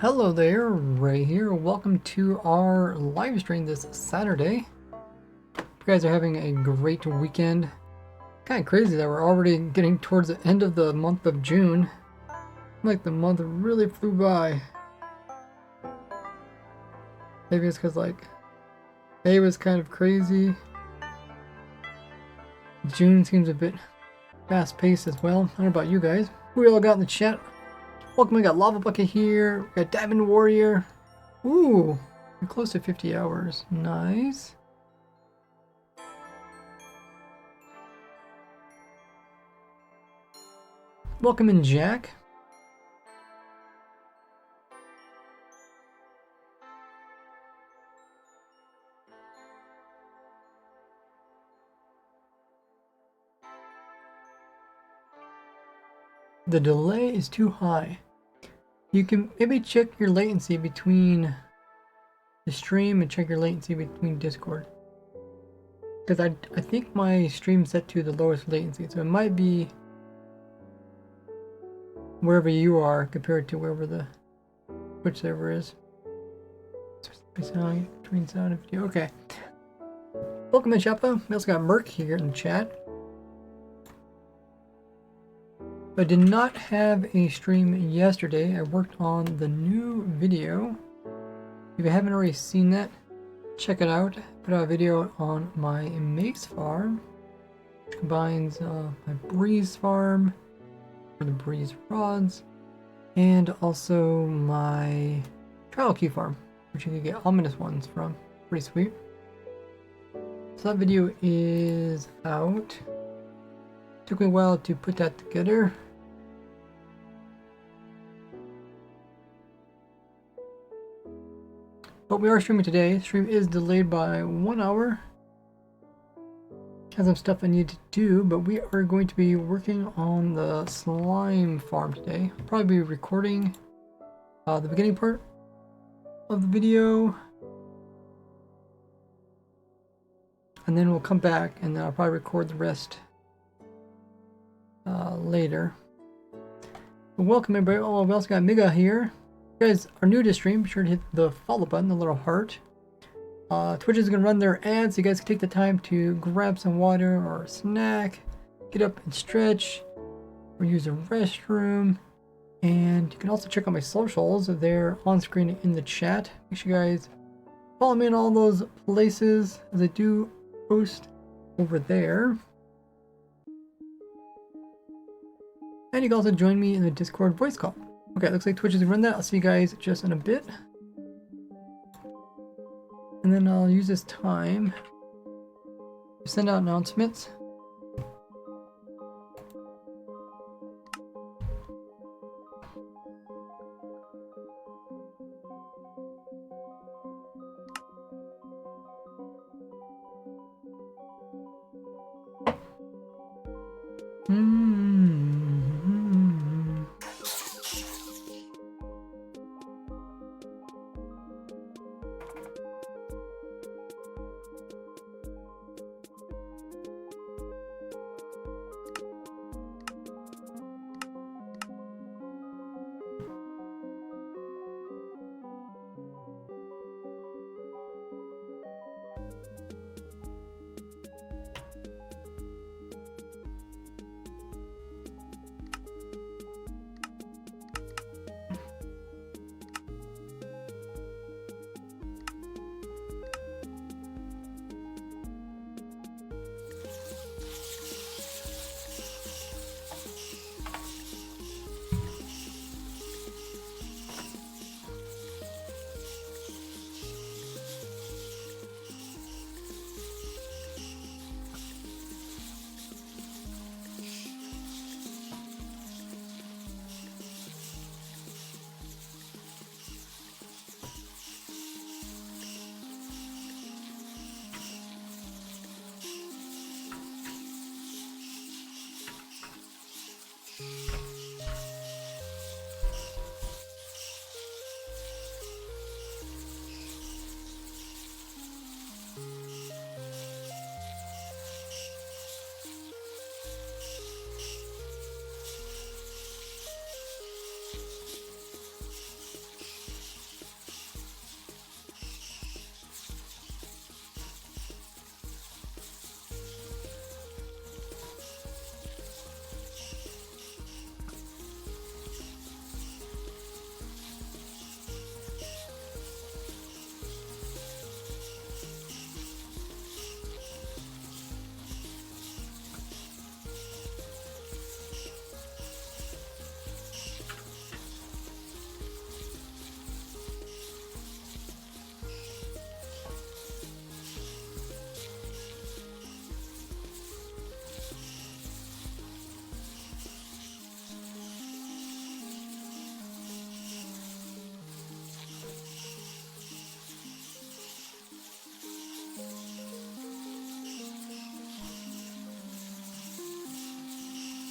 Hello there, Ray here. Welcome to our live stream this Saturday. You guys are having a great weekend. Kind of crazy that we're already getting towards the end of the month of June. Like the month really flew by. Maybe it's because like May was kind of crazy. June seems a bit fast-paced as well. I don't know about you guys. Who we all got in the chat? Welcome, we got Lava Bucket here. We got Diamond Warrior. Ooh, we're close to 50 hours. Nice. Welcome in, Jack. The delay is too high. You can maybe check your latency between the stream and check your latency between Discord. Because I think my stream's set to the lowest latency, so it might be wherever you are compared to wherever the Twitch server is. Between sound and video. Okay. Welcome in, Chapa. We also got Merc here in the chat. I did not have a stream yesterday. I worked on the new video. If you haven't already seen that, check it out. Put out a video on my mace farm, which combines my breeze farm for the breeze rods, and also my trial key farm, which you can get ominous ones from. Pretty sweet. So that video is out. Took me a while to put that together. But we are streaming today. Stream is delayed by 1 hour. Have some stuff I need to do, but we are going to be working on the slime farm today. I'll probably be recording the beginning part of the video. And then we'll come back and I'll probably record the rest later. But welcome everybody. Oh, we also got Miga here. If you guys are new to the stream, be sure to hit the follow button, the little heart. Twitch is going to run their ads, so you guys can take the time to grab some water or a snack, get up and stretch, or use a restroom. And you can also check out my socials. They're on screen in the chat. Make sure you guys follow me in all those places as I do post over there. And you can also join me in the Discord voice call. Okay, looks like Twitch is gonna run that. I'll see you guys just in a bit. And then I'll use this time to send out announcements.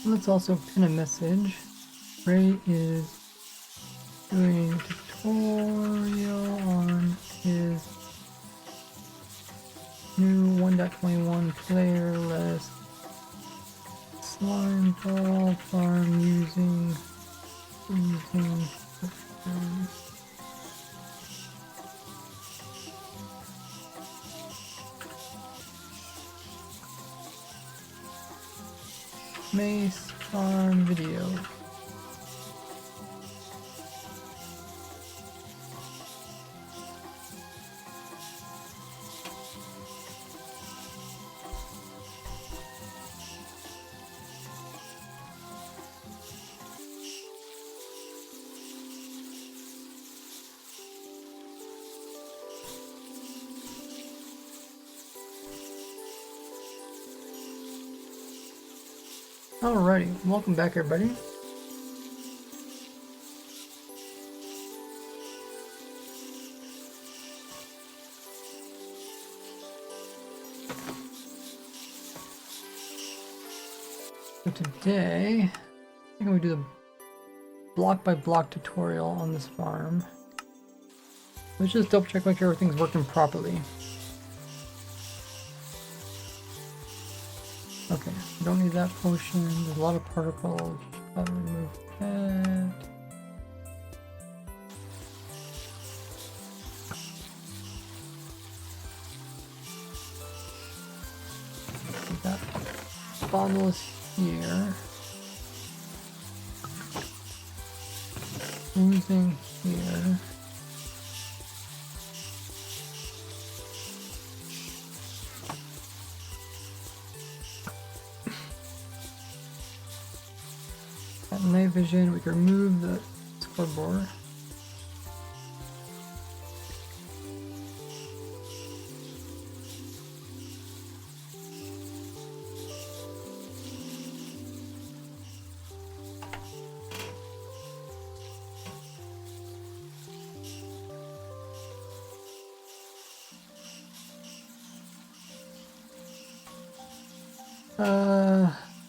Let's also pin a message. Ray is doing a tutorial on his new 1.21 playerless slime ball farm using Mace farm video. Alrighty, welcome back everybody. So today, I think I'm going to do the block by block tutorial on this farm. Let's just double check, make sure everything's working properly. Okay, don't need that potion. There's a lot of particles. Probably remove that. Put that bottle is here. Oozing here. Night vision, we can remove the scoreboard.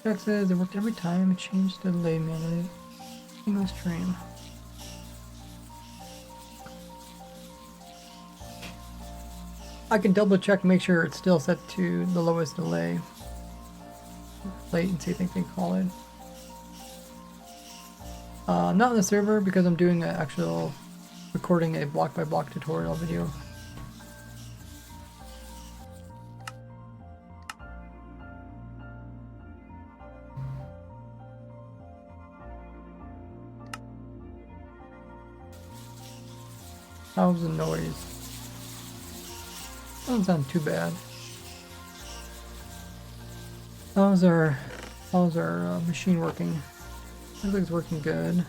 That says it worked every time. It changed the delay manually. Single stream. I can double check, make sure it's still set to the lowest delay. Latency, I think they call it. Not on the server because I'm doing an actual recording a block by block tutorial video. How's the noise? Doesn't sound too bad. How's our machine working? Looks like it's working good.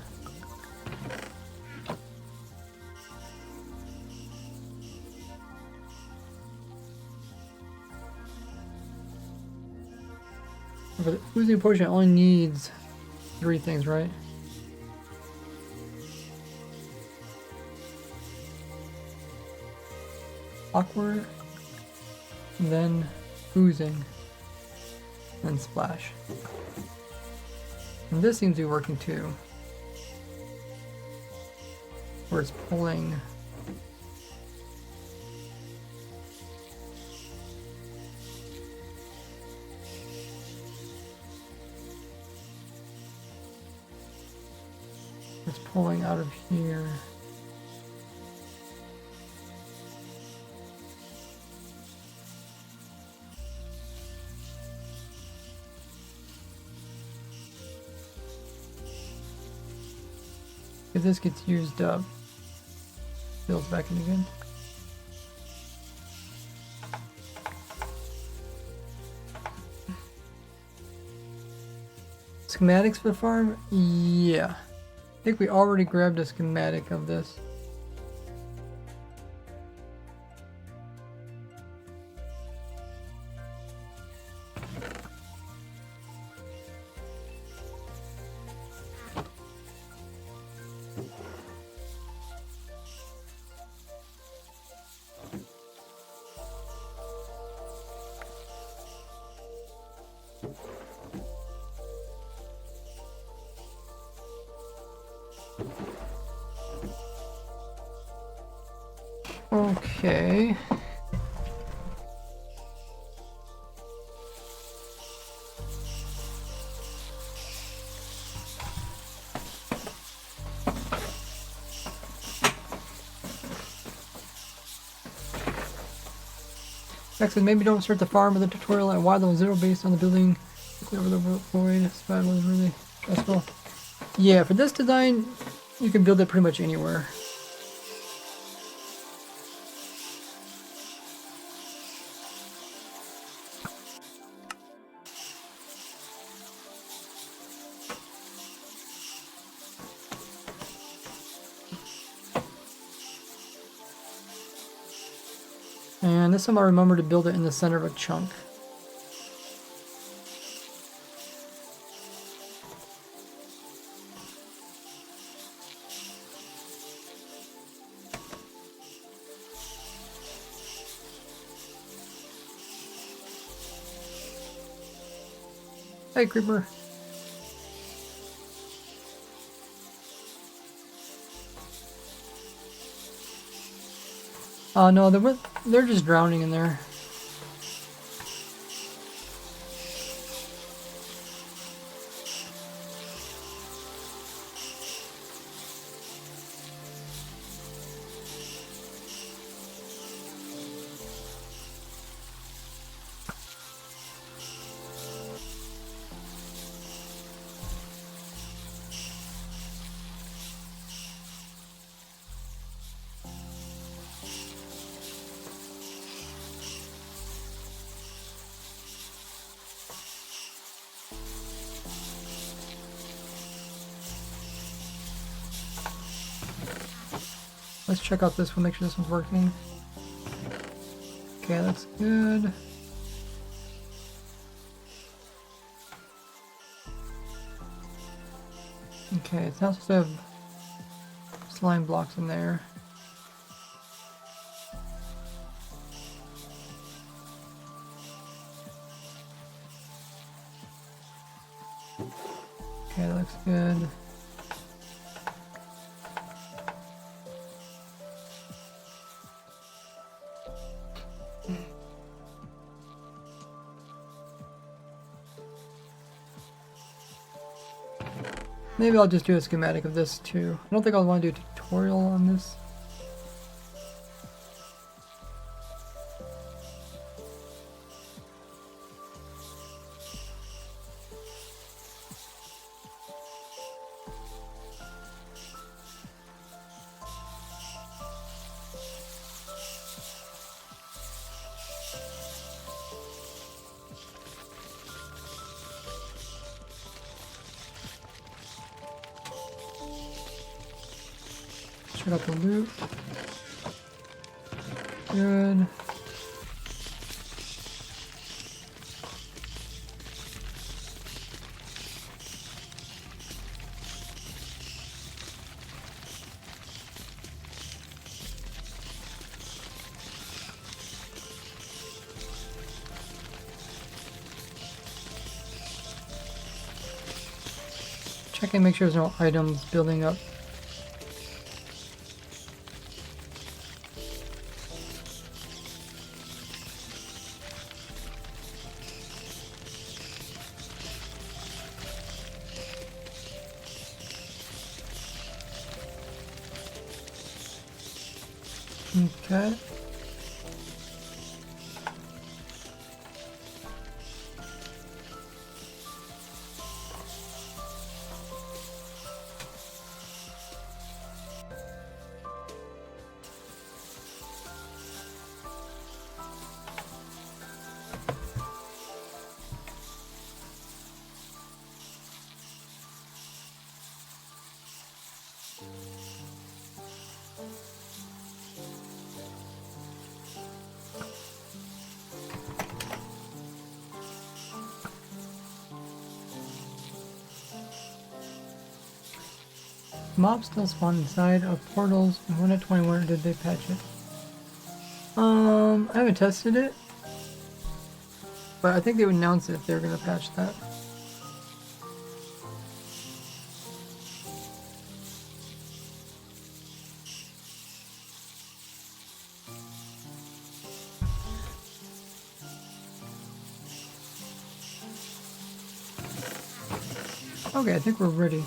For the oozing potion, it only needs 3 things, right? Awkward, then oozing, then splash. And this seems to be working too. Where it's pulling. It's pulling out of here. If this gets used up, fills back in again. Schematics for the farm? Yeah. I think we already grabbed a schematic of this. Okay. Actually, maybe don't start the farm with a tutorial at why the zero based on the building. Over the void. Spot was really stressful. Yeah, for this design, you can build it pretty much anywhere. And this time I'll remember to build it in the center of a chunk. Hey, creeper. Oh no, they're just drowning in there. Let's check out this one, make sure this one's working. Okay, that's good. Okay, it's not supposed to have slime blocks in there. Okay, that looks good. Maybe I'll just do a schematic of this too. I don't think I'll want to do a tutorial on this. Check out the loot. Good. Check and make sure there's no items building up. Okay. Mobs still spawn inside of portals, and 1 at 21, did they patch it? I haven't tested it, but I think they would announce it if they were going to patch that. Okay, I think we're ready.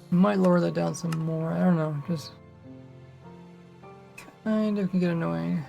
Might lower that down some more. I don't know, just kind of can get annoying.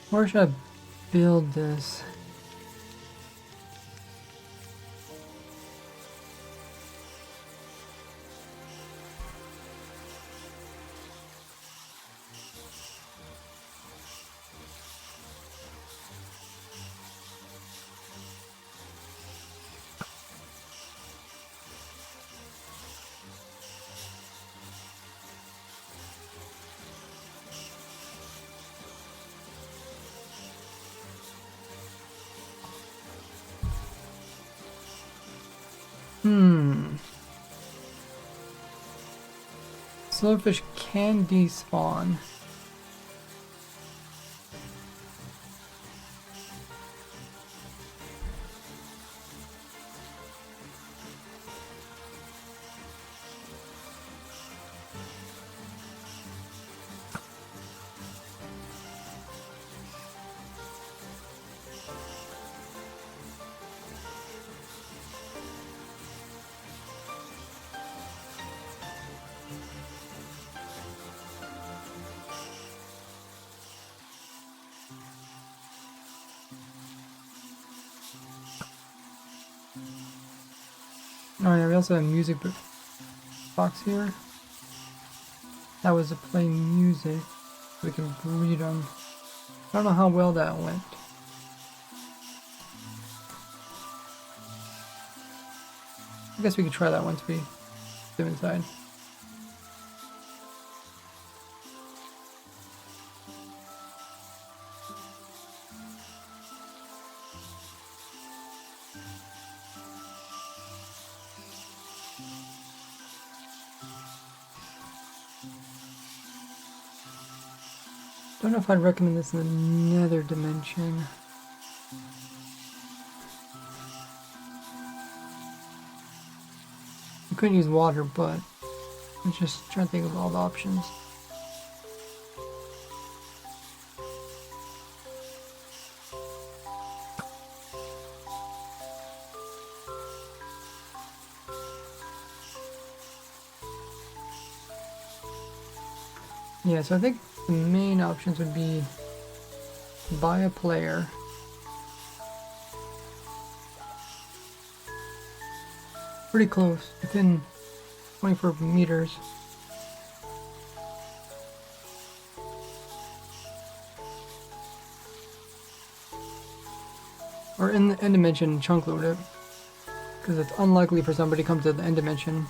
Where should I build this? Slowfish can despawn. Oh yeah, we also have a music box here. That was to play music. We can breed them. I don't know how well that went. I guess we could try that once we get inside. Don't know if I'd recommend this in the nether dimension. You couldn't use water, but I'm just trying to think of all the options. Yeah, so I think the main options would be buy a player, pretty close, within 24 meters. Or in the end dimension, chunk load it, because it's unlikely for somebody to come to the end dimension.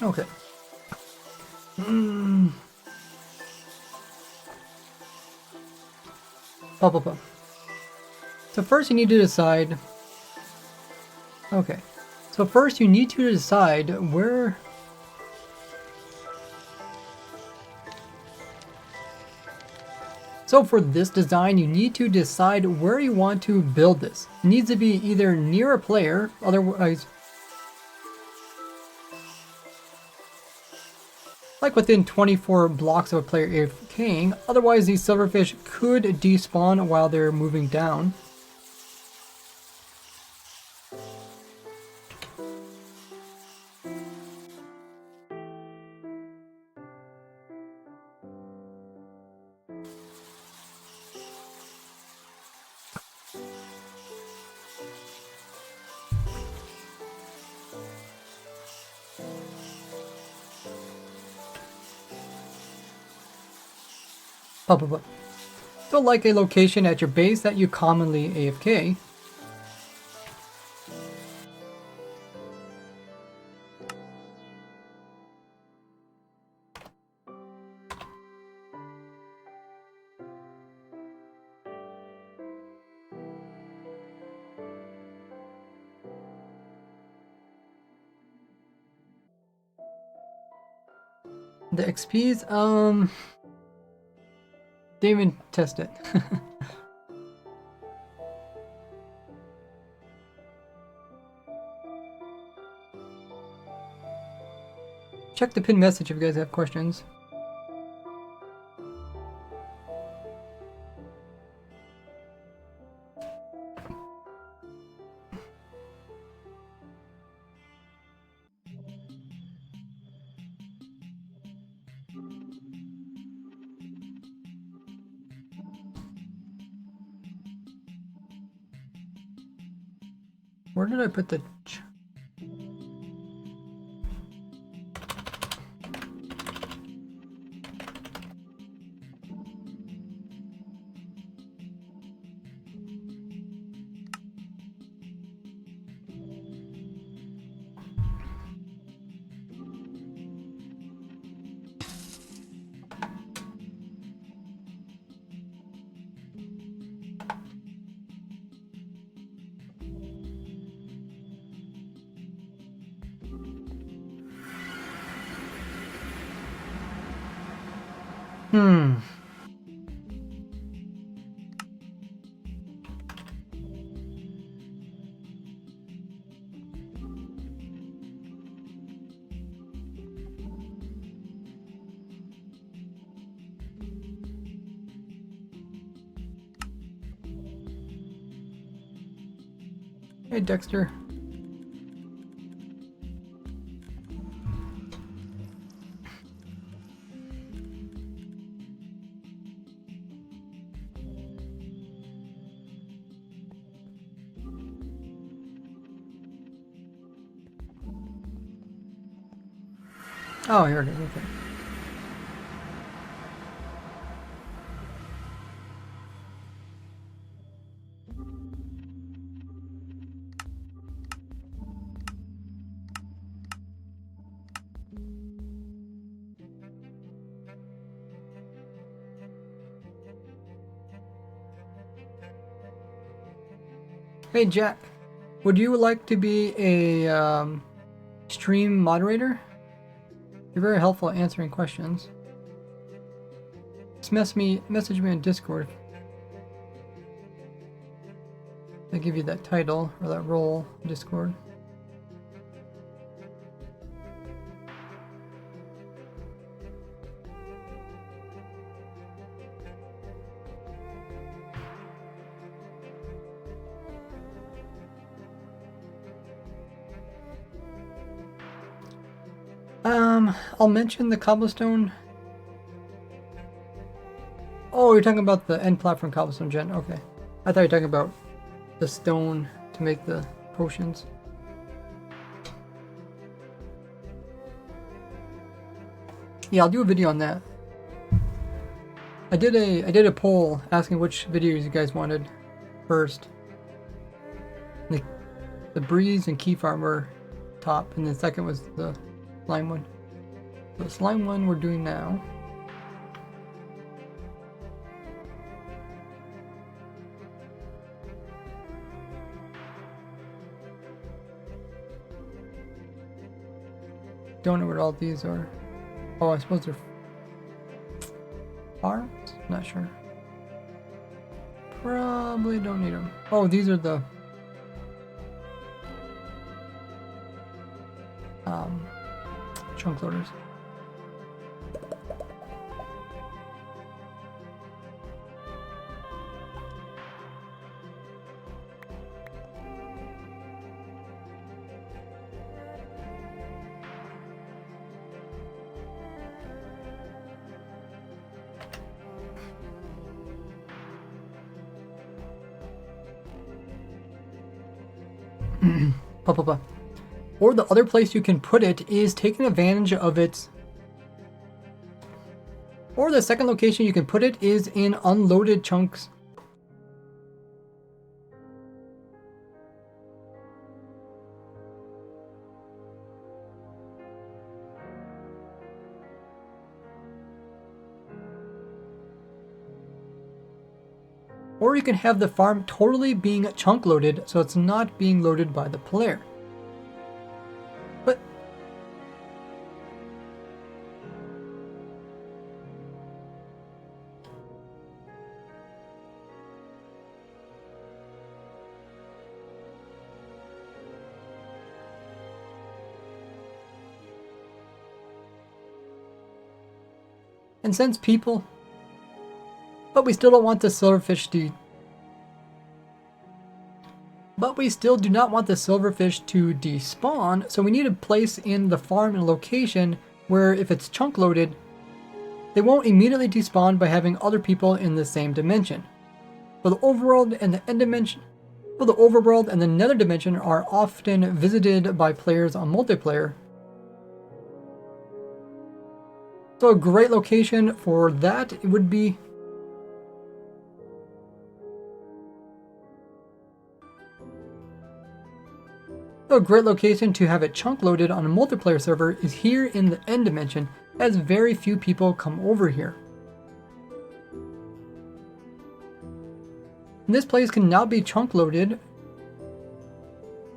Okay. So first you need to decide. Okay. So first you need to decide where. So for this design, you need to decide where you want to build this. It needs to be either near a player, otherwise like within 24 blocks of a player AFKing, otherwise these silverfish could despawn while they're moving down. So like a location at your base that you commonly AFK. The XPs, didn't even test it. Check the pinned message if you guys have questions. Where did I put the... Hey, Dexter. Oh, here it is. Okay. Hey, Jack. Would you like to be a stream moderator? You're very helpful at answering questions. Just message me on Discord. They give you that title or that role in Discord. I'll mention the cobblestone. Oh, you're talking about the end platform cobblestone gen. Okay. I thought you were talking about the stone to make the potions. Yeah, I'll do a video on that. I did a poll asking which videos you guys wanted first. The breeze and key farm were top, and the second was the slime one. The slime one we're doing now. Don't know what all these are. Oh, I suppose they're farms? Not sure. Probably don't need them. Oh, these are the chunk loaders. Or the other place you can put it is taking advantage of its. Or the second location you can put it is in unloaded chunks. Or you can have the farm totally being chunk loaded so it's not being loaded by the player. But and since people, but we still don't want the silverfish to. But we still do not want the silverfish to despawn, so we need a place in the farm and location where if it's chunk loaded, they won't immediately despawn by having other people in the same dimension. But the overworld and the end dimension, well, the overworld and the nether dimension are often visited by players on multiplayer. So a great location for that would be a great location to have it chunk loaded on a multiplayer server is here in the end dimension, as very few people come over here. And this place can now be chunk loaded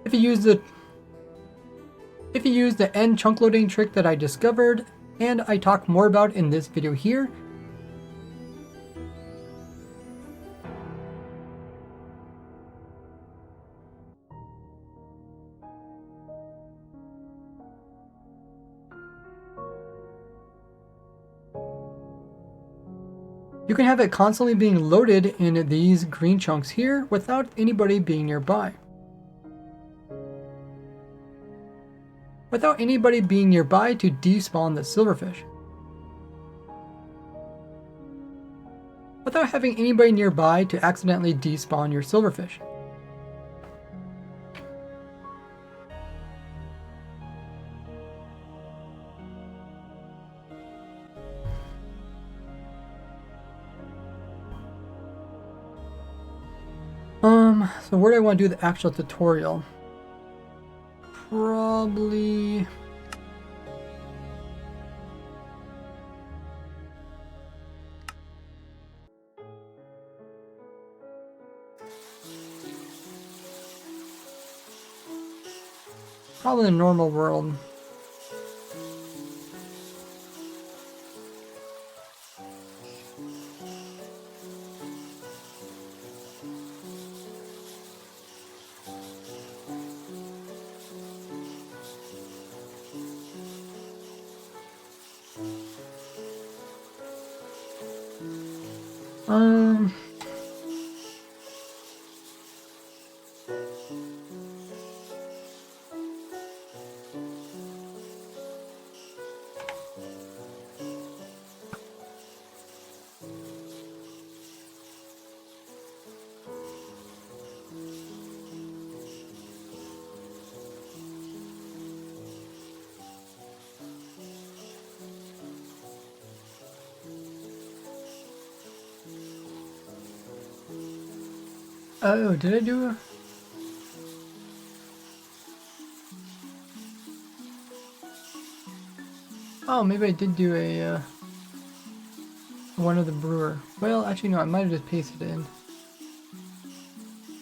if you use the end chunk loading trick that I discovered and I talk more about in this video here. You can have it constantly being loaded in these green chunks here without anybody being nearby. Without anybody being nearby to despawn the silverfish. Without having anybody nearby to accidentally despawn your silverfish. So where do I want to do the actual tutorial? Probably the normal world. Oh, did I do a... Oh, maybe I did do a, one of the brewer. Well, actually no, I might have just pasted it in.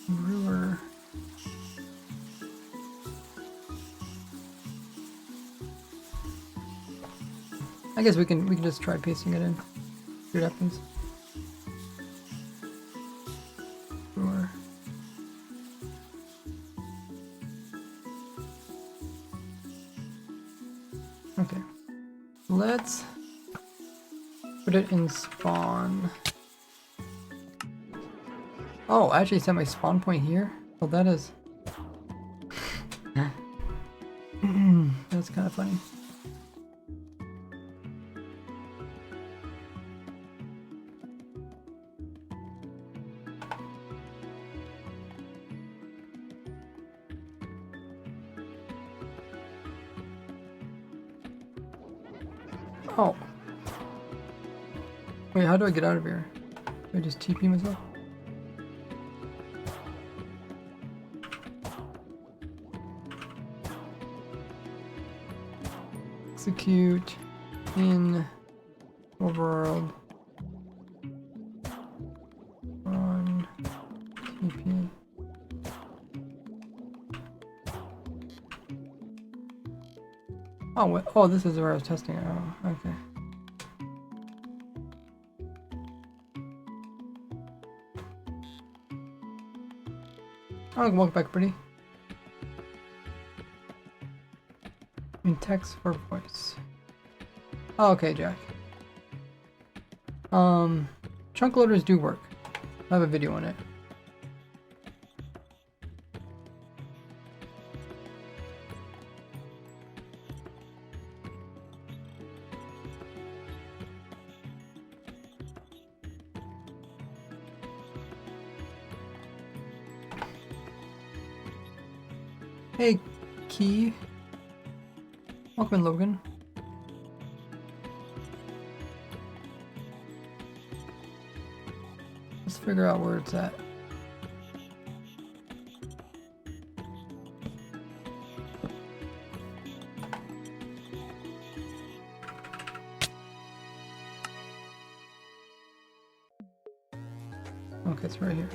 Brewer. I guess we can just try pasting it in. See what happens. Put it in spawn. Oh, I actually set my spawn point here? Well, that is... That's kind of funny. Oh. Wait, how do I get out of here? Do I just TP myself? Execute in world on TP. Oh, what? Oh, this is where I was testing it. Oh, okay. Oh, welcome back, pretty. In text or voice. Oh, okay, Jack. Chunk loaders do work. I have a video on it. Hey, Key. Welcome, Logan. Let's figure out where it's at. Okay, it's right here.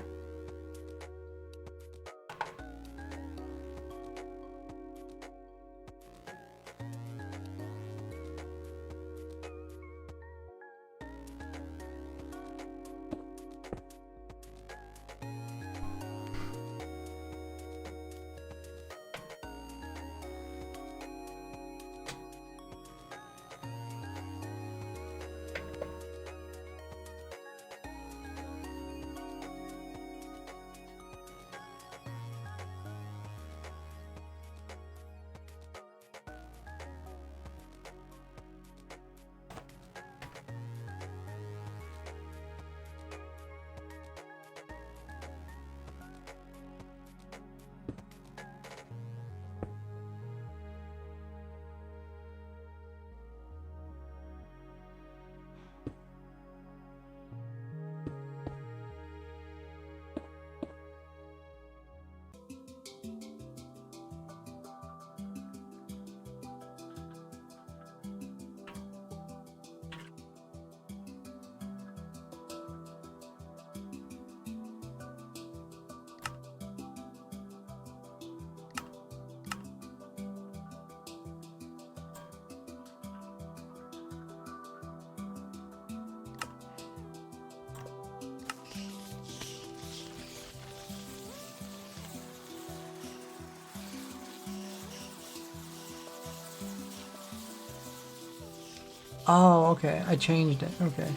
Oh, okay. I changed it. Okay.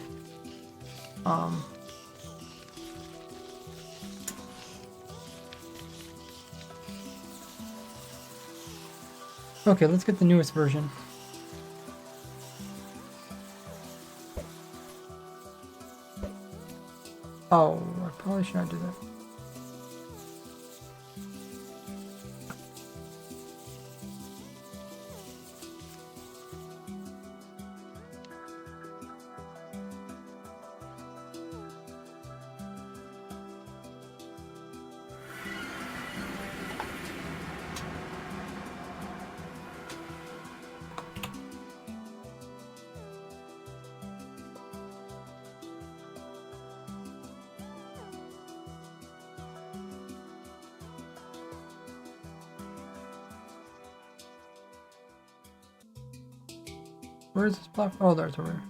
Okay, let's get the newest version. Oh, I probably should not do that. Where is this platform? Oh, there's over here.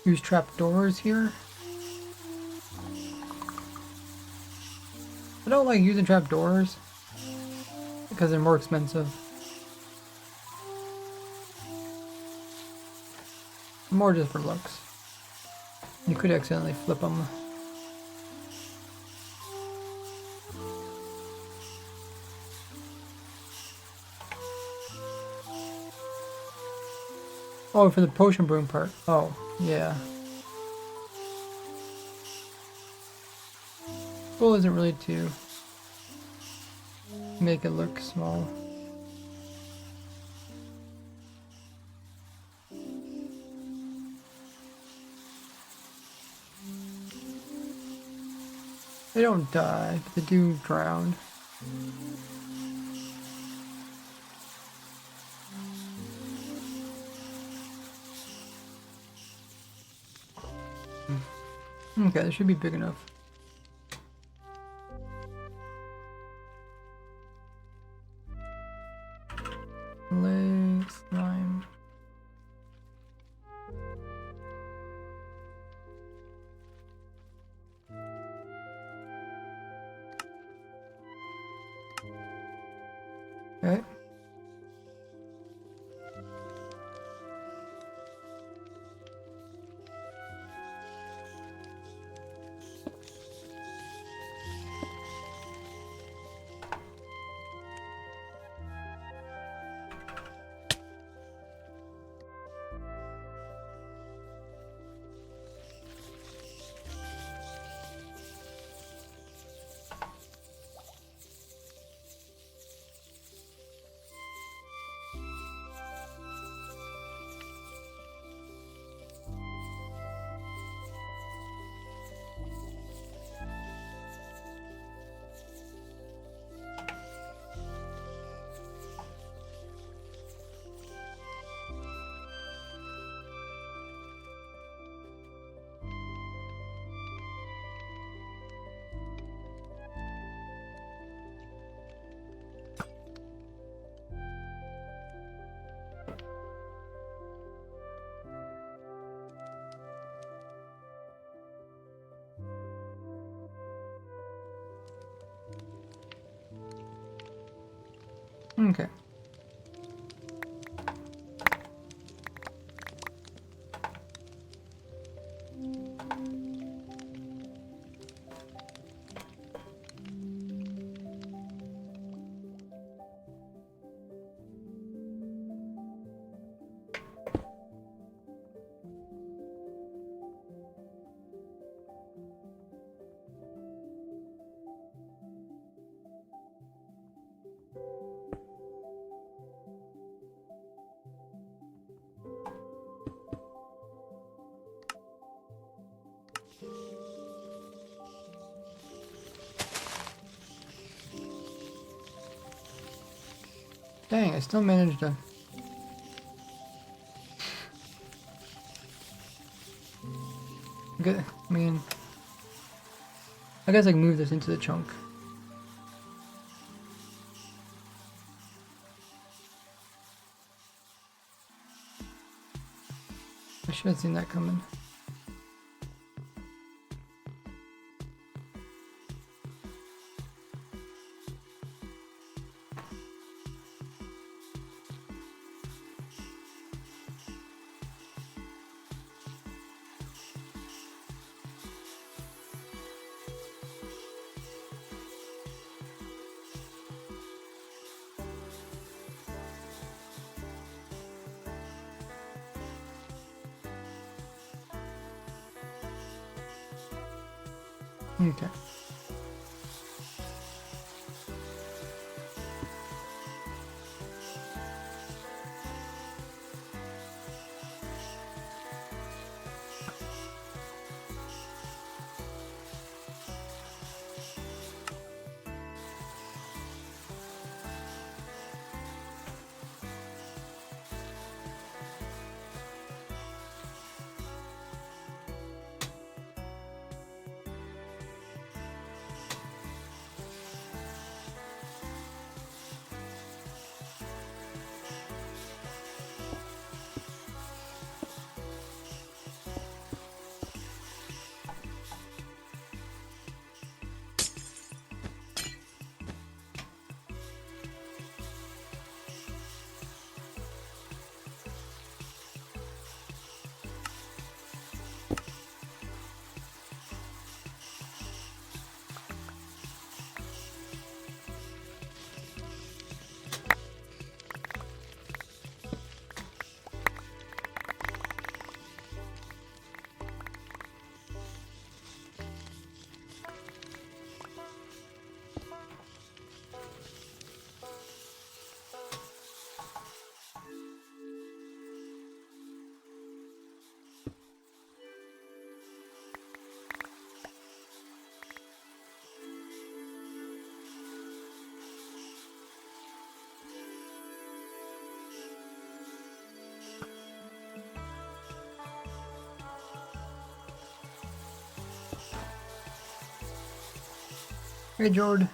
use trapdoors here. I don't like using trapdoors because they're more expensive. More just for looks. You could accidentally flip them. Oh, for the potion brewing part. Oh, yeah. Goal isn't really to make it look small. They don't die, but they do drown. Okay, this should be big enough. Lay slime. Okay. Okay. Dang, I still managed to... Good. I mean... I guess I can move this into the chunk. I should have seen that coming. Okay. Hey, Jord.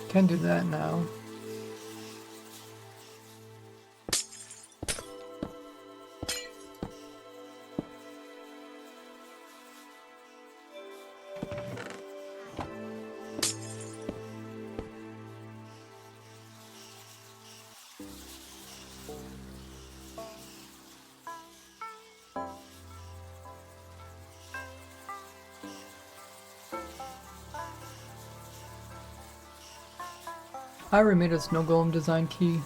Can do that now. I already made a snow golem design key.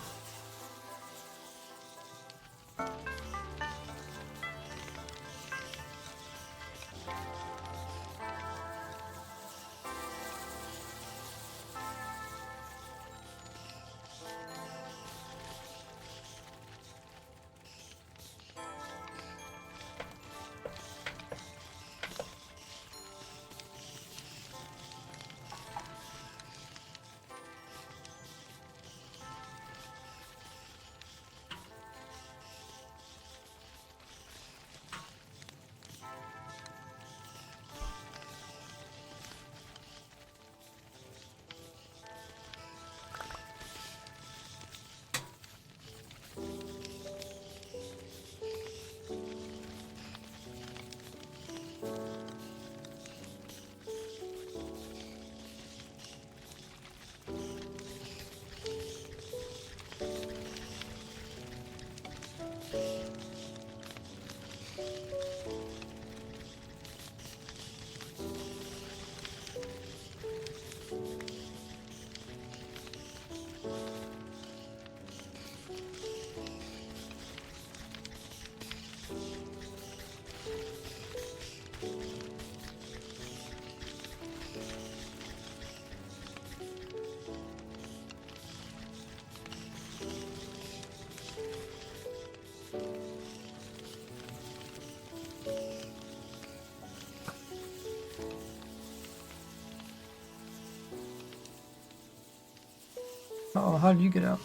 Uh oh, how did you get out?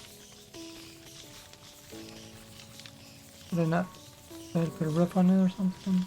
Did I not? Did I put a roof on it or something?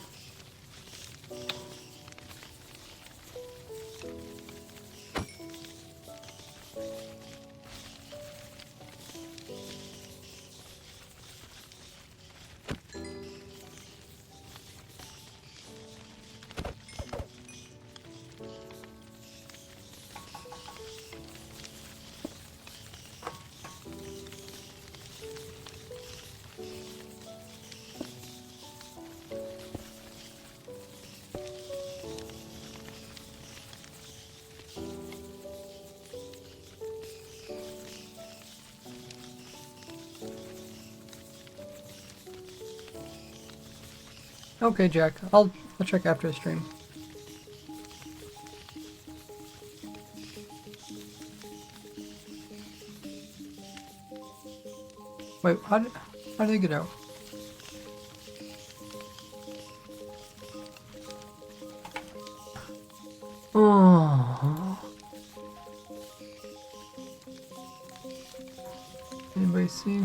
Okay, Jack. I'll check after the stream. Wait, how did they get out? Oh. Anybody see?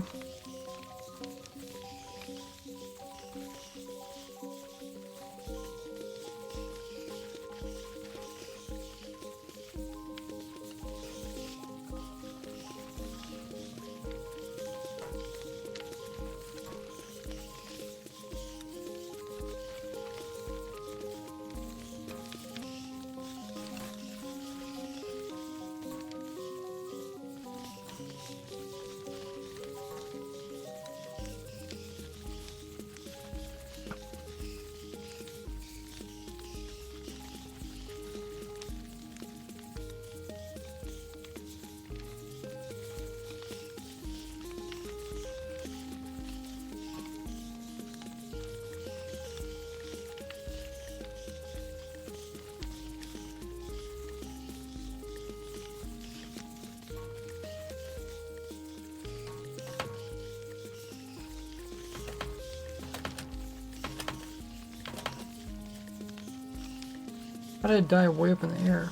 How did it die way up in the air?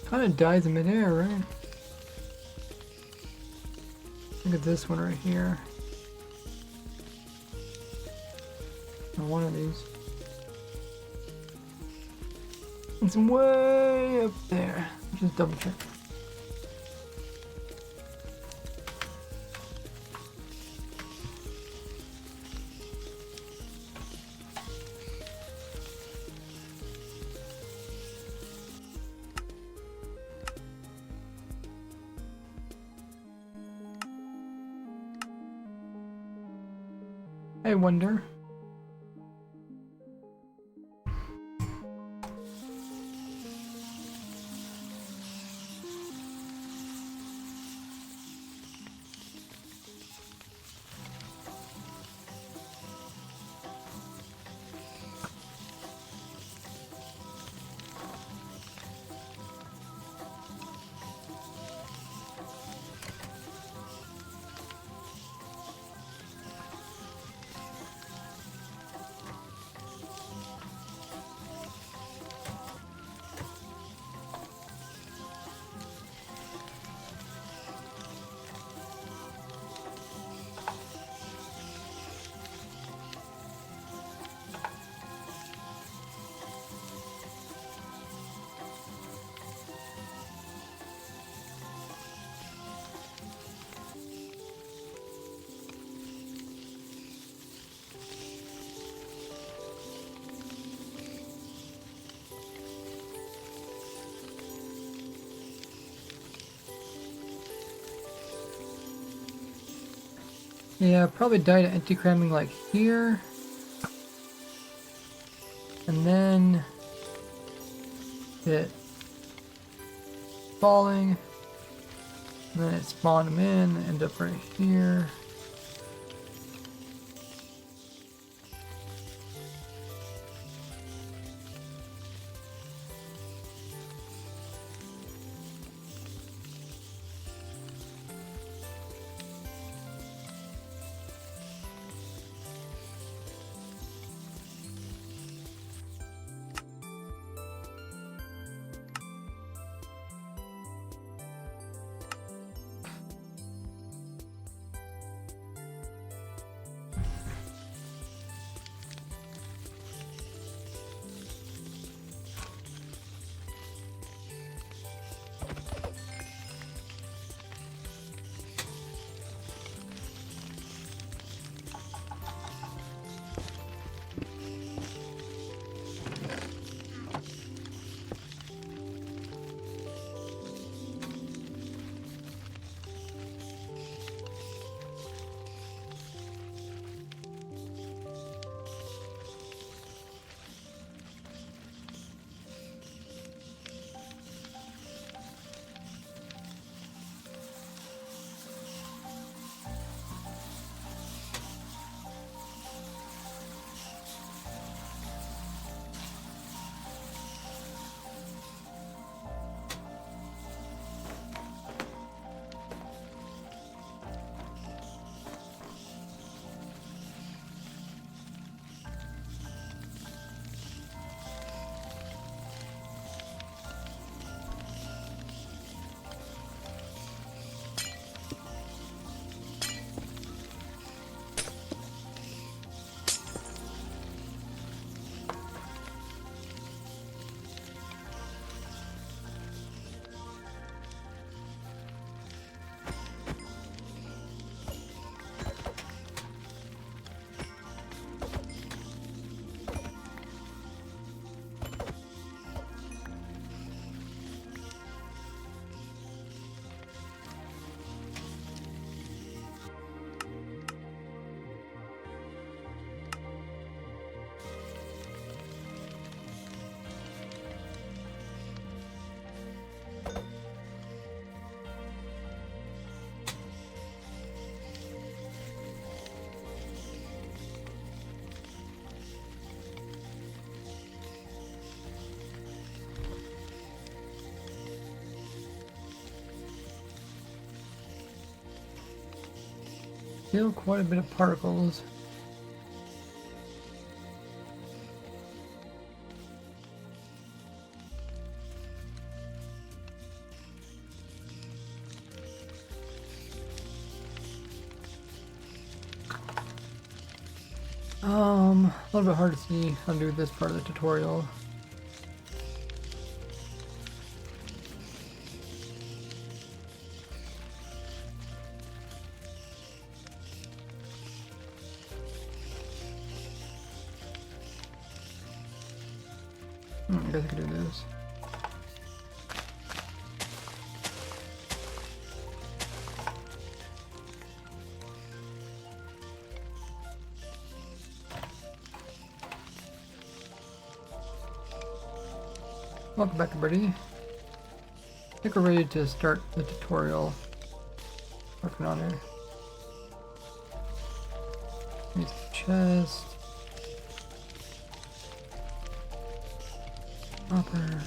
Kind of dies in midair, right? Look at this one right here. Or one of these. It's way up there. Just double check. I wonder. Yeah, probably died at anti-cramming like here. And then it falling. And then it spawned them in, end up right here. still quite a bit of particles. A little bit hard to see how to do this part of the tutorial. I guess I could do this. Welcome back, everybody. I think we're ready to start the tutorial. Working on it. Use the chest. Hopper.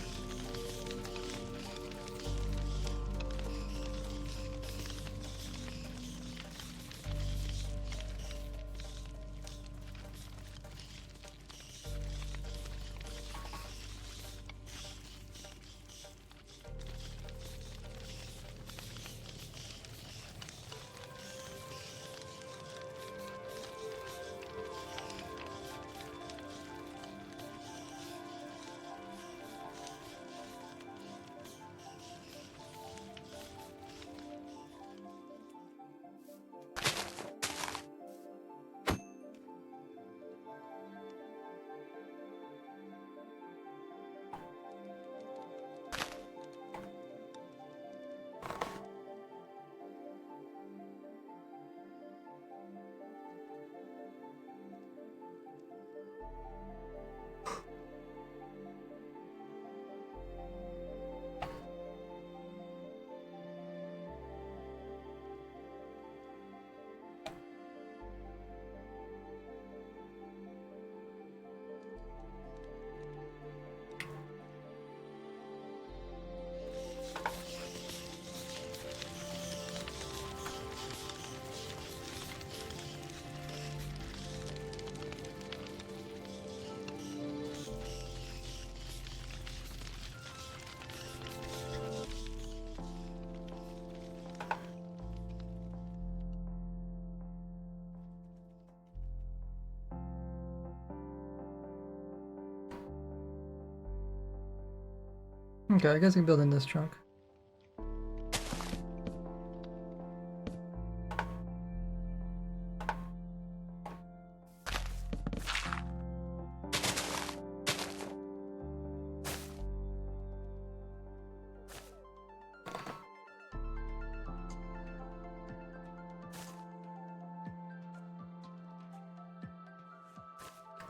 Okay, I guess I can build in this chunk.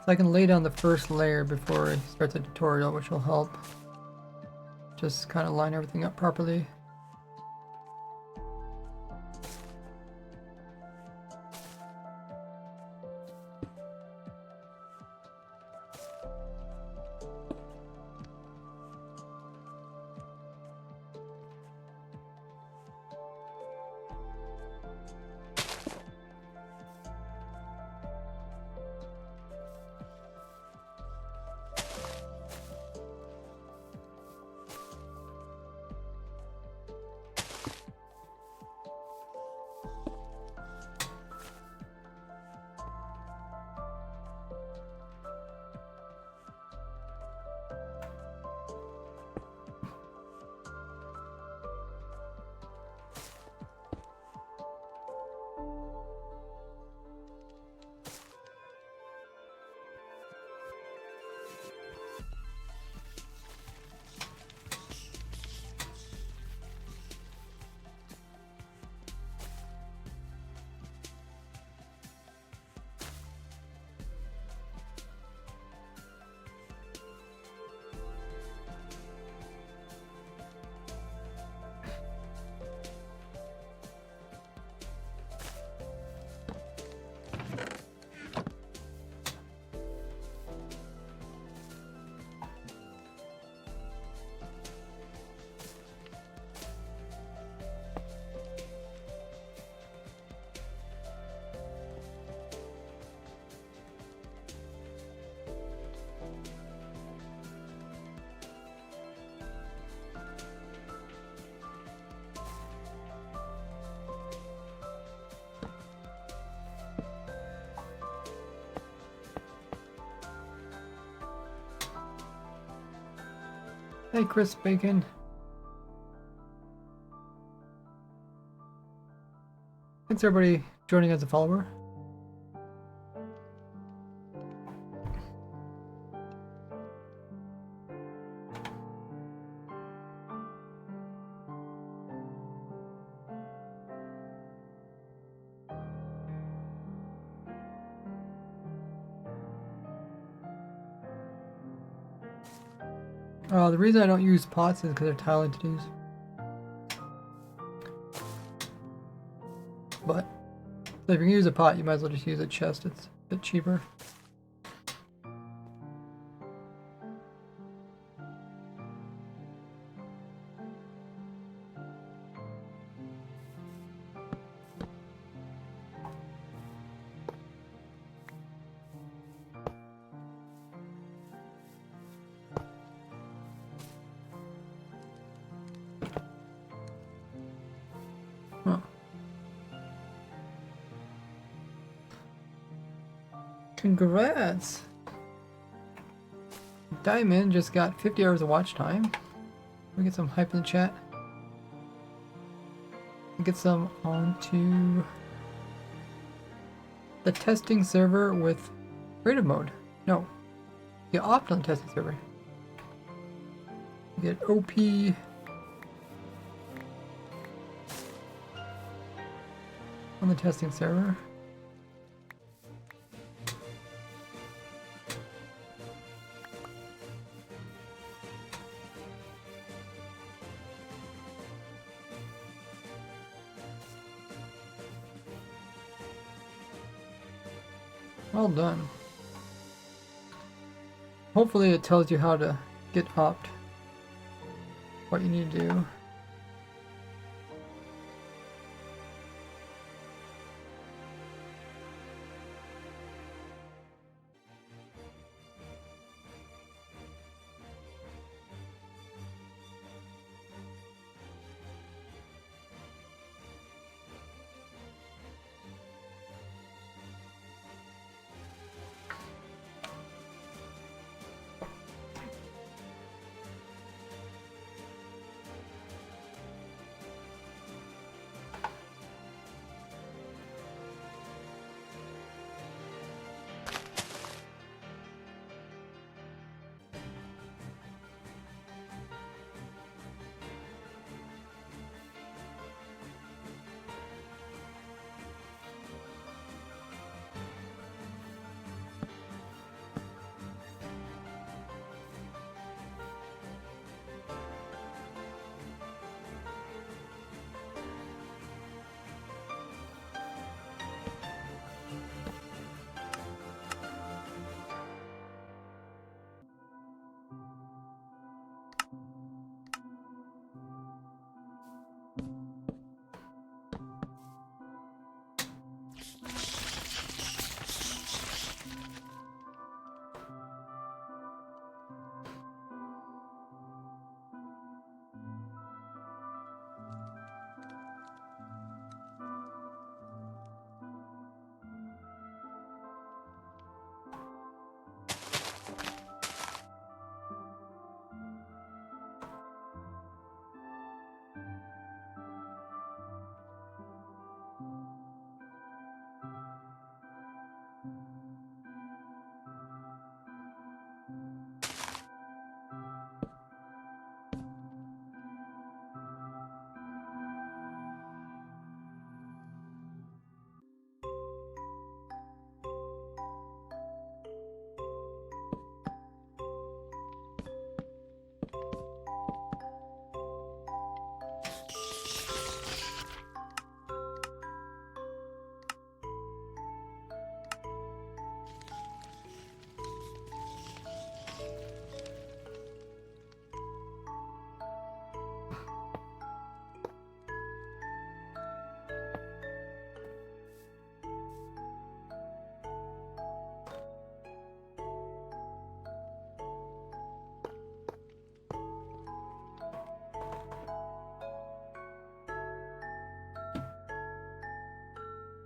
So I can lay down the first layer before I start the tutorial, which will help. Just kind of line everything up properly. Hey, Chris Bacon. Thanks everybody joining as a follower. The reason I don't use pots is because they're tile entities. But so if you're gonna use a pot, you might as well just use a chest. It's a bit cheaper. Huh. Congrats! Diamond just got 50 hours of watch time. We get some hype in the chat. Get some onto the testing server with creative mode. No, get opt on the testing server. You get OP. On the testing server. Well done. Hopefully it tells you how to get opt, what you need to do.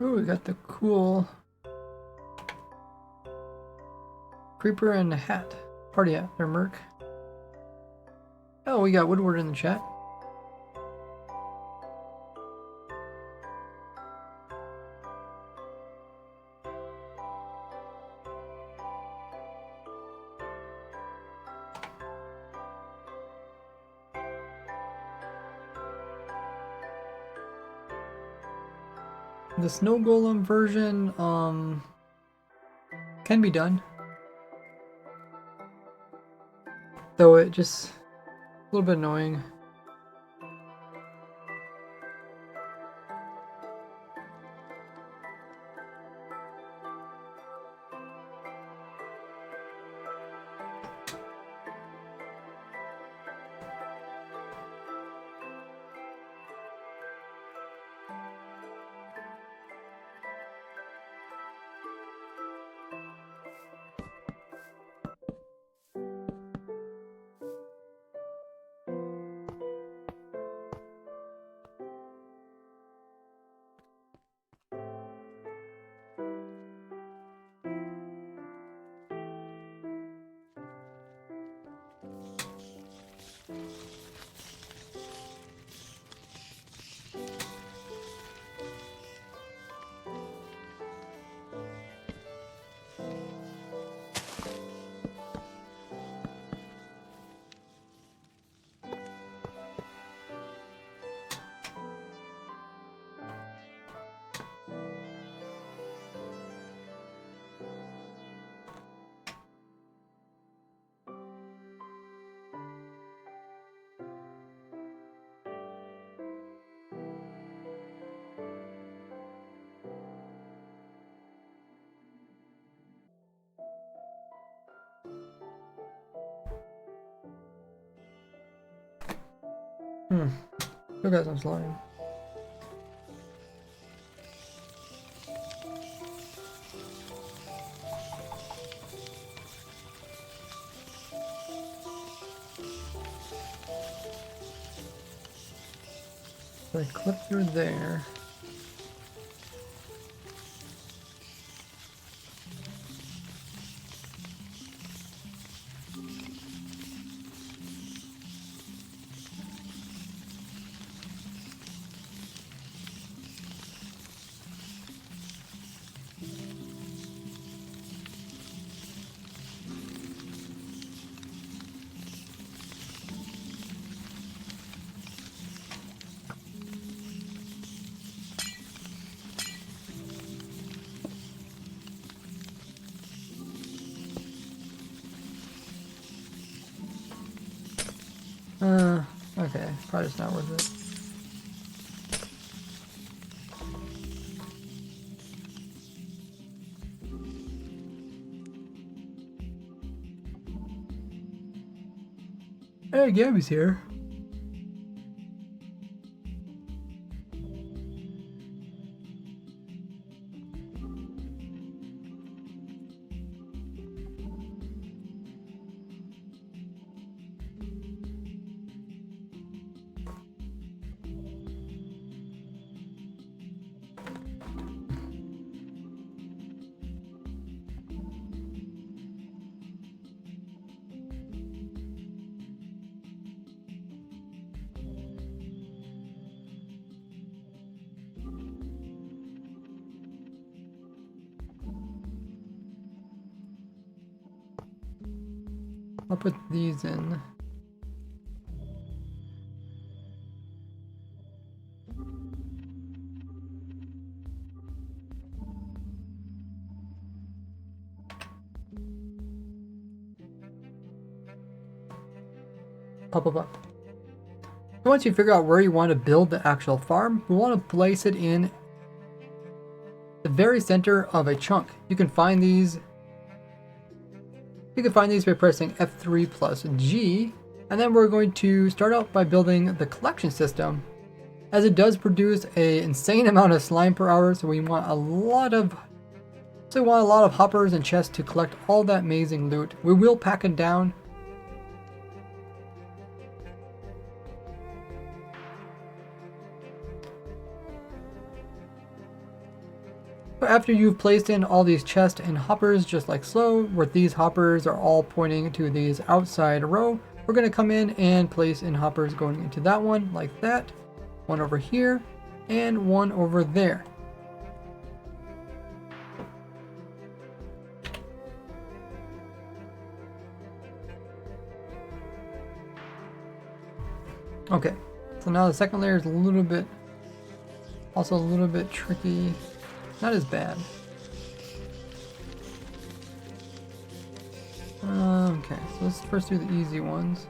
Ooh, we got the cool creeper and hat. Party hat, or merc. Oh, we got Woodward in the chat. The snow golem version can be done, though it just a little bit annoying. Still got some slime. So I clip through there. Okay, probably just not worth it. Hey, Gabby's here. I'll put these in. Pop, pop, pop. Once you figure out where you want to build the actual farm, you want to place it in the very center of a chunk. You can find these by pressing F3 plus G, and then we're going to start out by building the collection system, as it does produce an insane amount of slime per hour, so we want a lot of hoppers and chests to collect all that amazing loot. We will pack it down. After you've placed in all these chests and hoppers, just like so, where these hoppers are all pointing to these outside row, we're going to come in and place in hoppers going into that one like that. One over here and one over there. Okay, so now the second layer is also a little bit tricky. Not as bad. Okay, so let's first do the easy ones.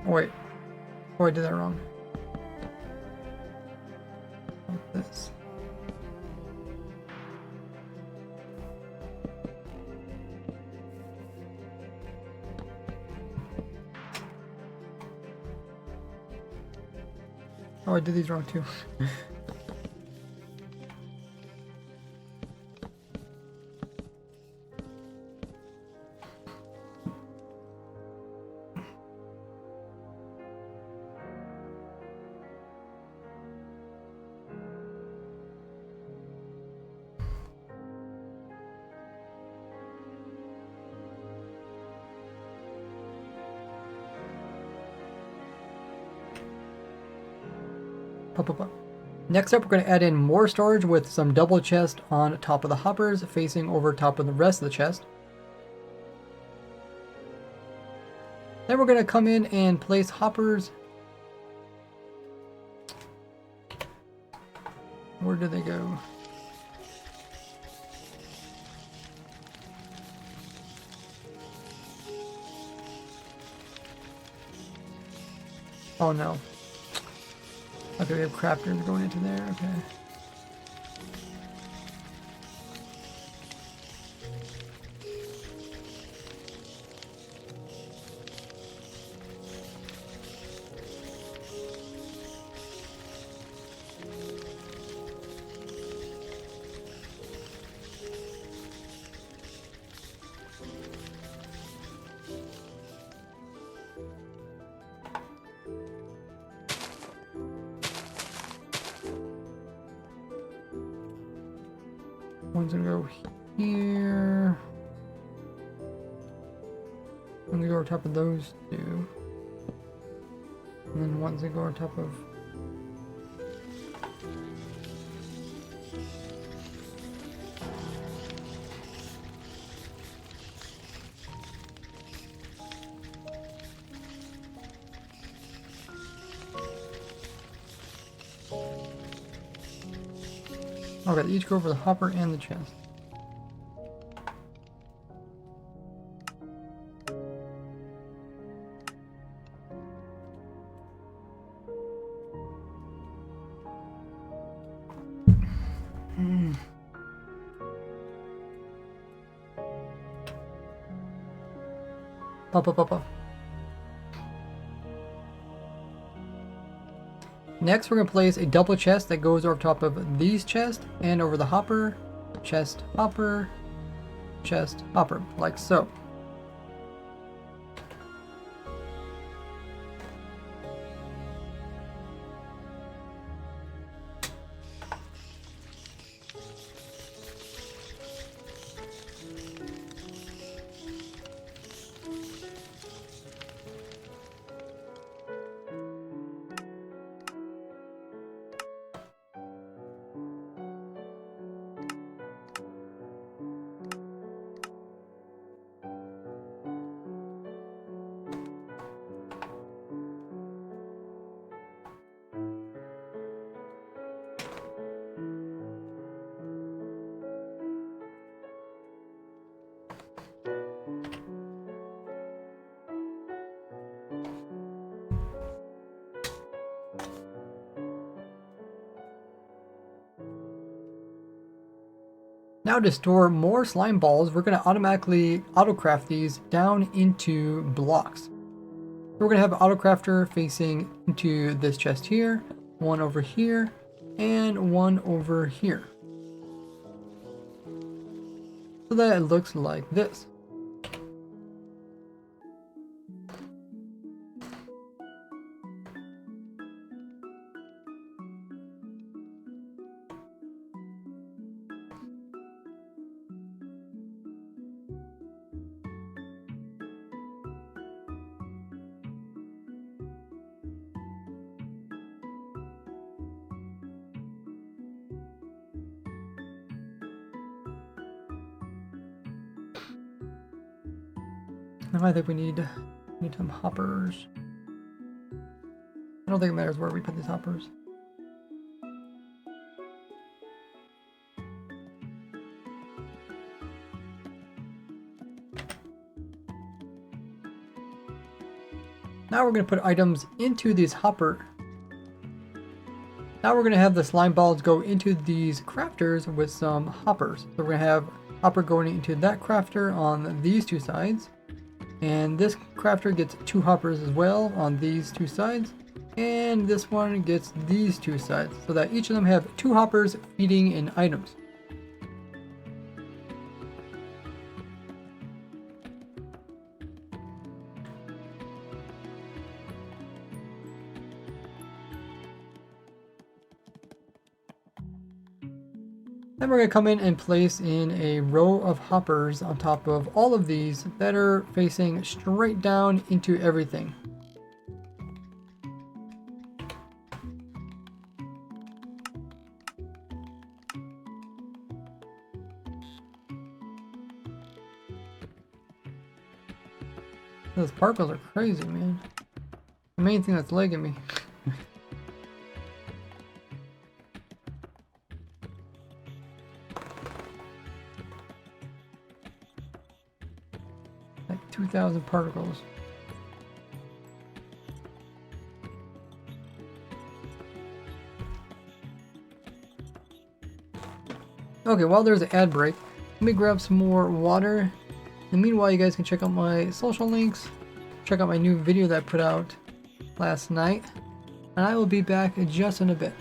Oh, wait. Oh, I did that wrong. Like this. Oh, I did these wrong too. Next up, we're going to add in more storage with some double chest on top of the hoppers, facing over top of the rest of the chest. Then we're going to come in and place hoppers. Where do they go? Oh no. Okay, we have crafters going into there, okay. One's gonna go here. One's gonna go on top of those two. And then one's gonna go on top of... Okay, they each go over the hopper and the chest. Papa. Next, we're going to place a double chest that goes over top of these chests and over the hopper, chest, hopper, like so. Now to store more slime balls, we're going to automatically autocraft these down into blocks. We're going to have an autocrafter facing into this chest here, one over here, and one over here. So that it looks like this. Now I think we need some hoppers. I don't think it matters where we put these hoppers. Now we're going to put items into these hopper. Now we're going to have the slime balls go into these crafters with some hoppers. So we're going to have hopper going into that crafter on these two sides. And this crafter gets 2 hoppers as well on these 2 sides. And this one gets these 2 sides. So that each of them have 2 hoppers feeding in items. Then we're going to come in and place in a row of hoppers on top of all of these that are facing straight down into everything. Those particles are crazy, man. The main thing that's lagging me. Like 2,000 particles. Okay, while there's an ad break, let me grab some more water. And meanwhile, you guys can check out my social links, check out my new video that I put out last night, and I will be back just in a bit.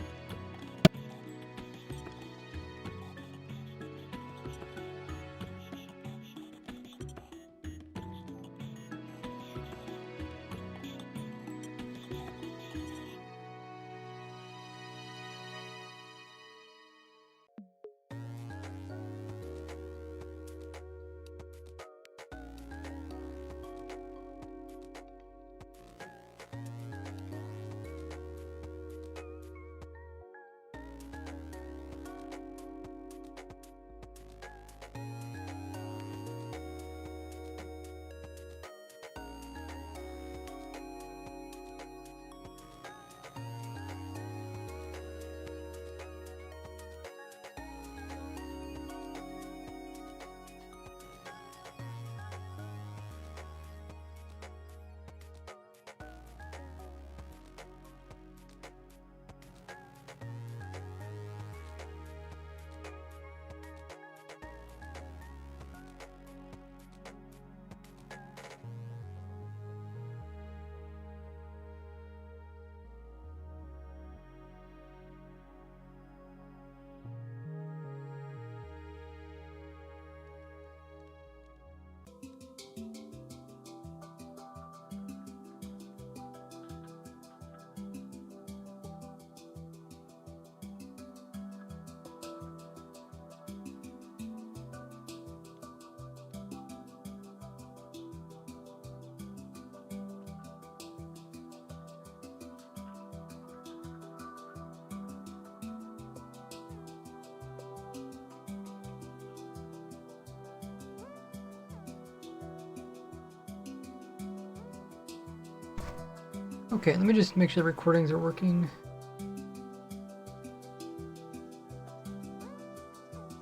Okay, let me just make sure the recordings are working.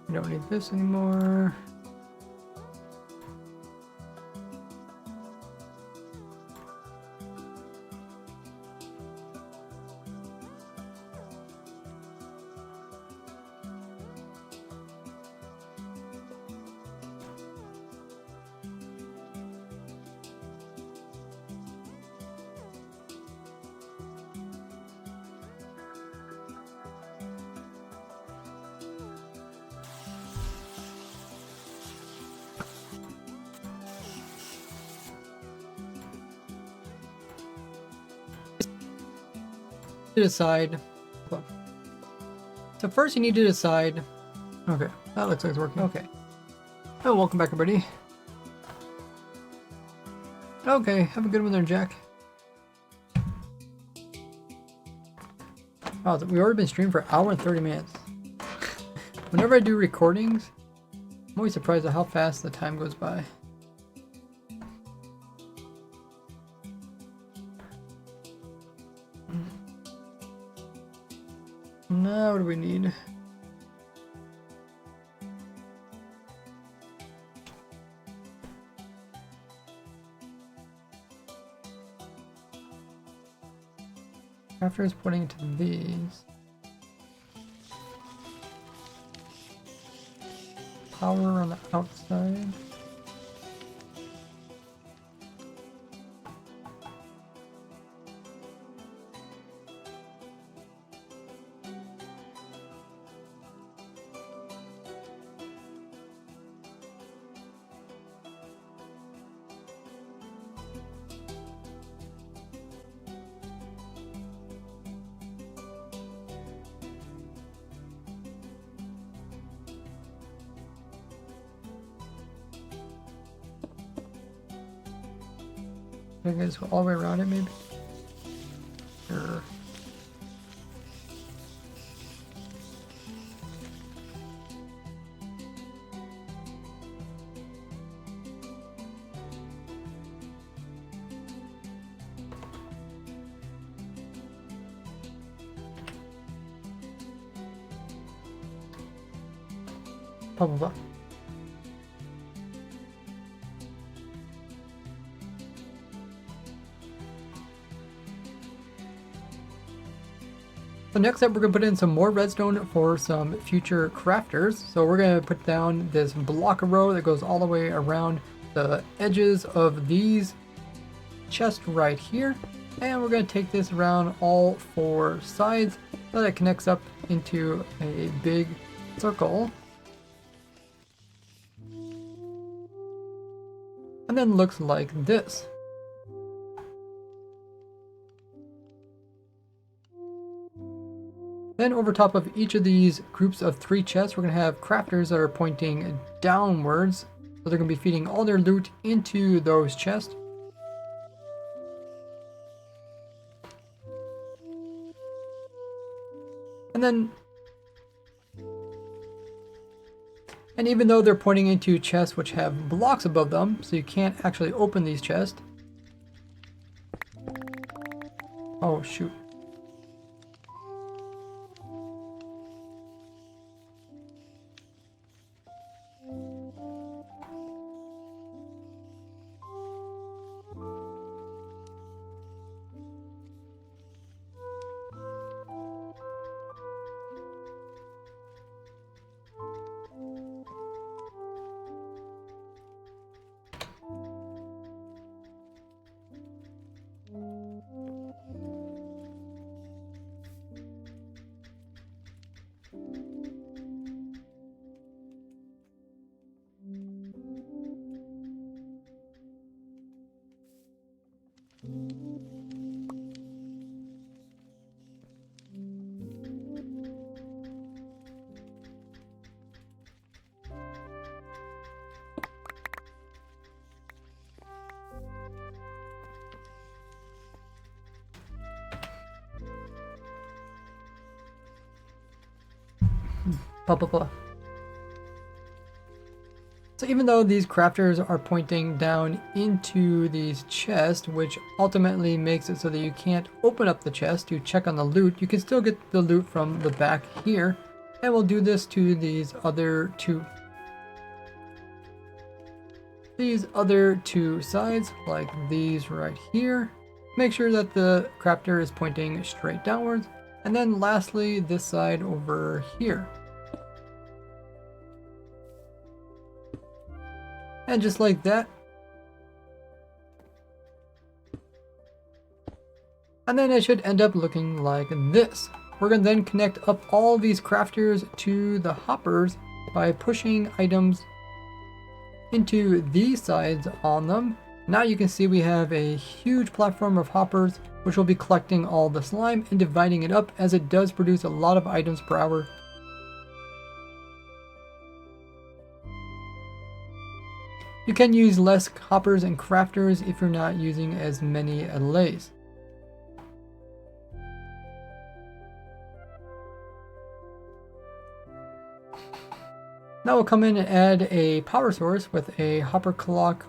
We don't need this anymore. to decide. So first you need to decide. Okay, that looks like it's working. Okay. Oh, welcome back, everybody. Okay, have a good one there, Jack. Wow, we've already been streaming for an hour and 30 minutes. Whenever I do recordings, I'm always surprised at how fast the time goes by. Now what do we need? After it's putting into these. Power on the outside. I guess all the way around it, maybe? Sure. Blah, blah, blah. So next up, we're going to put in some more redstone for some future crafters. So we're going to put down this block row that goes all the way around the edges of these chests right here. And we're going to take this around all four sides so that it connects up into a big circle. And then looks like this. Then over top of each of these groups of 3 chests, we're going to have crafters that are pointing downwards. So they're going to be feeding all their loot into those chests. And even though they're pointing into chests which have blocks above them, so you can't actually open these chests. Oh, shoot. Blah, blah, blah. So even though these crafters are pointing down into these chests, which ultimately makes it so that you can't open up the chest to check on the loot, you can still get the loot from the back here. And we'll do this to these other two sides, like these right here. Make sure that the crafter is pointing straight downwards. And then lastly, this side over here. And just like that. And then it should end up looking like this. We're going to then connect up all these crafters to the hoppers by pushing items into these sides on them. Now you can see we have a huge platform of hoppers which will be collecting all the slime and dividing it up, as it does produce a lot of items per hour. You can use less hoppers and crafters if you're not using as many allays. Now we'll come in and add a power source with a hopper clock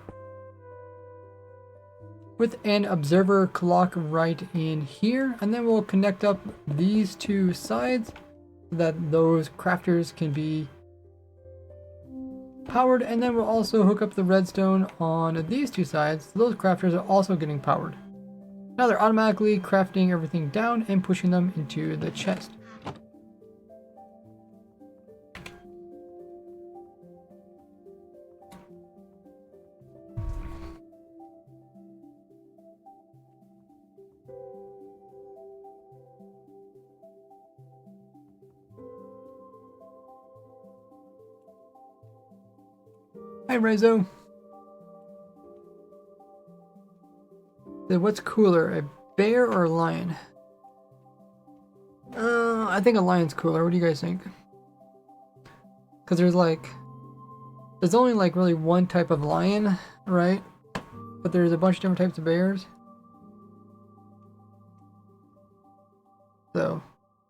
with an observer clock right in here, and then we'll connect up these two sides so that those crafters can be powered, and then we'll also hook up the redstone on these two sides so those crafters are also getting powered. Now they're automatically crafting everything down and pushing them into the chest. Hi Rezo. So what's cooler, a bear or a lion? I think a lion's cooler. What do you guys think? Because there's only like really one type of lion, right? But there's a bunch of different types of bears. So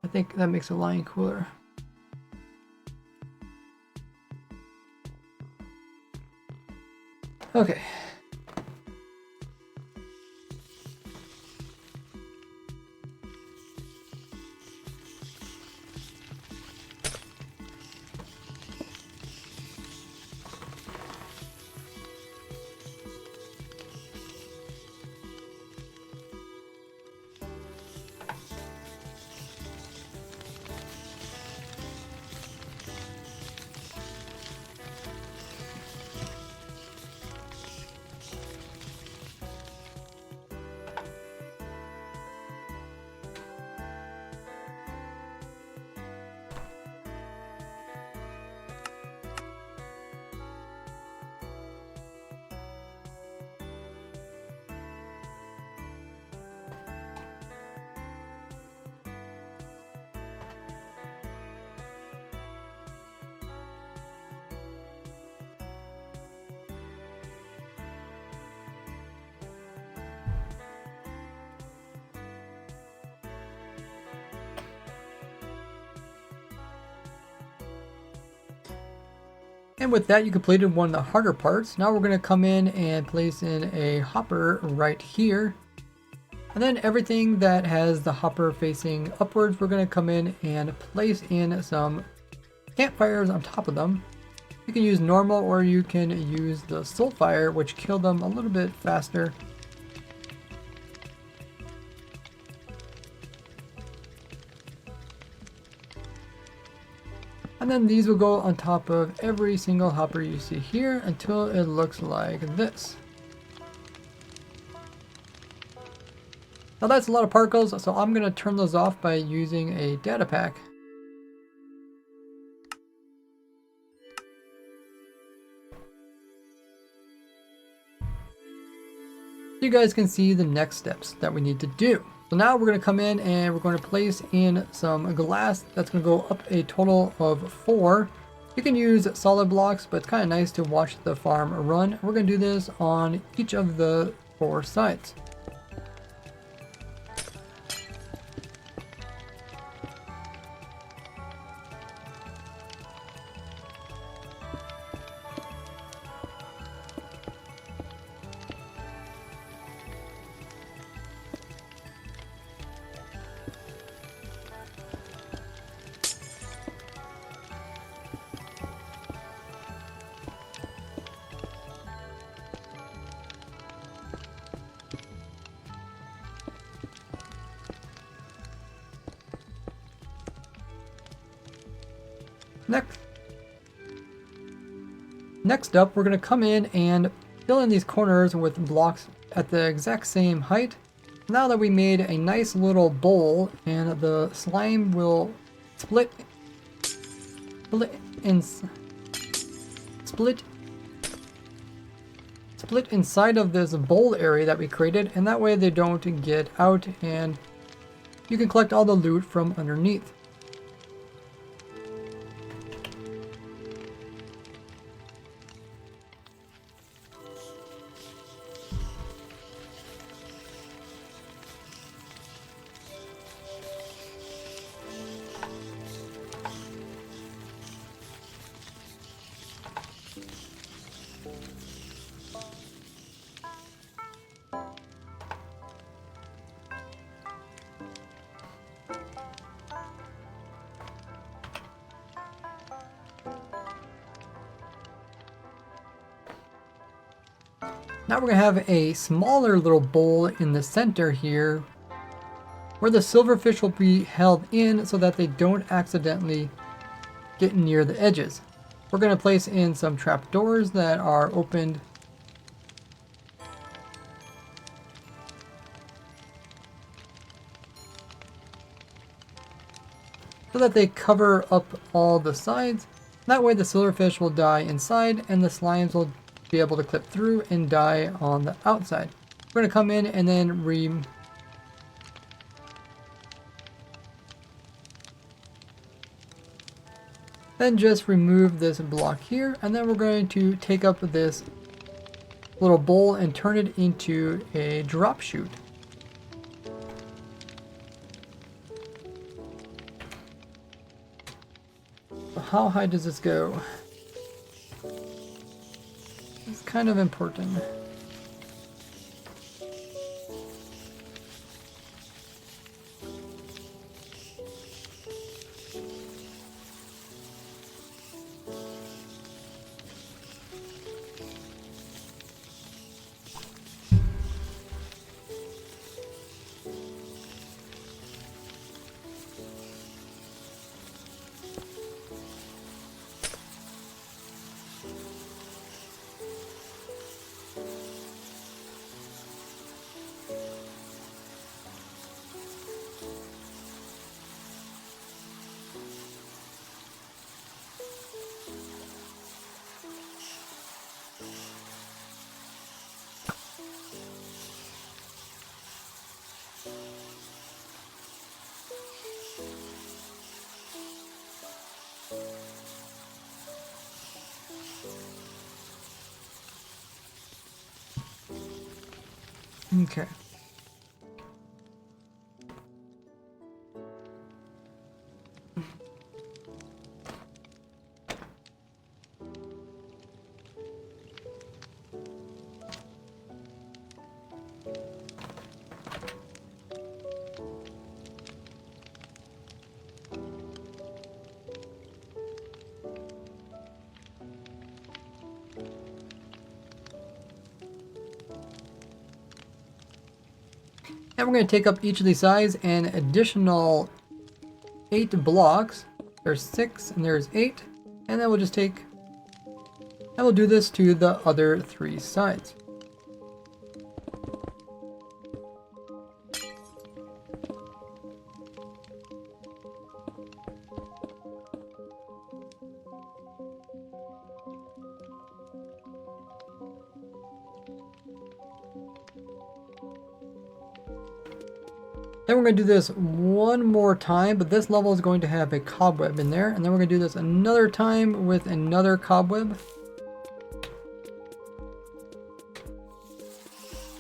I think that makes a lion cooler. Okay. And with that, you completed one of the harder parts. Now we're going to come in and place in a hopper right here. And then everything that has the hopper facing upwards, we're going to come in and place in some campfires on top of them. You can use normal, or you can use the soul fire, which kill them a little bit faster. And then these will go on top of every single hopper you see here until it looks like this. Now that's a lot of particles, so I'm going to turn those off by using a data pack. You guys can see the next steps that we need to do. So now we're going to come in and we're going to place in some glass. That's going to go up a total of 4. You can use solid blocks, but it's kind of nice to watch the farm run. We're going to do this on each of the 4 sides. Next up, we're going to come in and fill in these corners with blocks at the exact same height. Now that we made a nice little bowl, and the slime will split split inside of this bowl area that we created, and that way they don't get out and you can collect all the loot from underneath. Now we're going to have a smaller little bowl in the center here where the silverfish will be held in so that they don't accidentally get near the edges. We're going to place in some trapdoors that are opened so that they cover up all the sides. That way the silverfish will die inside and the slimes will be able to clip through and die on the outside. We're going to come in and then just remove this block here, and then we're going to take up this little bowl and turn it into a drop chute. How high does this go? It's kind of important. Okay. And we're going to take up each of these sides an additional 8 blocks. There's 6 and there's 8. And then we'll just take, and we'll do this to the other 3 sides. Then we're going to do this one more time, but this level is going to have a cobweb in there. And then we're going to do this another time with another cobweb. I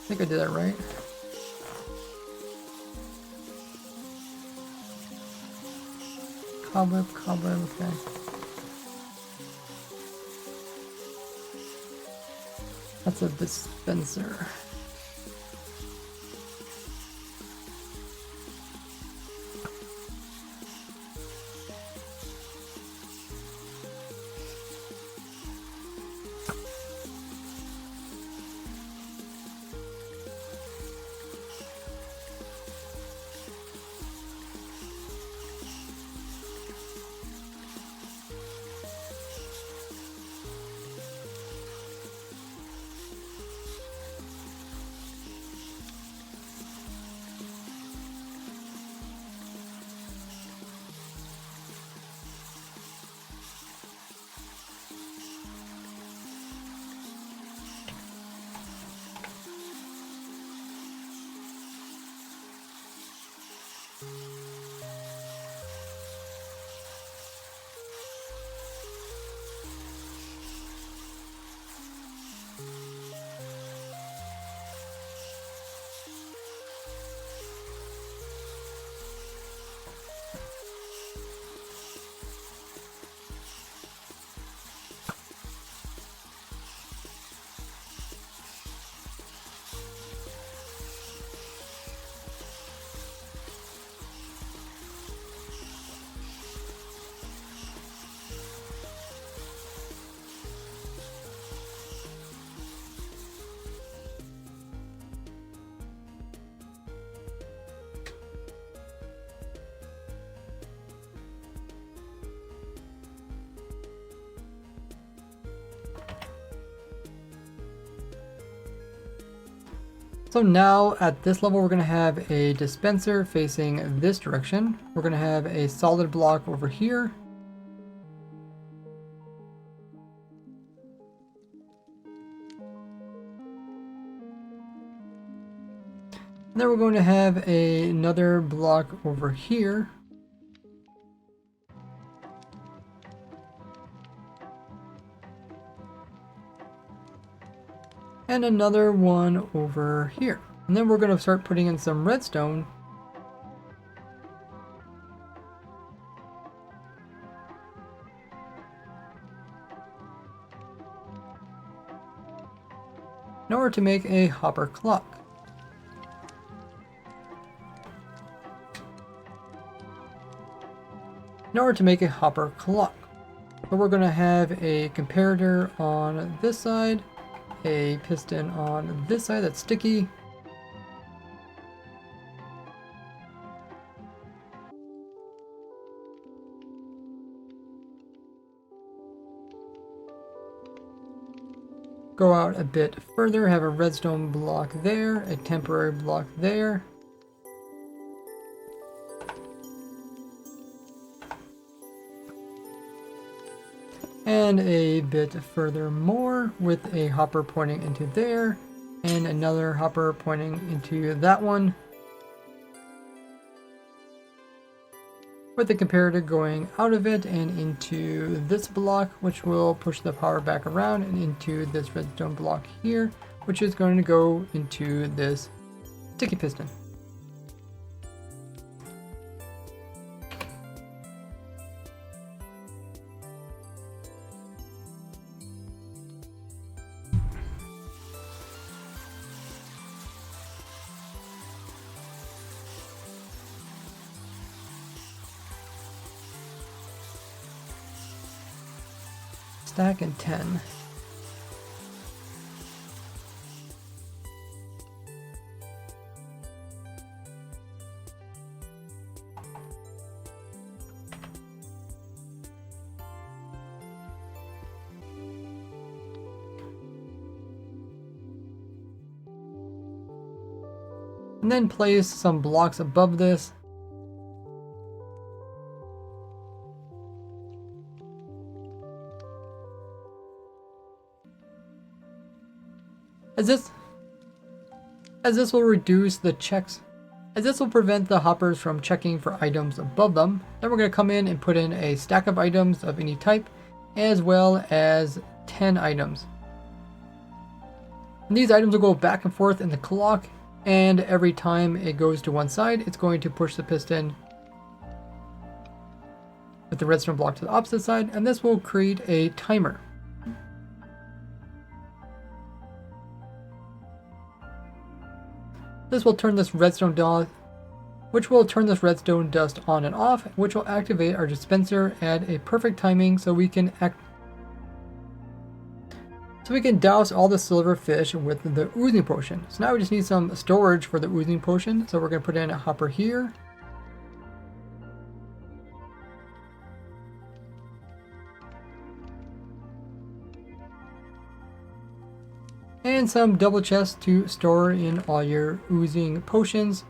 think I did that right. Cobweb, cobweb, okay. That's a dispenser. So now at this level, we're going to have a dispenser facing this direction. We're going to have a solid block over here. And then we're going to have another block over here. And another one over here. And then we're going to start putting in some redstone. In order to make a hopper clock. In order to make a hopper clock. So we're going to have a comparator on this side. A piston on this side that's sticky. Go out a bit further, have a redstone block there, a temporary block there. And a bit further more with a hopper pointing into there and another hopper pointing into that one, with the comparator going out of it and into this block, which will push the power back around and into this redstone block here, which is going to go into this sticky piston. Stack and 10. And then place some blocks above this. As this will reduce the checks, as this will prevent the hoppers from checking for items above them. Then we're going to come in and put in a stack of items of any type, as well as 10 items. And these items will go back and forth in the clock, and every time it goes to one side, it's going to push the piston with the redstone block to the opposite side, and this will create a timer. This will turn this redstone dust, on and off, which will activate our dispenser at a perfect timing so we can douse all the silver fish with the oozing potion. So now we just need some storage for the oozing potion. So we're going to put in a hopper here. And some double chests to store in all your oozing potions,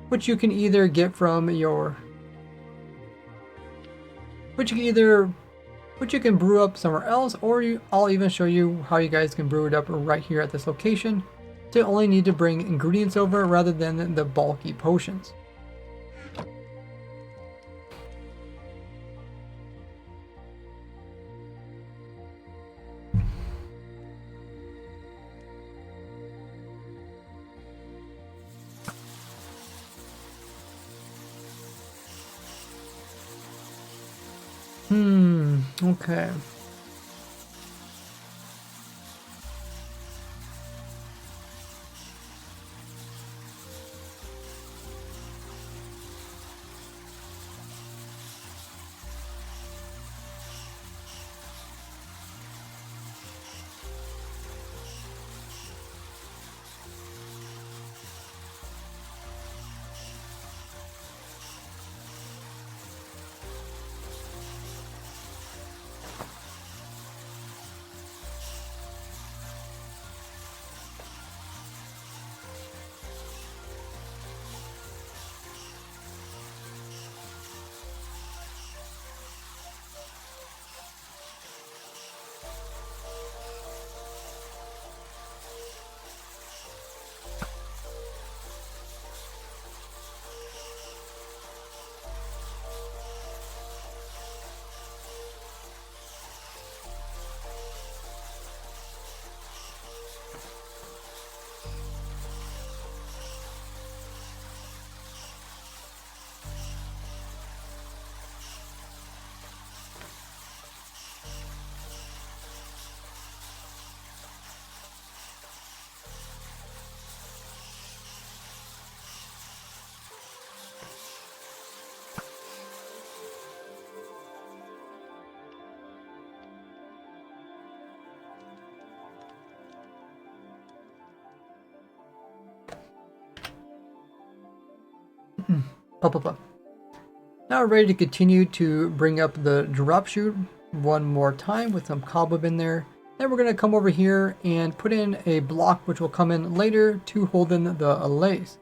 which you can either get from your, which you can brew up somewhere else, or I'll even show you how you guys can brew it up right here at this location. to only need to bring ingredients over rather than the bulky potions. Okay. Now we're ready to continue to bring up the drop chute one more time with some cobweb in there. Then we're going to come over here and put in a block which will come in later to hold in the lace.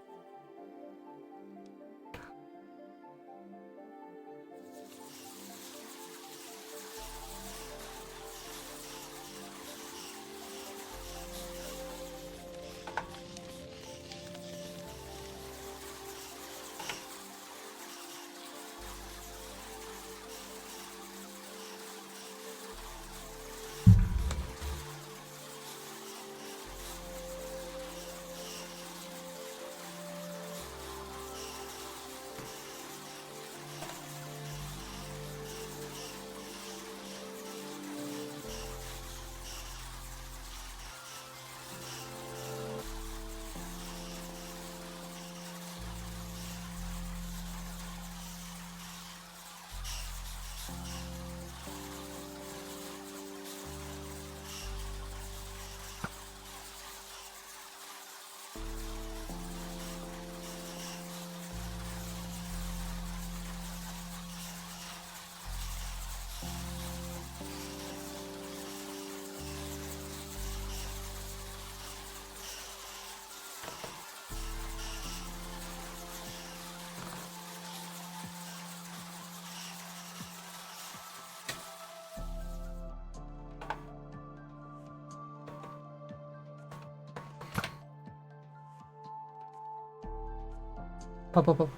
Pop.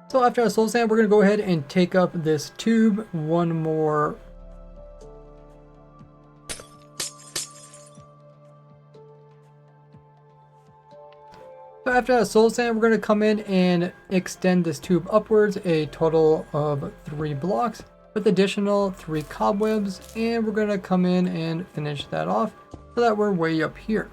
So after our soul sand, we're going to go ahead and take up this tube one more. So after that soul sand, we're going to come in and extend this tube upwards a total of 3 blocks with additional 3 cobwebs, and we're going to come in and finish that off so that we're way up here.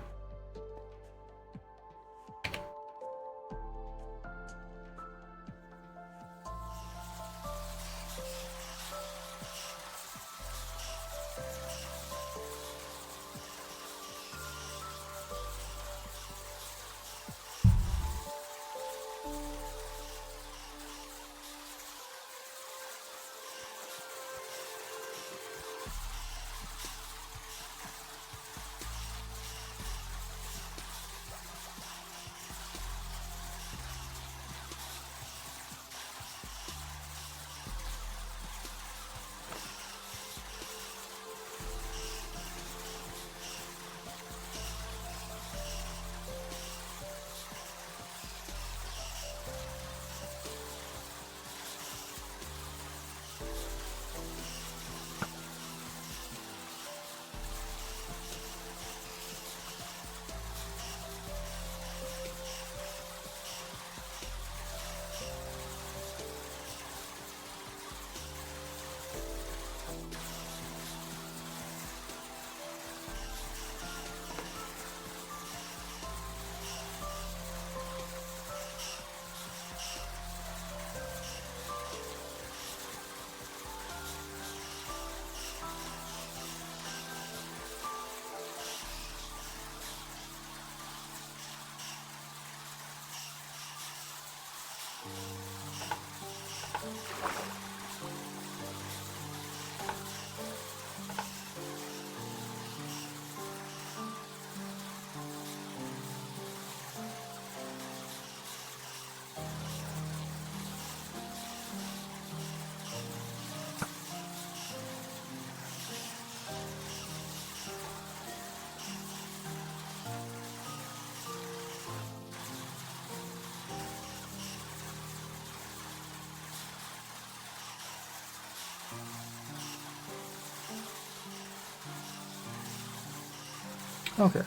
Okay. I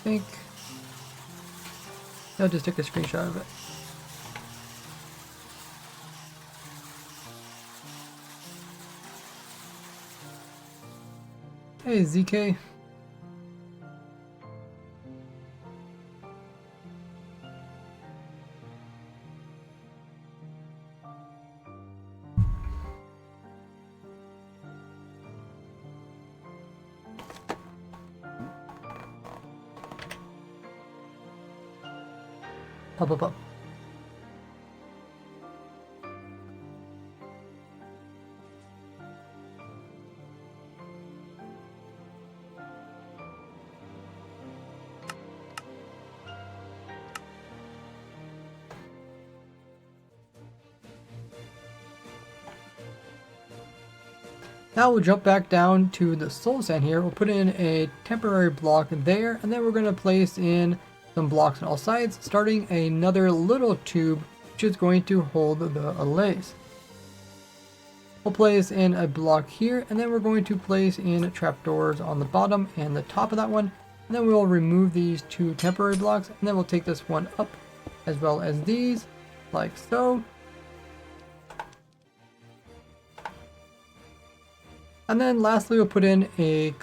think I'll just take a screenshot of it. Hey, ZK. Pop, pop, pop. Now we'll jump back down to the soul sand here. We'll put in a temporary block there, and then we're going to place in some blocks on all sides, starting another little tube, which is going to hold the allays. We'll place in a block here, and then we're going to place in trapdoors on the bottom and the top of that one. And then we'll remove these two temporary blocks, and then we'll take this one up, as well as these, like so. And then lastly, we'll put in a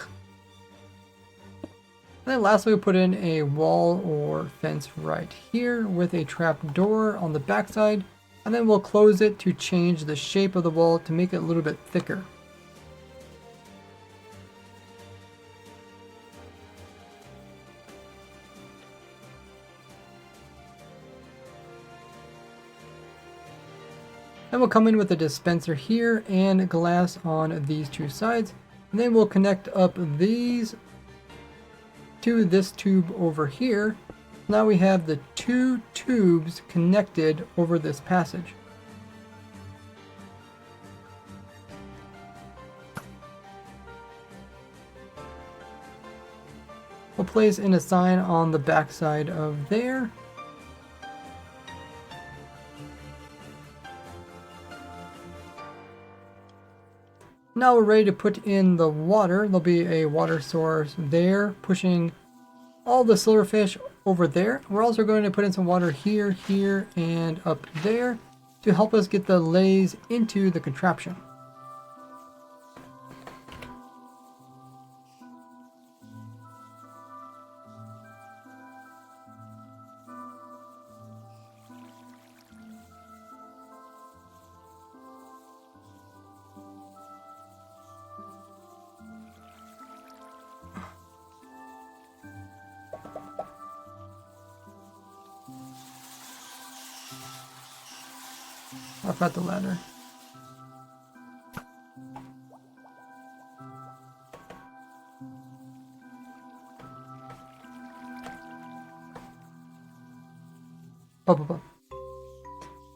wall or fence right here with a trap door on the backside, and then we'll close it to change the shape of the wall to make it a little bit thicker. Then we'll come in with a dispenser here and glass on these two sides, and then we'll connect up these to this tube over here. Now we have the two tubes connected over this passage. We'll place in a sign on the back side of there. Now we're ready to put in the water. There'll be a water source there, pushing all the silverfish over there. We're also going to put in some water here, here, and up there to help us get the lays into the contraption. I've got the ladder.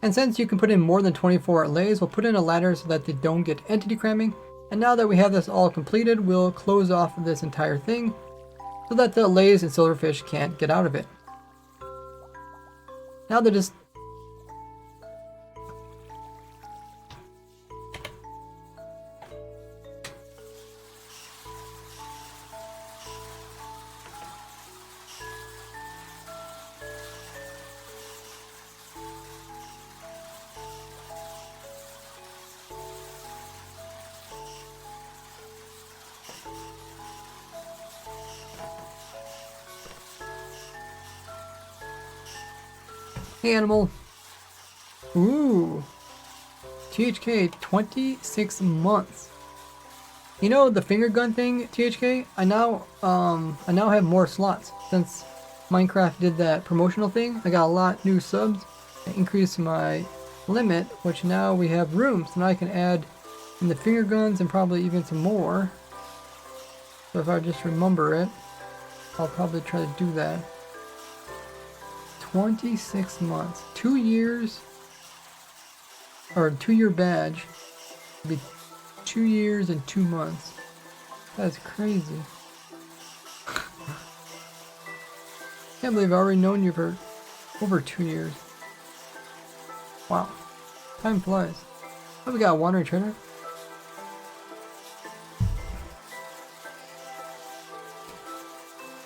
And since you can put in more than 24 lays, we'll put in a ladder so that they don't get entity cramming. And now that we have this all completed, we'll close off this entire thing so that the lays and silverfish can't get out of it. Now they're just Hey, animal. Ooh. THK, 26 months. You know the finger gun thing, THK? I now have more slots since Minecraft did that promotional thing. I got a lot new subs. I increased my limit, which now we have room. So now I can add in the finger guns and probably even some more. So if I just remember it, I'll probably try to do that. 26 months. 2 years, or a 2-year badge. It'll be 2 years and 2 months. That's crazy. Can't believe I've already known you for over 2 years. Wow. Time flies. Oh, we got a wandering trader.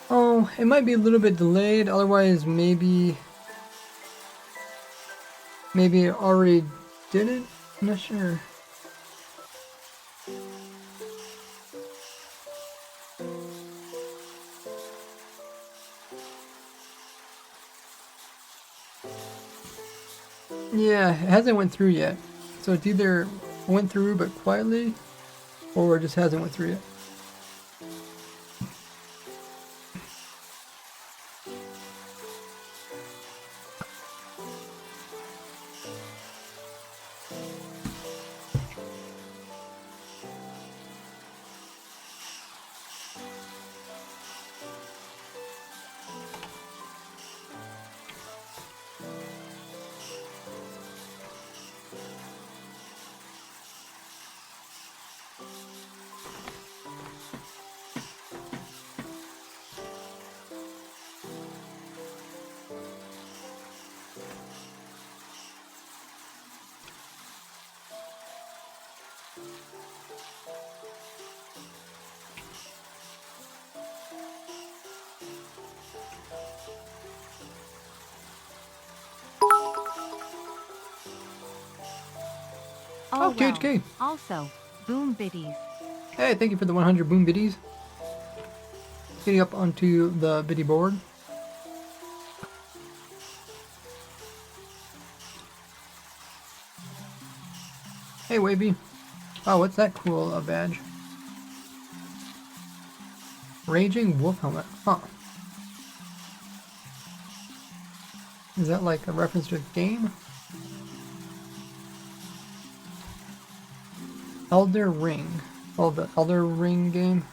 Oh, it might be a little bit delayed, otherwise maybe it already did it? I'm not sure. Yeah, it hasn't went through yet. So it's either went through but quietly, or it just hasn't went through yet. Oh, THK. Also, boom biddies. Hey, thank you for the 100 boom biddies. Getting up onto the biddy board. Hey, Wavy. Oh, what's that cool badge? Raging Wolf Helmet. Huh. Is that like a reference to a game? Elder Ring. Oh, the Elder Ring game.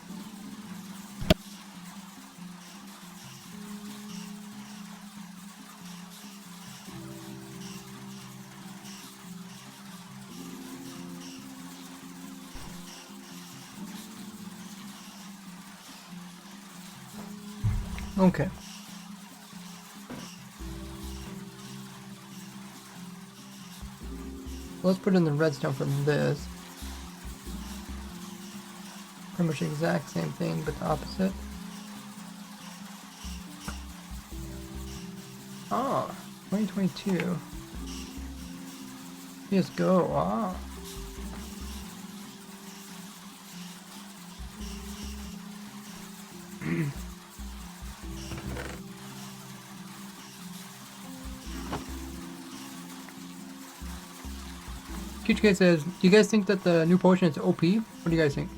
Okay. Let's put in the redstone for this. Pretty much the exact same thing, but the opposite. Ah, 2022. Let's go. Ah. QHK says, do you guys think that the new potion is OP? What do you guys think?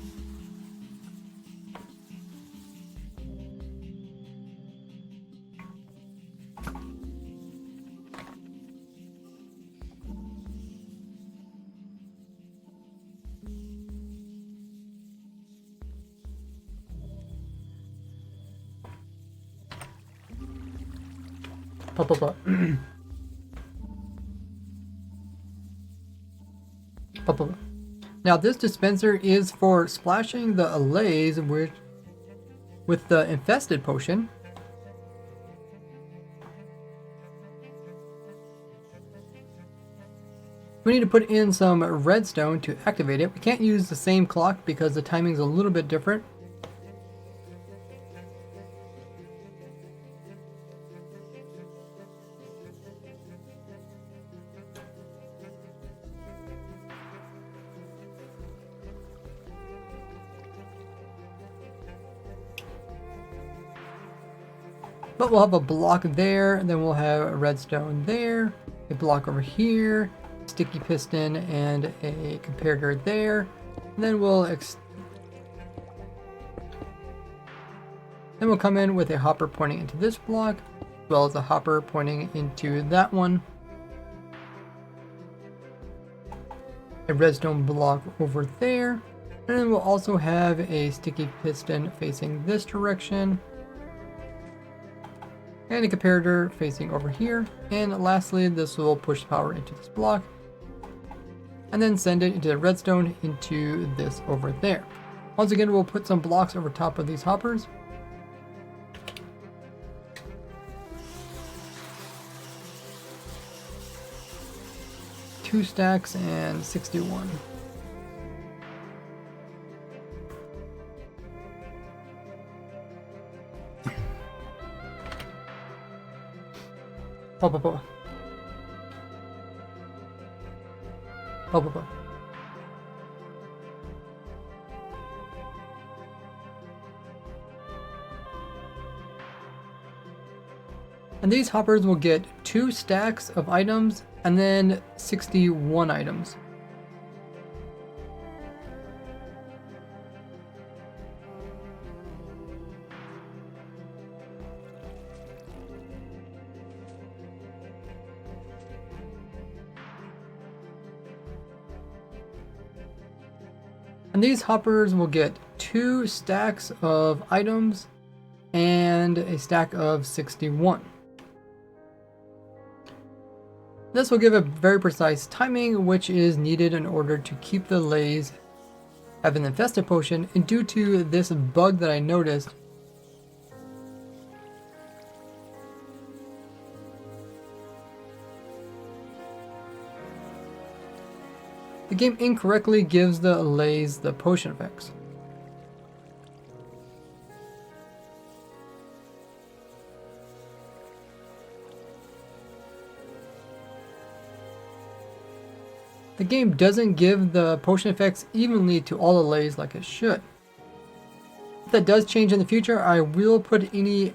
Pop. Now this dispenser is for splashing the allays with the infested potion. We need to put in some redstone to activate it. We can't use the same clock because the timing's a little bit different. But we'll have a block there, and then we'll have a redstone there, a block over here, sticky piston, and a comparator there. And then we'll come in with a hopper pointing into this block, as well as a hopper pointing into that one. a redstone block over there. And then we'll also have a sticky piston facing this direction. And a comparator facing over here. And lastly, this will push power into this block. And then send it into the redstone into this over there. Once again, we'll put some blocks over top of these hoppers. Two stacks and 61. Pop, pop, pop. Pop, pop, pop. And these hoppers will get 2 stacks of items and then 61 items. And these hoppers will get 2 stacks of items and a stack of 61. This will give a very precise timing, which is needed in order to keep the lays have an infested potion. And due to this bug that I noticed, the game incorrectly gives the lays the potion effects. The game doesn't give the potion effects evenly to all the lays like it should. If that does change in the future, I will put any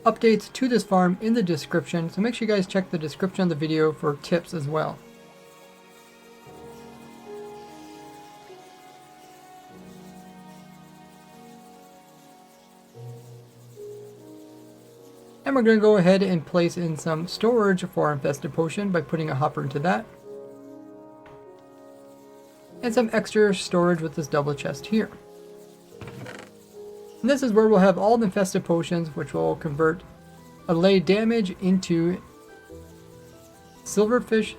updates to this farm in the description, so make sure you guys check the description of the video for tips as well. And we're going to go ahead and place in some storage for our infested potion by putting a hopper into that. And some extra storage with this double chest here. And this is where we'll have all the infested potions, which will convert a lay damage into silverfish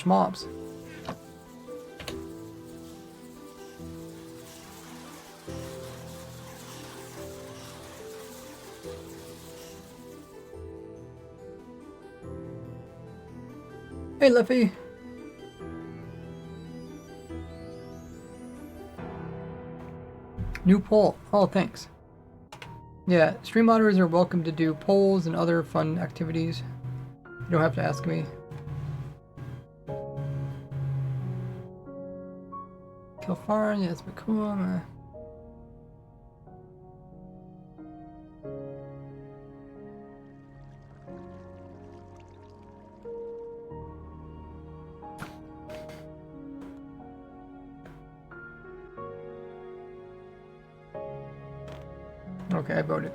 mobs. Hey, Liffy. New poll. Oh, thanks. Yeah, stream moderators are welcome to do polls and other fun activities. You don't have to ask me. Kill farm, yeah, that's been cool. Okay, I voted.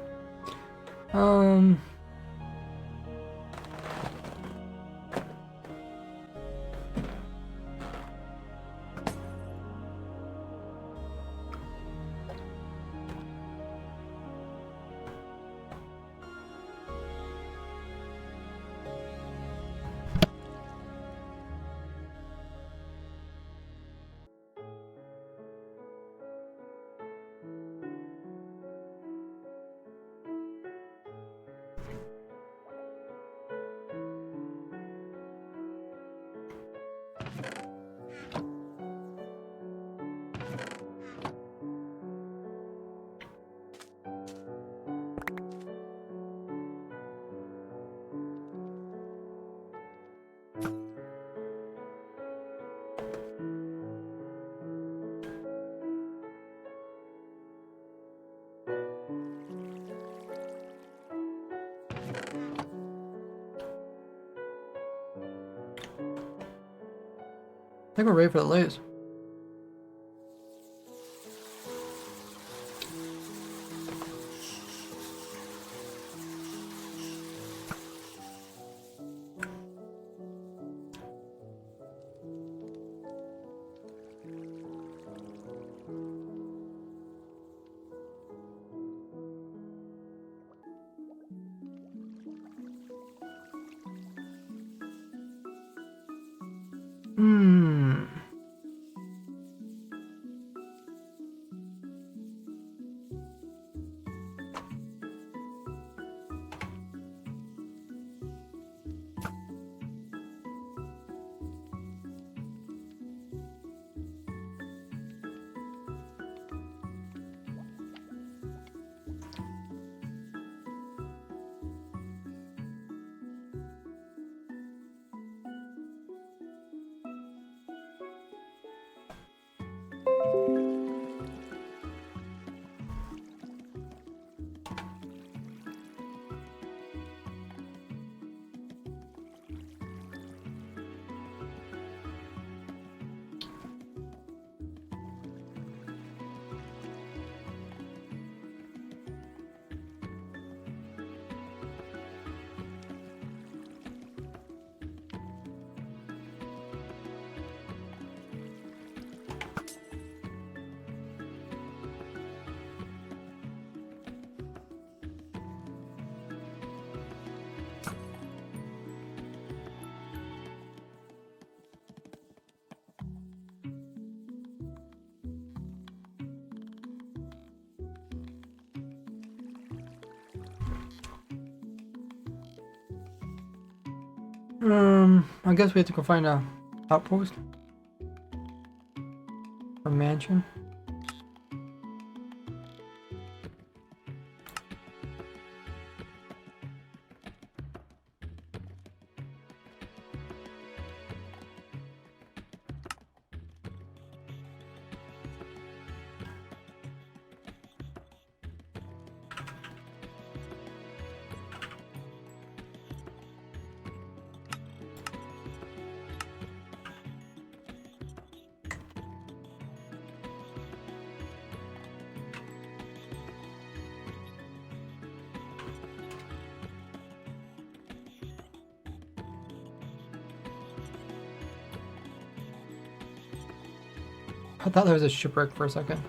I think we're ready for the lays. Hmm. I guess we have to go find a outpost or mansion. I thought there was a shipwreck for a second.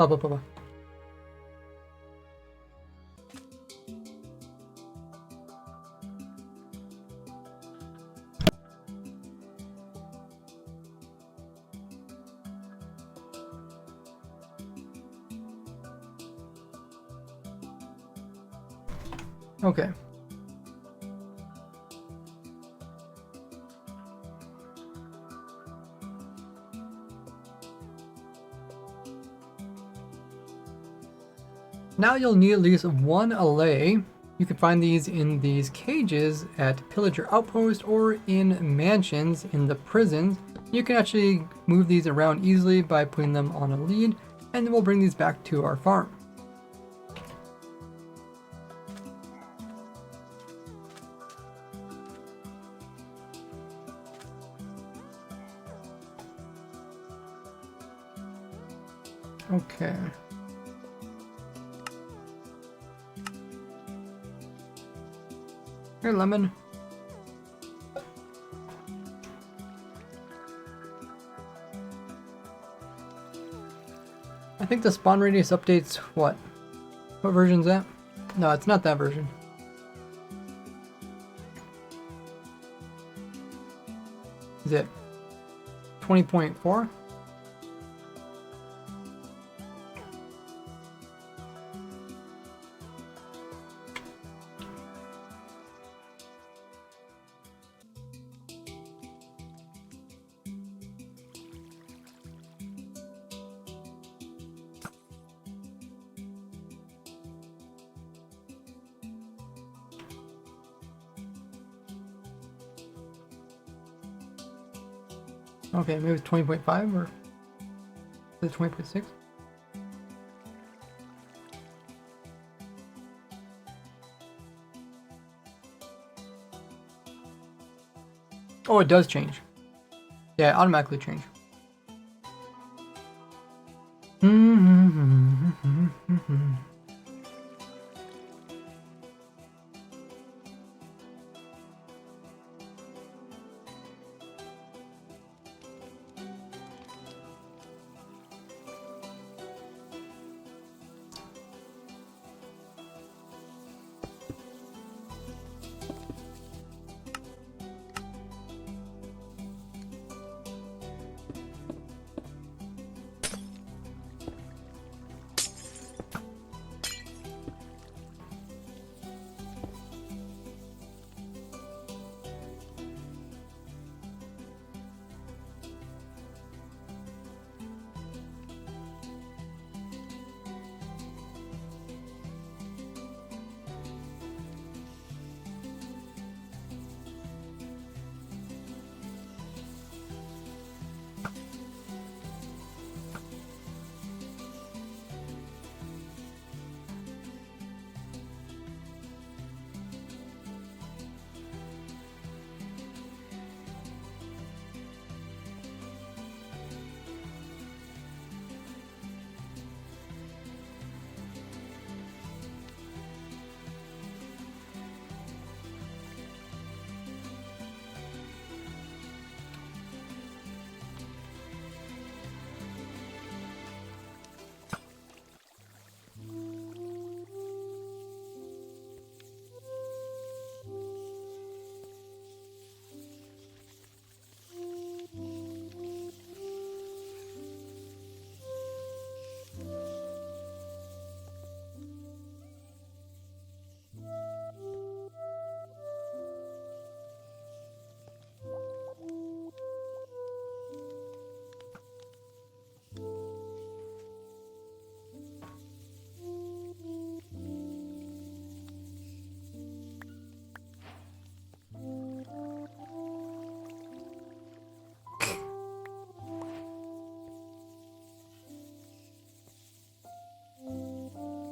Blah. Okay. Now you'll need at least one allay. You can find these in these cages at Pillager Outpost or in mansions in the prisons. You can actually move these around easily by putting them on a lead, and then we'll bring these back to our farm. Okay. Here, lemon. I think the spawn radius updates what? What version's that? No, it's not that version. Is it 20.4. Okay, maybe it's 20.5 or is it 20.6? Oh, it does change. Yeah, it automatically change.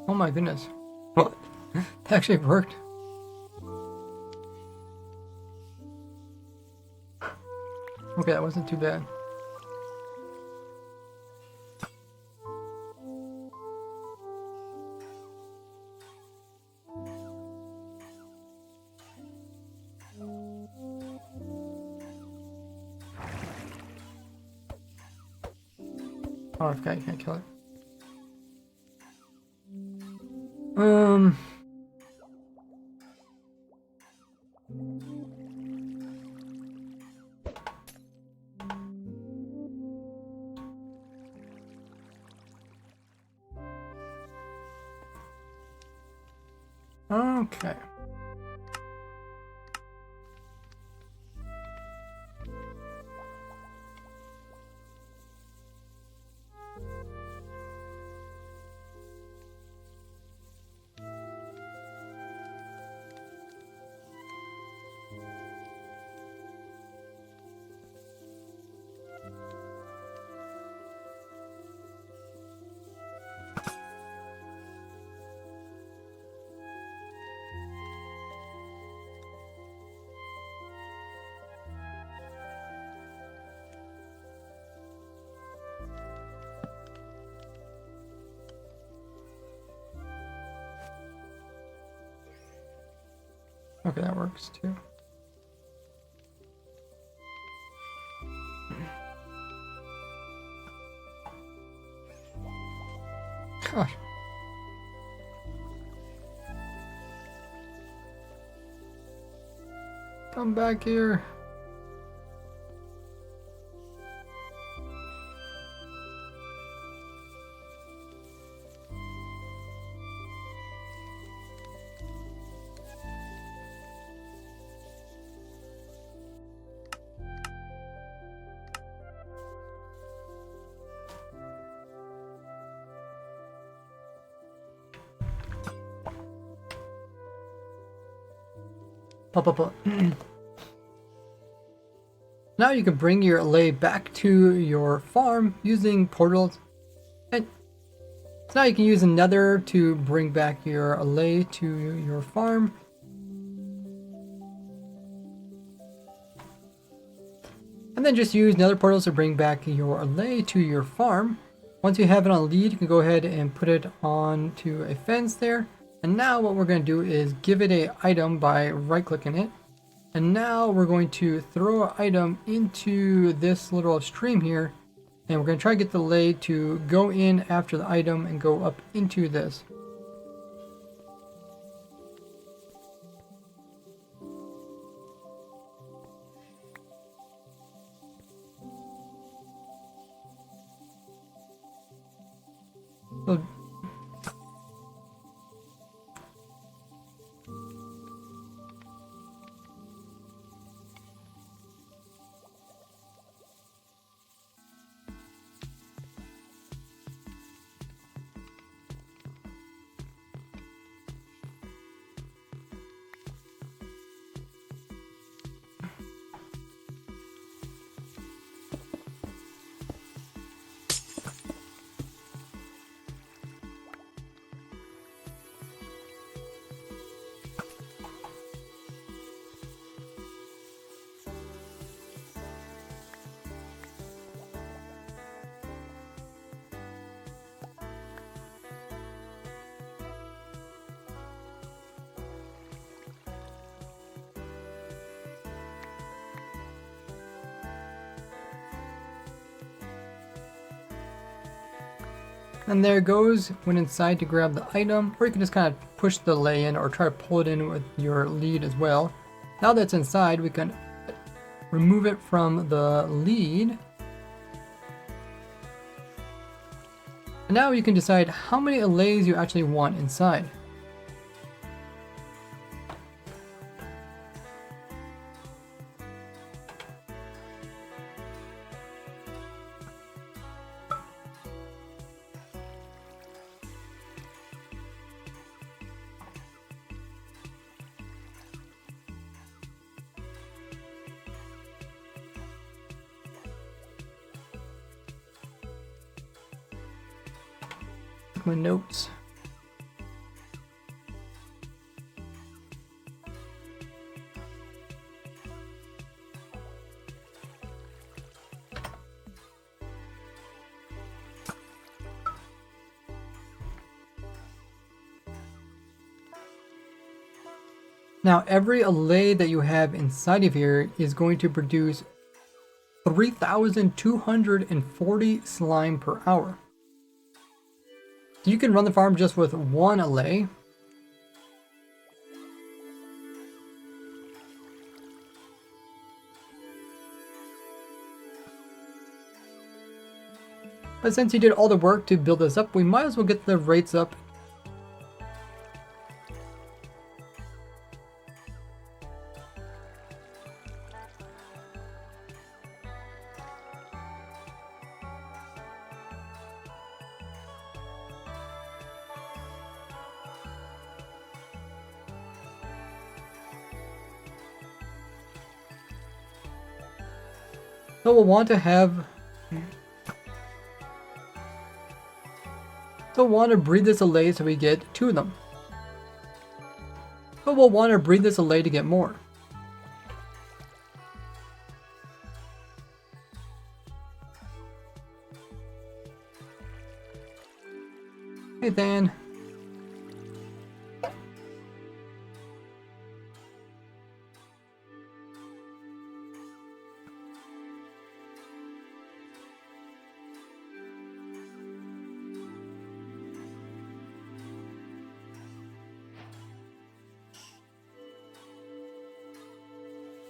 Oh my goodness. What? That actually worked. Okay, that wasn't too bad. Oh, I forgot you can't kill it. Okay. Okay, that works too. Gosh. Come back here. Pop, pop, pop. Now you can bring your allay back to your farm using portals. And so now you can use another to bring back your allay to your farm. And then just use another portal to bring back your allay to your farm. Once you have it on lead, you can go ahead and put it onto a fence there. And now what we're going to do is give it an item by right-clicking it. And now we're going to throw an item into this little stream here. And we're going to try to get the allay to go in after the item and go up into this. So, and there it goes. Went inside to grab the item, or you can just kind of push the allay in or try to pull it in with your lead as well. Now that's inside, we can remove it from the lead. And now you can decide how many allays you actually want inside. My notes. Now every allay that you have inside of here is going to produce 3,240 slime per hour. So you can run the farm just with one allay. But since you did all the work to build this up, we might as well get the rates up. So we'll want to have... So we'll want to breed this allay so we get 2 of them. But we'll want to breed this allay to get more. Hey Dan.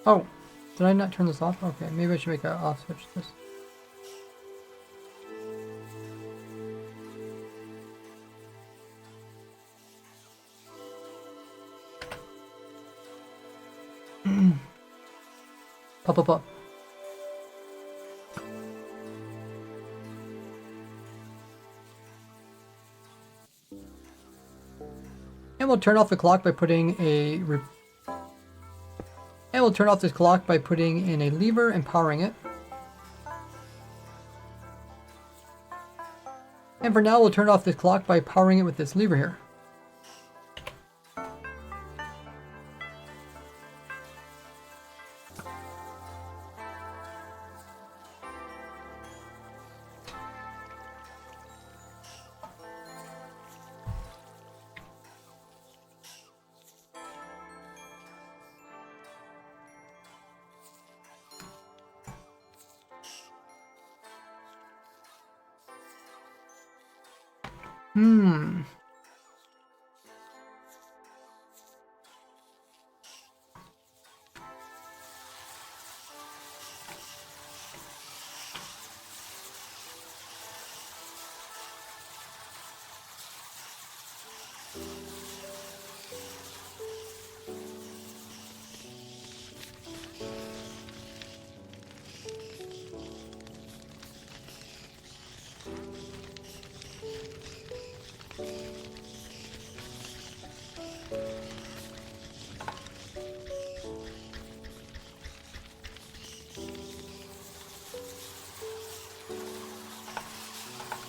Oh, did I not turn this off? Okay, maybe I should make an off switch this. Pop, pop, pop. And we'll turn off the clock by putting a And we'll turn off this clock by putting in a lever and powering it. And for now, we'll turn off this clock by powering it with this lever here.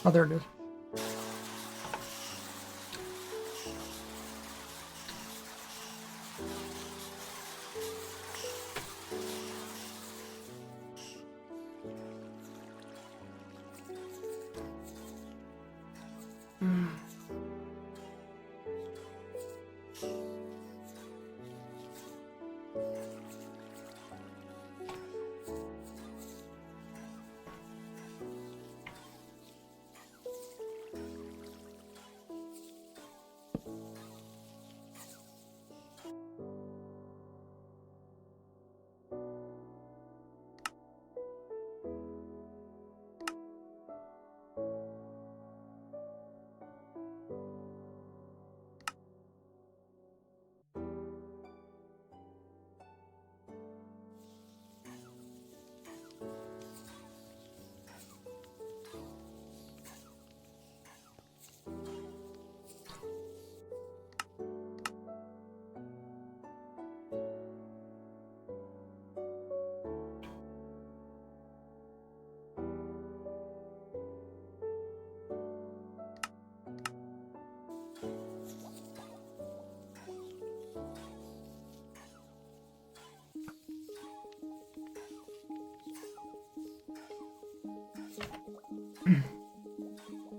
Oh, there it is.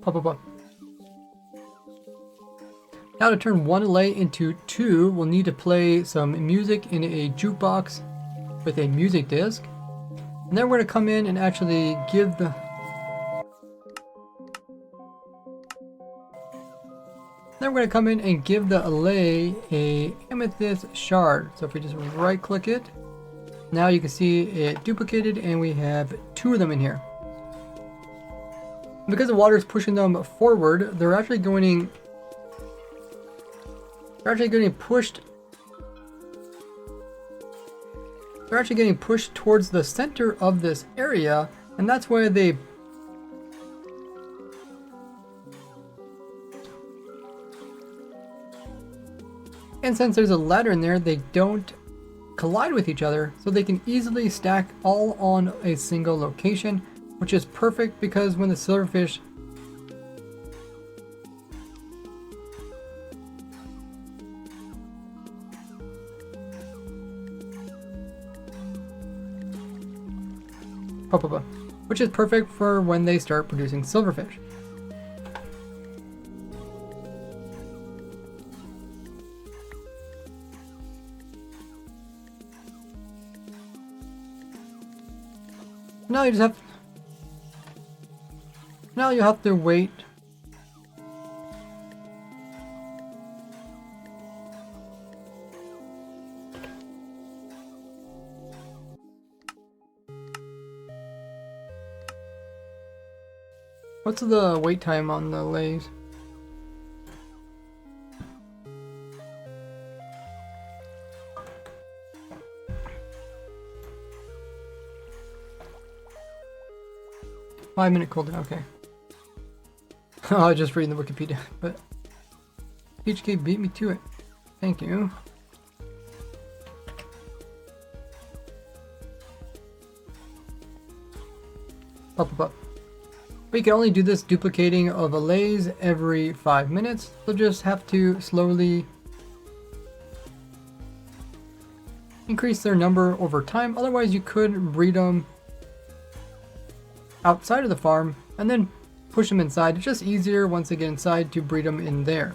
Pop, pop, pop. Now to turn one delay into two, we'll need to play some music in a jukebox with a music disc. And then we're going to come in and actually give the... Then we're going to come in and give the delay a amethyst shard. So if we just right click it, now you can see it duplicated and we have two of them in here. Because the water is pushing them forward, they're actually getting pushed. They're actually getting pushed towards the center of this area, and that's why they. And since there's a ladder in there, they don't collide with each other, so they can easily stack all on a single location, which is perfect because when the silverfish which is perfect for when they start producing silverfish. Now you have to wait. What's the wait time on the lays? Five-minute cooldown, okay. Oh, I just reading the Wikipedia, but HK beat me to it. Thank you. Pop, pop, pop. But you can only do this duplicating of allays every 5 minutes. So just have to slowly increase their number over time. Otherwise, you could breed them outside of the farm and then push them inside. It's just easier once they get inside to breed them in there.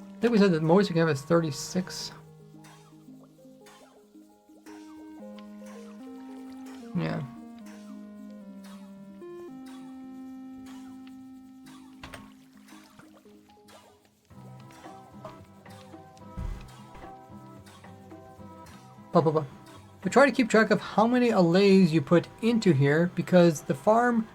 I think we said that the most you can have is 36. Yeah. But try to keep track of how many allays you put into here, because the farm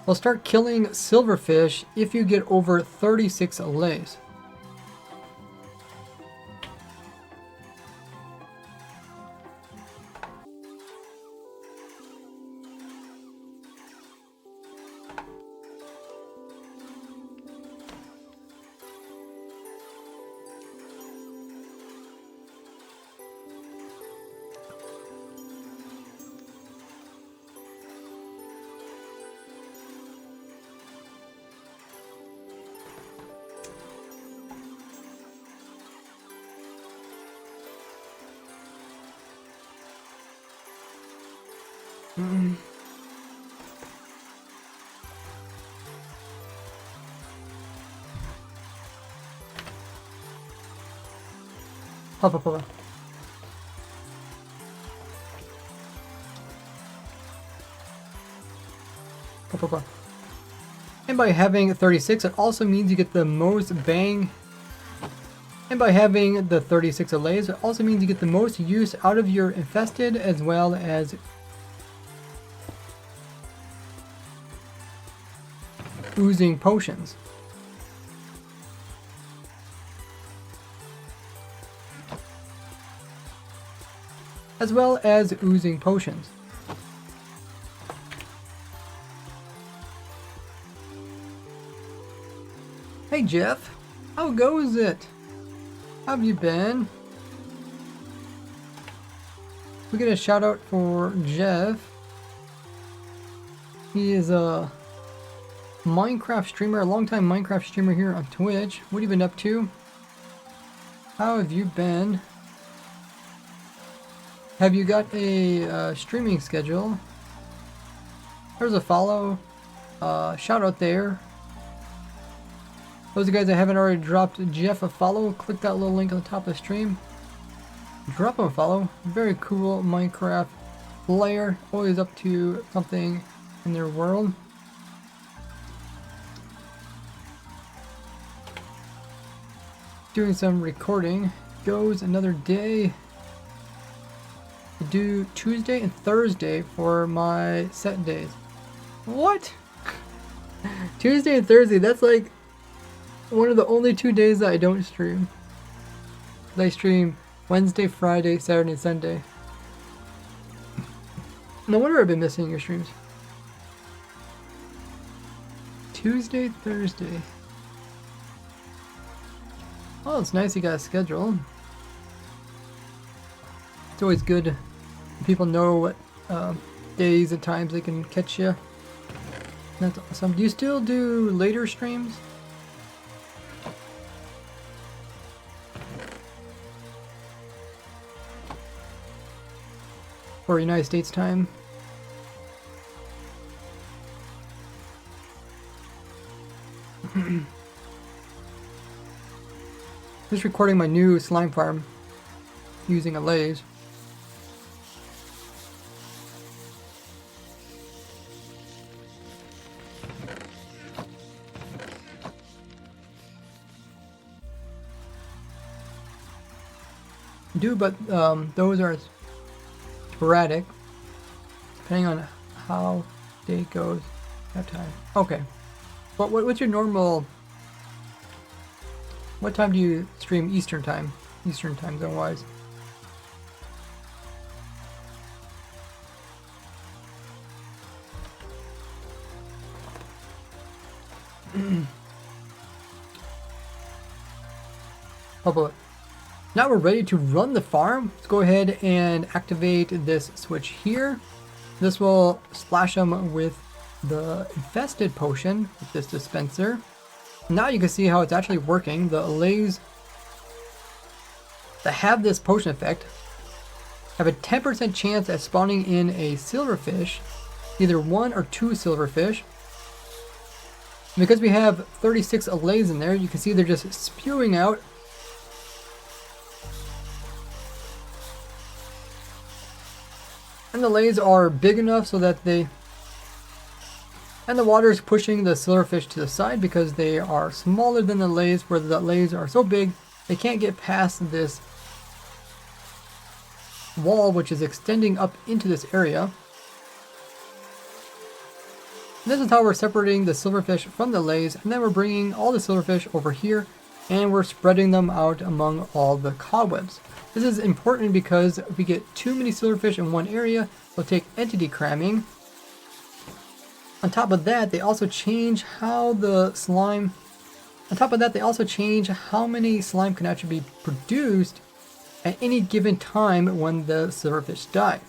will start killing silverfish if you get over 36 allays. Pop, pop, pop. Pop, pop, pop. And by having 36, it also means you get the most bang. And by having the 36 allays, it also means you get the most use out of your infested as well as oozing potions. As well as oozing potions. Hey Jeff, how goes it? How have you been? We get a shout out for Jeff. He is a Minecraft streamer, a longtime Minecraft streamer here on Twitch. What have you been up to? How have you been? Have you got a streaming schedule? There's a follow. Shout out there. Those of you guys that haven't already dropped Jeff a follow, click that little link on the top of the stream. Drop him a follow. Very cool Minecraft player. Always up to something in their world. Doing some recording. Goes another day. I do Tuesday and Thursday for my set days. What? Tuesday and Thursday, that's like one of the only 2 days that I don't stream. I stream Wednesday, Friday, Saturday, and Sunday. No wonder I've been missing your streams. Tuesday, Thursday. Oh, it's nice you got a schedule. It's always good when people know what days and times they can catch you. That's awesome. Do you still do later streams? For United States time? Just recording my new slime farm using allays. But those are sporadic. depending on how day goes at time. Okay. What's your normal... What time do you stream Eastern time? Eastern time zone wise? How about... Now we're ready to run the farm. Let's go ahead and activate this switch here. This will splash them with the infested potion with this dispenser. Now you can see how it's actually working. The allays that have this potion effect have a 10% chance at spawning in a silverfish, either 1 or 2 silverfish. Because we have 36 allays in there, you can see they're just spewing out. And the allays are big enough so that they... And the water is pushing the silverfish to the side because they are smaller than the allays, where the allays are so big they can't get past this wall, which is extending up into this area. And this is how we're separating the silverfish from the allays, and then we're bringing all the silverfish over here and we're spreading them out among all the cobwebs. This is important because if we get too many silverfish in one area, we'll take entity cramming. On top of that, they also change how the slime... On top of that, they also change how many slime can actually be produced at any given time when the silverfish die.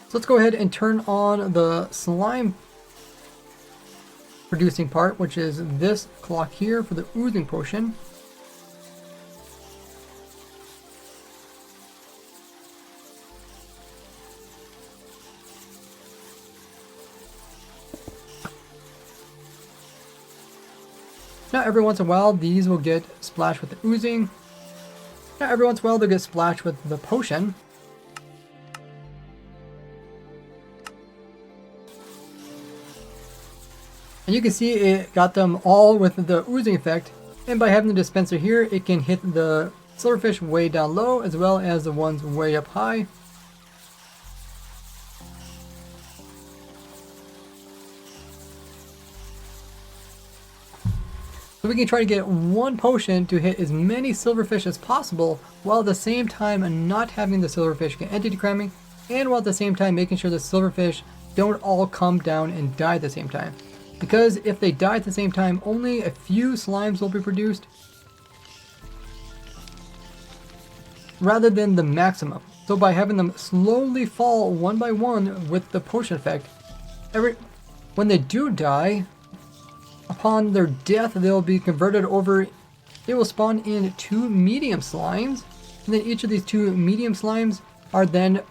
So let's go ahead and turn on the slime producing part, which is this clock here for the oozing potion. Now every once in a while these will get splashed with the oozing. Now every once in a while they'll get splashed with the potion. And you can see it got them all with the oozing effect. And by having the dispenser here, it can hit the silverfish way down low as well as the ones way up high. So we can try to get one potion to hit as many silverfish as possible, while at the same time not having the silverfish get entity cramming, and while at the same time making sure the silverfish don't all come down and die at the same time. Because if they die at the same time, only a few slimes will be produced, rather than the maximum. So by having them slowly fall one by one with the potion effect, when they do die, upon their death, they'll be converted over. They will spawn in 2 medium slimes, and then each of these 2 medium slimes are then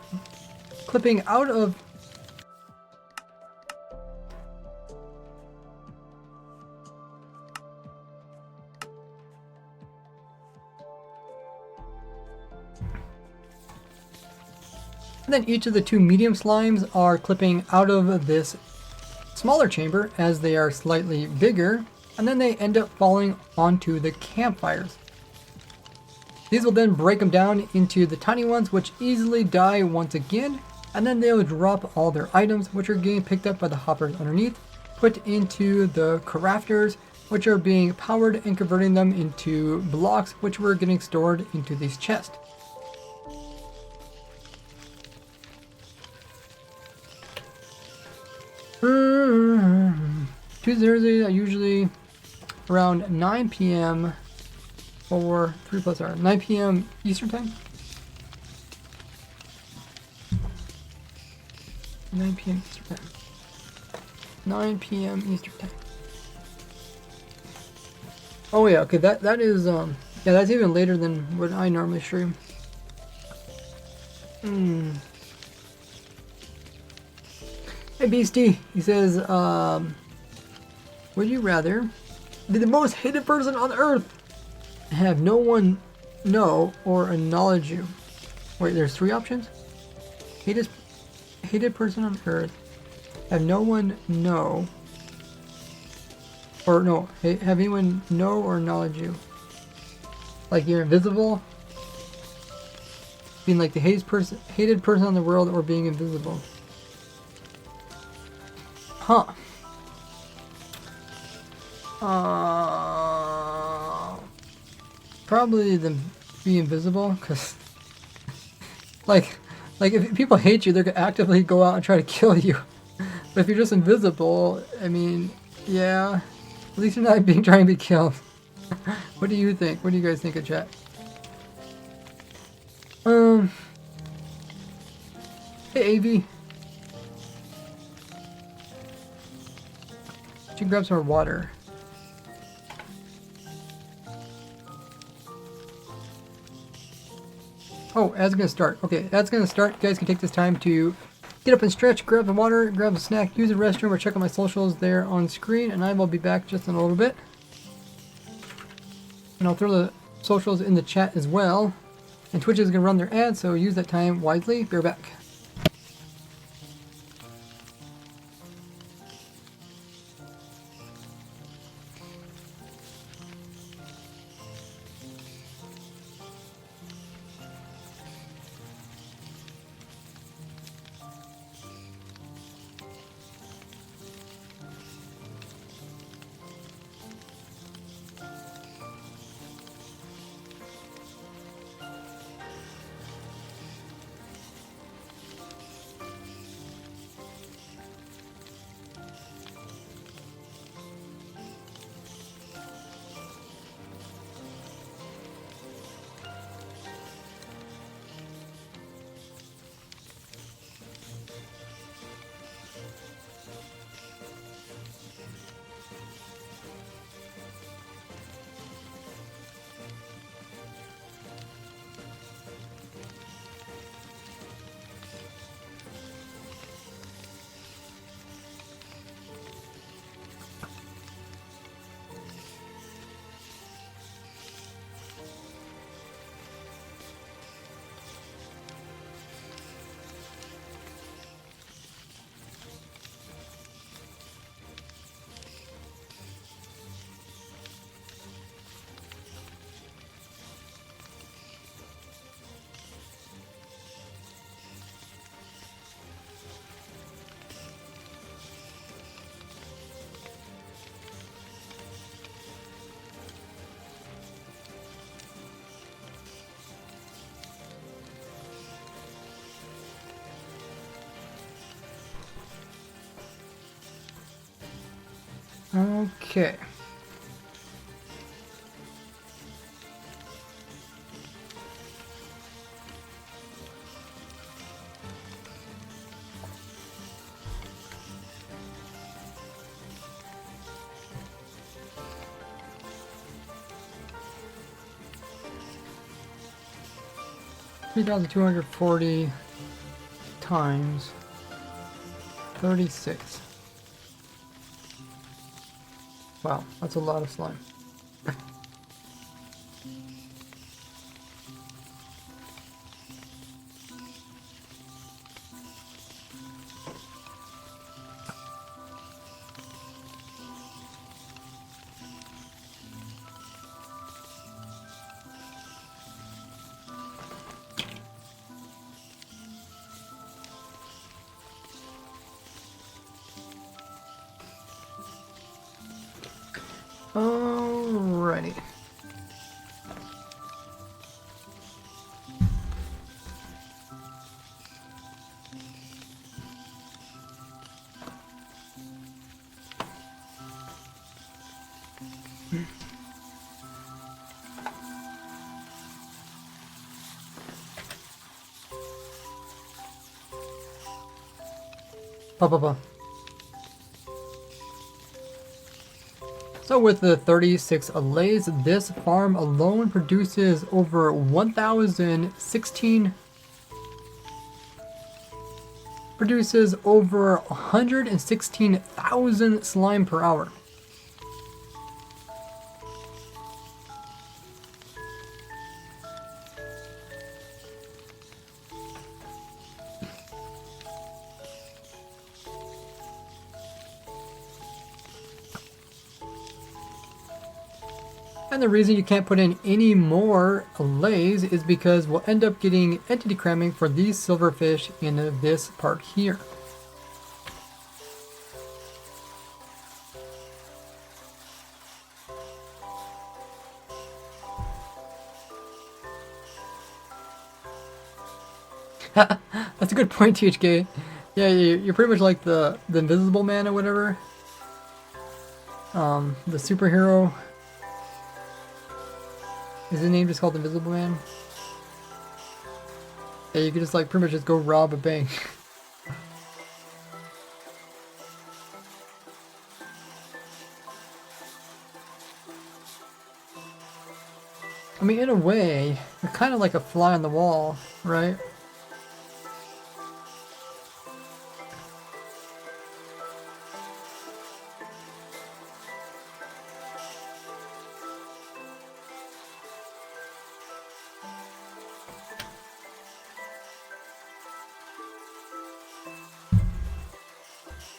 clipping out of. And then each of the 2 medium slimes are clipping out of this smaller chamber as they are slightly bigger, and then they end up falling onto the campfires. These will then break them down into the tiny ones, which easily die once again, and then they'll drop all their items, which are getting picked up by the hoppers underneath, put into the crafters, which are being powered and converting them into blocks, which were getting stored into these chests. Tuesdays are usually around 9 p.m. or 3+R, 9 p.m. Eastern time. 9 p.m. Eastern time. 9 p.m. Eastern time. Oh yeah, okay, that is yeah, that's even later than what I normally stream. Hey Beastie, he says, would you rather be the most hated person on earth and have no one know or acknowledge you? Wait, there's 3 options? Hated person on earth, have no one know, or no, have anyone know or acknowledge you? Like you're invisible? being like the hated person in the world or being invisible. Huh. Probably the be invisible, because like if people hate you, they're gonna actively go out and try to kill you. But if you're just invisible, I mean, yeah, at least you're not being trying to be killed. What do you think? What do you guys think of chat? Hey Avi, should grab some more water. Oh, ad's gonna start. Okay, ad's gonna start. You guys can take this time to get up and stretch, grab the water, grab a snack, use the restroom, or check out my socials there on screen, and I will be back just in a little bit. And I'll throw the socials in the chat as well. And Twitch is gonna run their ads, so use that time wisely. Be right back. Okay. $3,240 times 36. Wow, that's a lot of slime. Alrighty. Ba. So with the 36 allays, this farm alone produces over 116,000 slime per hour. And the reason you can't put in any more lays is because we'll end up getting entity cramming for these silverfish in this part here. That's a good point, THK. Yeah, you're pretty much like the Invisible Man or whatever. The superhero. Is his name just called Invisible Man? Yeah, you could just like pretty much just go rob a bank. I mean, in a way, you're kind of like a fly on the wall, right?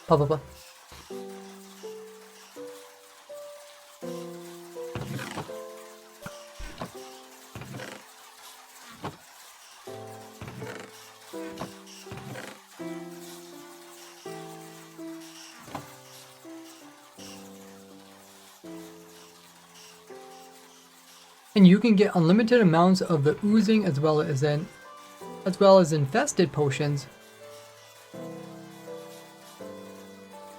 Blah, blah, blah. And you can get unlimited amounts of the oozing as well as infested potions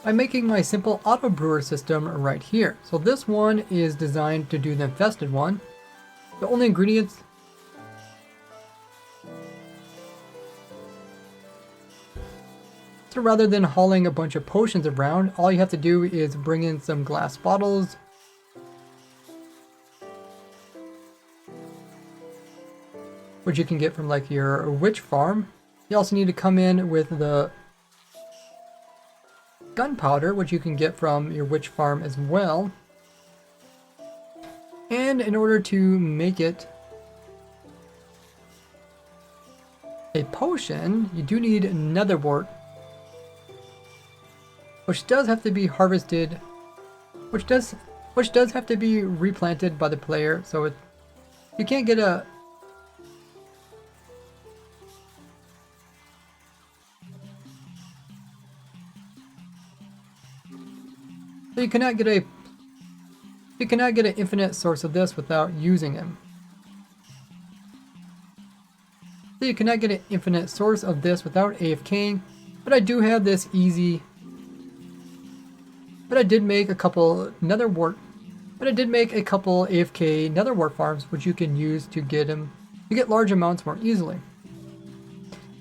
by making my simple auto brewer system right here. So this one is designed to do the infested one. The only ingredients so rather than hauling a bunch of potions around, all you have to do is bring in some glass bottles, which you can get from like your witch farm. You also need to come in with the gunpowder, which you can get from your witch farm as well. And in order to make it a potion, you do need netherwort, which does have to be harvested, which does have to be replanted by the player. So you can't get a So you cannot get an infinite source of this without using him. So you cannot get an infinite source of this without AFKing, but I do have this easy. But I did make a couple netherwort. But I did make a couple AFK netherwort farms, which you can use to get large amounts more easily.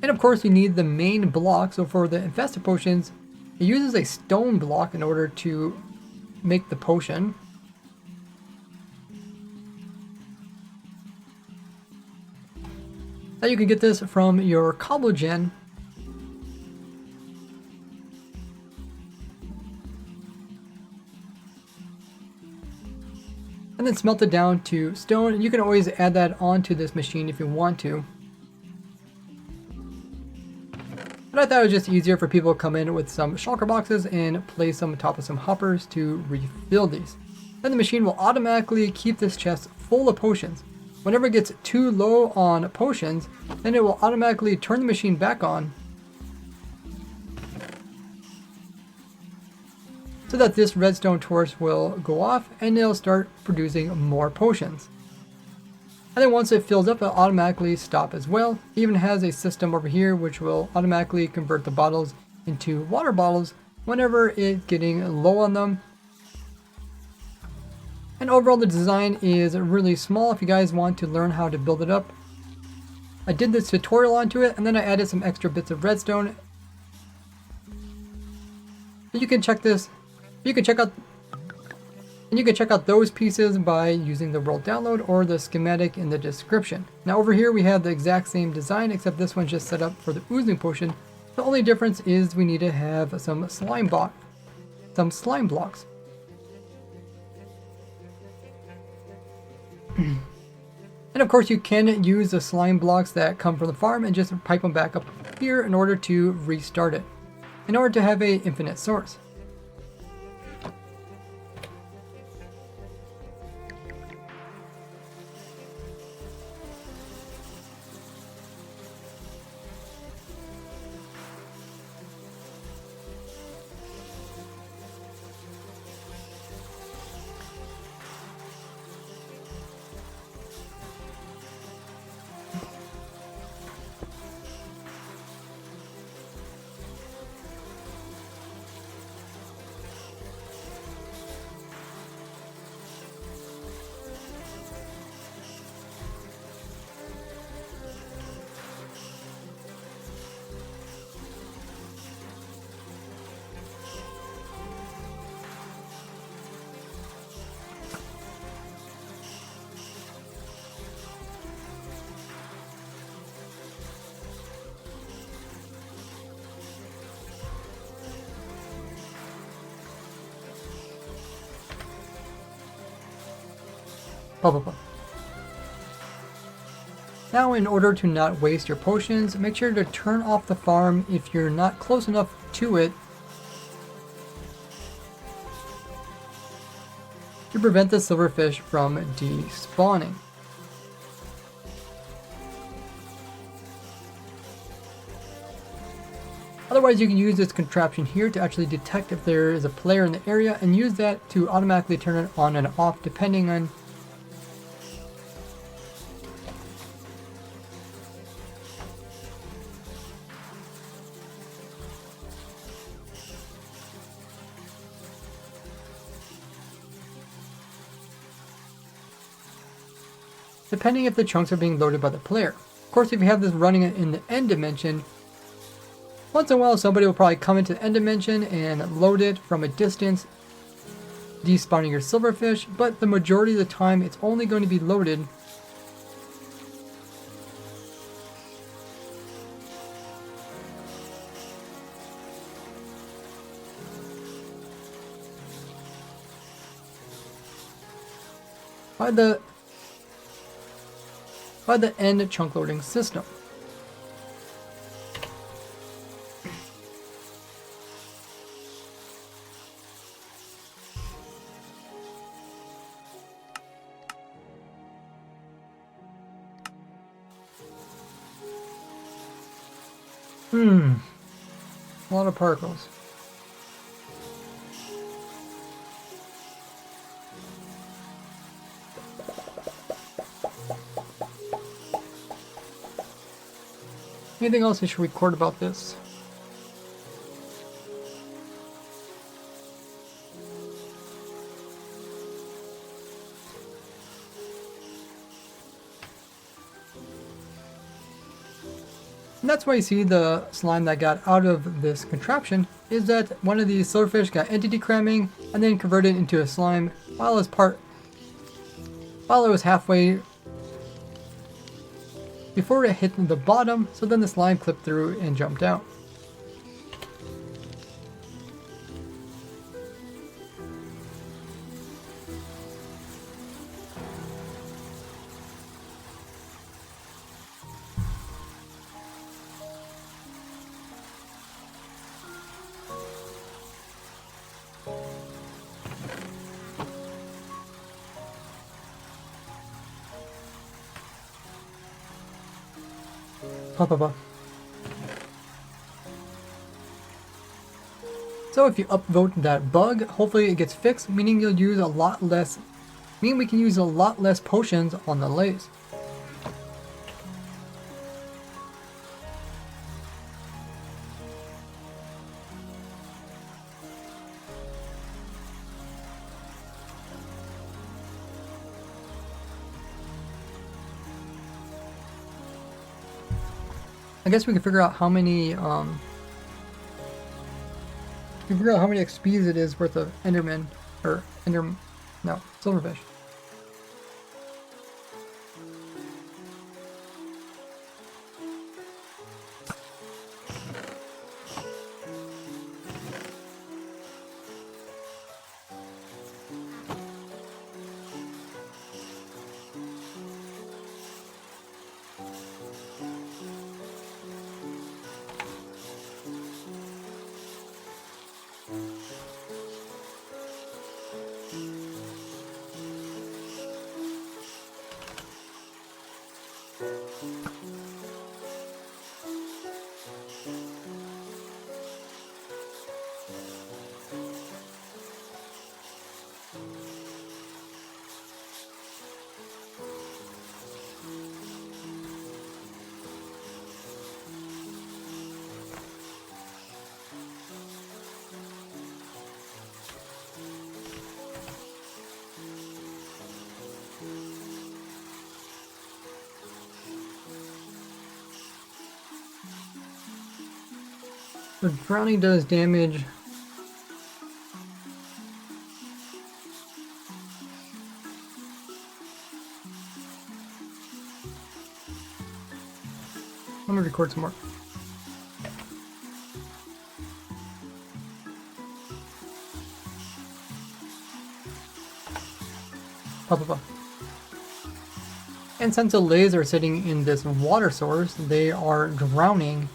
And of course, you need the main block. So for the infested potions, it uses a stone block in order to make the potion. Now you can get this from your cobble gen. And then smelt it down to stone. And you can always add that onto this machine if you want to. But I thought it was just easier for people to come in with some shulker boxes and place them on top of some hoppers to refill these. Then the machine will automatically keep this chest full of potions. Whenever it gets too low on potions, then it will automatically turn the machine back on so that this redstone torch will go off and it'll start producing more potions. And then once it fills up, it'll automatically stop as well. It even has a system over here which will automatically convert the bottles into water bottles whenever it's getting low on them. And overall the design is really small if you guys want to learn how to build it up. I did this tutorial onto it and then I added some extra bits of redstone. You can check this. You can check out those pieces by using the world download or the schematic in the description. Now over here we have the exact same design, except this one's just set up for the oozing potion. The only difference is we need to have some slime blocks. And of course you can use the slime blocks that come from the farm and just pipe them back up here in order to restart it, in order to have an infinite source. Blah blah blah. Now, in order to not waste your potions, make sure to turn off the farm if you're not close enough to it to prevent the silverfish from despawning. Otherwise, you can use this contraption here to actually detect if there is a player in the area and use that to automatically turn it on and off depending on depending if the chunks are being loaded by the player. Of course, if you have this running in the end dimension, once in a while somebody will probably come into the end dimension and load it from a distance, despawning your silverfish, but the majority of the time it's only going to be loaded by the end chunk loading system. A lot of particles. Anything else I should record about this? And that's why you see the slime that got out of this contraption is that one of these silverfish got entity cramming and then converted into a slime while it was halfway before it hit the bottom, so then the slime clipped through and jumped out. Blah, blah, blah. So if you upvote that bug, hopefully it gets fixed, meaning you'll use a lot less, meaning we can use a lot less potions on the lays. I guess we can figure out how many XPs it is worth of Enderman or silverfish. The drowning does damage. I'm gonna record some more. Blah, blah, blah. And since the lays are sitting in this water source, they are drowning,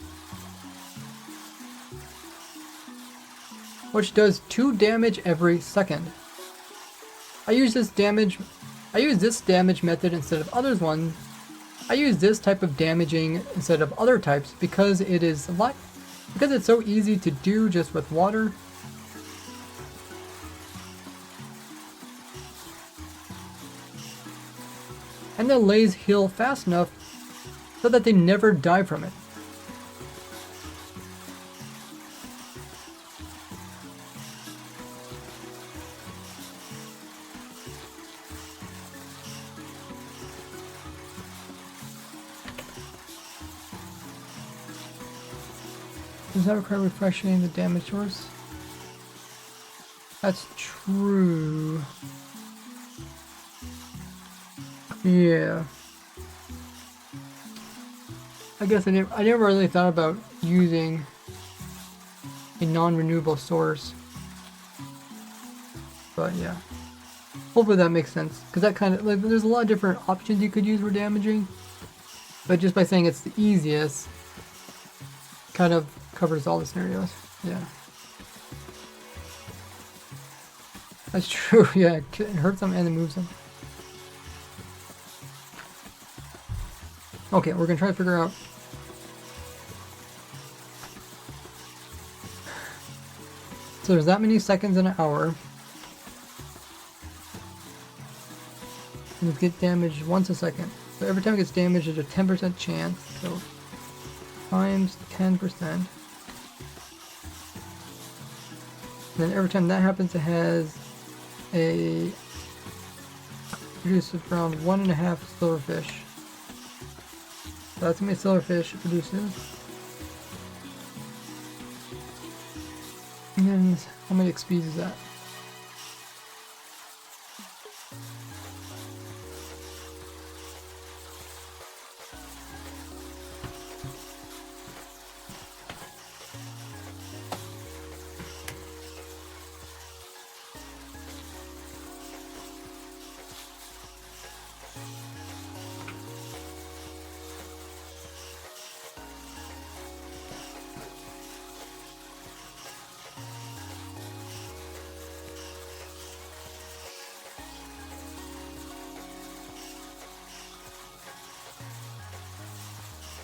which does 2 damage every second. I use this damage method instead of others one. I use this type of damaging instead of other types because it's so easy to do just with water. And the lays heal fast enough so that they never die from it. Does that require refreshing the damage source? That's true. Yeah. I guess I never really thought about using a non-renewable source. But yeah. Hopefully that makes sense. Because that kind of, like, there's a lot of different options you could use for damaging. But just by saying it's the easiest, kind of covers all the scenarios. Yeah. That's true, yeah. It hurts them and it moves them. Okay, we're gonna try to figure out. So there's that many seconds in an hour. And it gets damaged once a second. So every time it gets damaged, there's a 10% chance. So times 10%. And then every time that happens, it has a produces around 1.5 silverfish. So that's how many silverfish it produces. And then how many XP is that?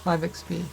Five XP.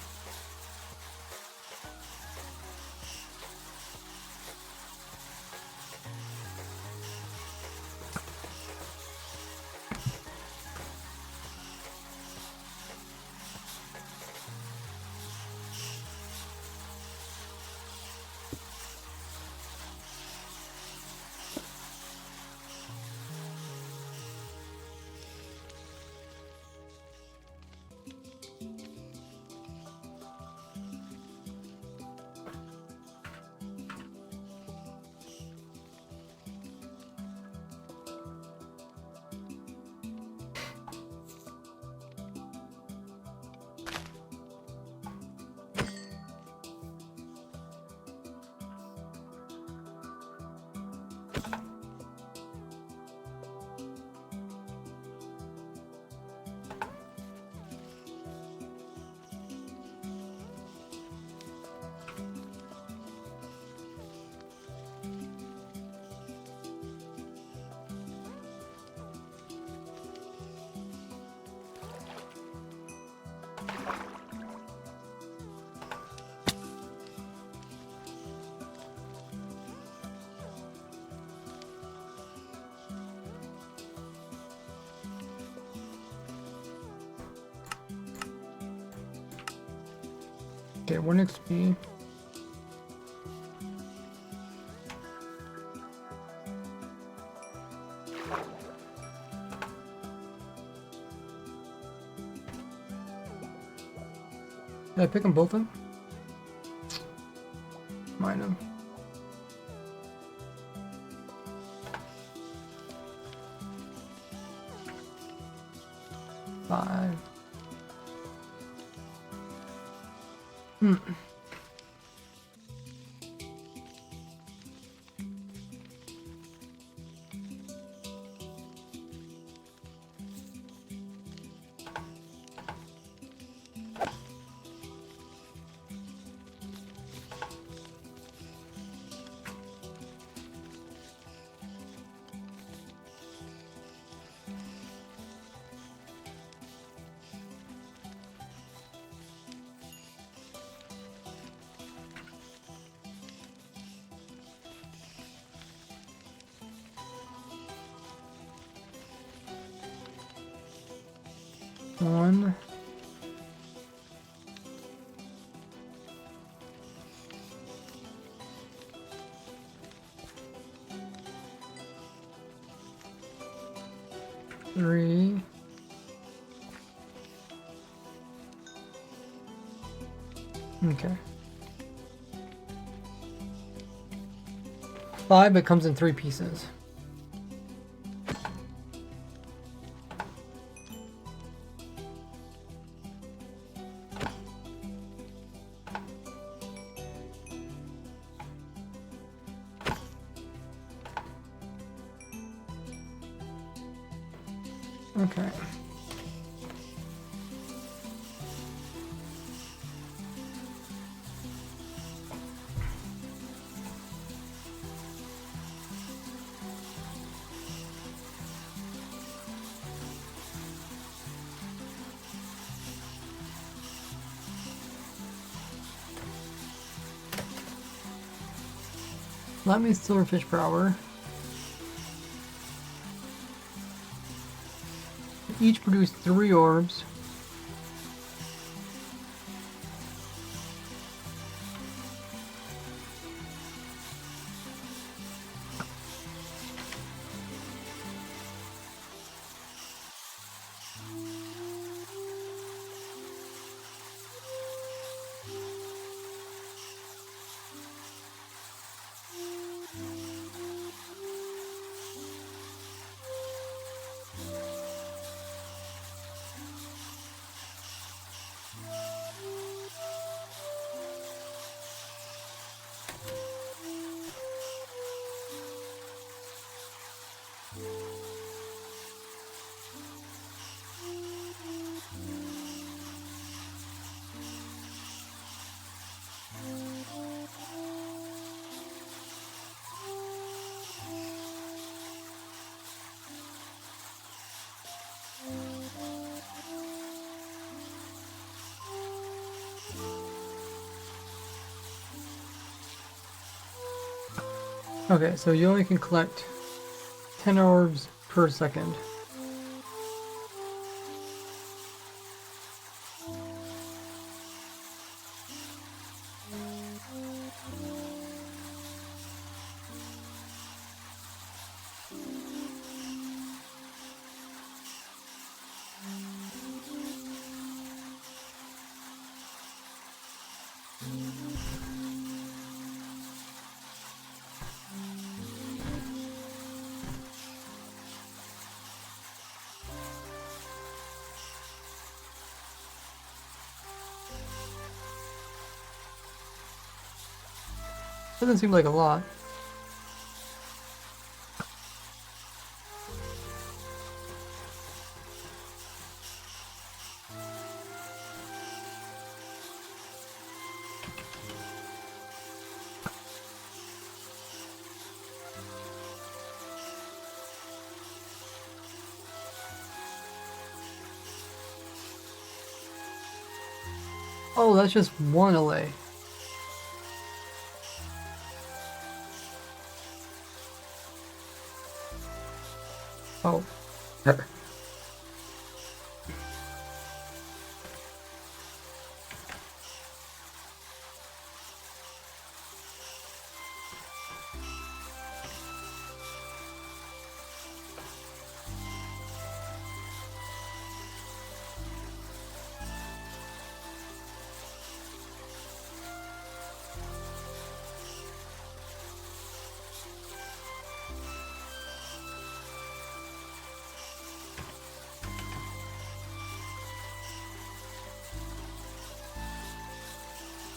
Okay, 1 XP. Did I pick them both up? Mine them. Five. 1. Three. Okay. 5, but comes in 3 pieces. Okay. Let me silverfish per hour. Each produce 3 orbs. Okay, so you only can collect 10 orbs per second. Doesn't seem like a lot. Oh, that's just one allay. Oh.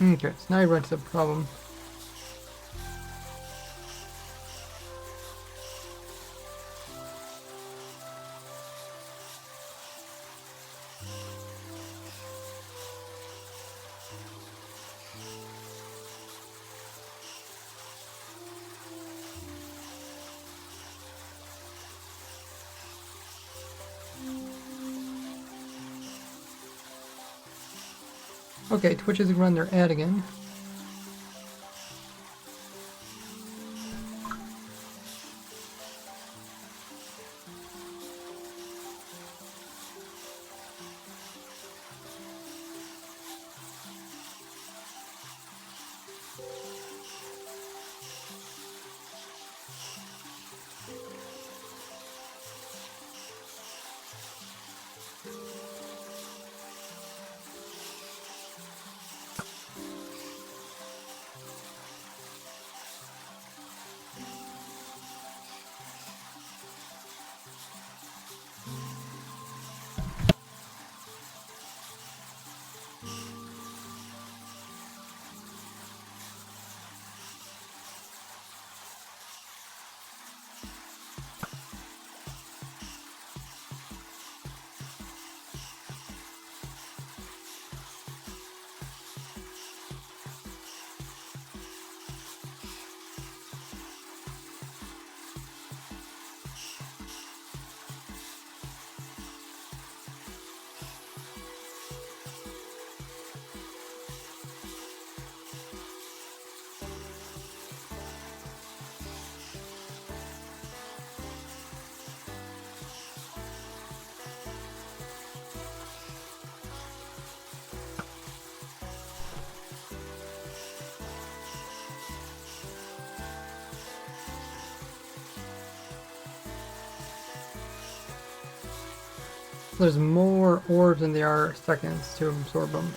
Okay, so now you run into the problem. Okay, Twitch is run their ad again. There's more orbs than there are seconds to absorb them.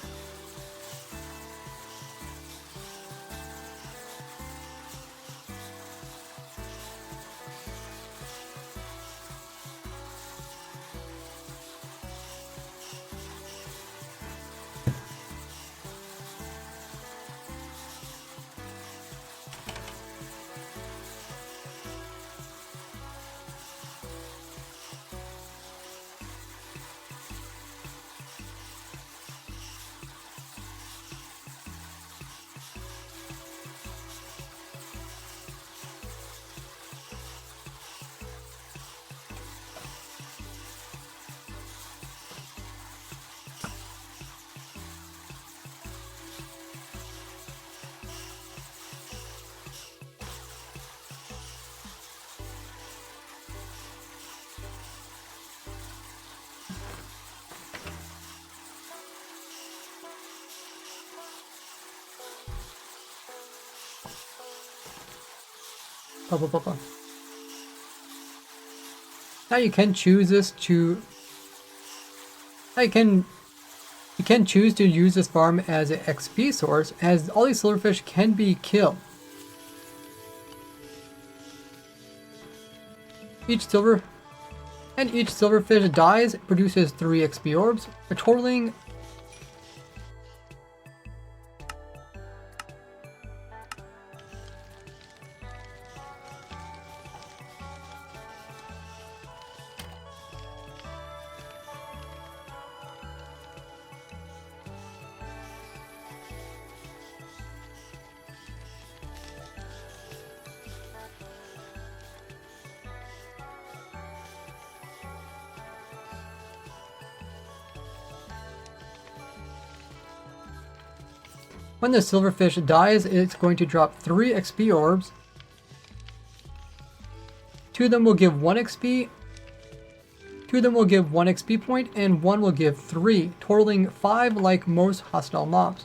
Now you can choose this to. Now you can choose to use this farm as an XP source, as all these silverfish can be killed. Each silverfish dies produces 3 XP orbs, totaling when the silverfish dies, it's going to drop 3 XP orbs. 2 of them will give 1 XP. 2 of them will give 1 XP point, and 1 will give 3, totaling 5 like most hostile mobs.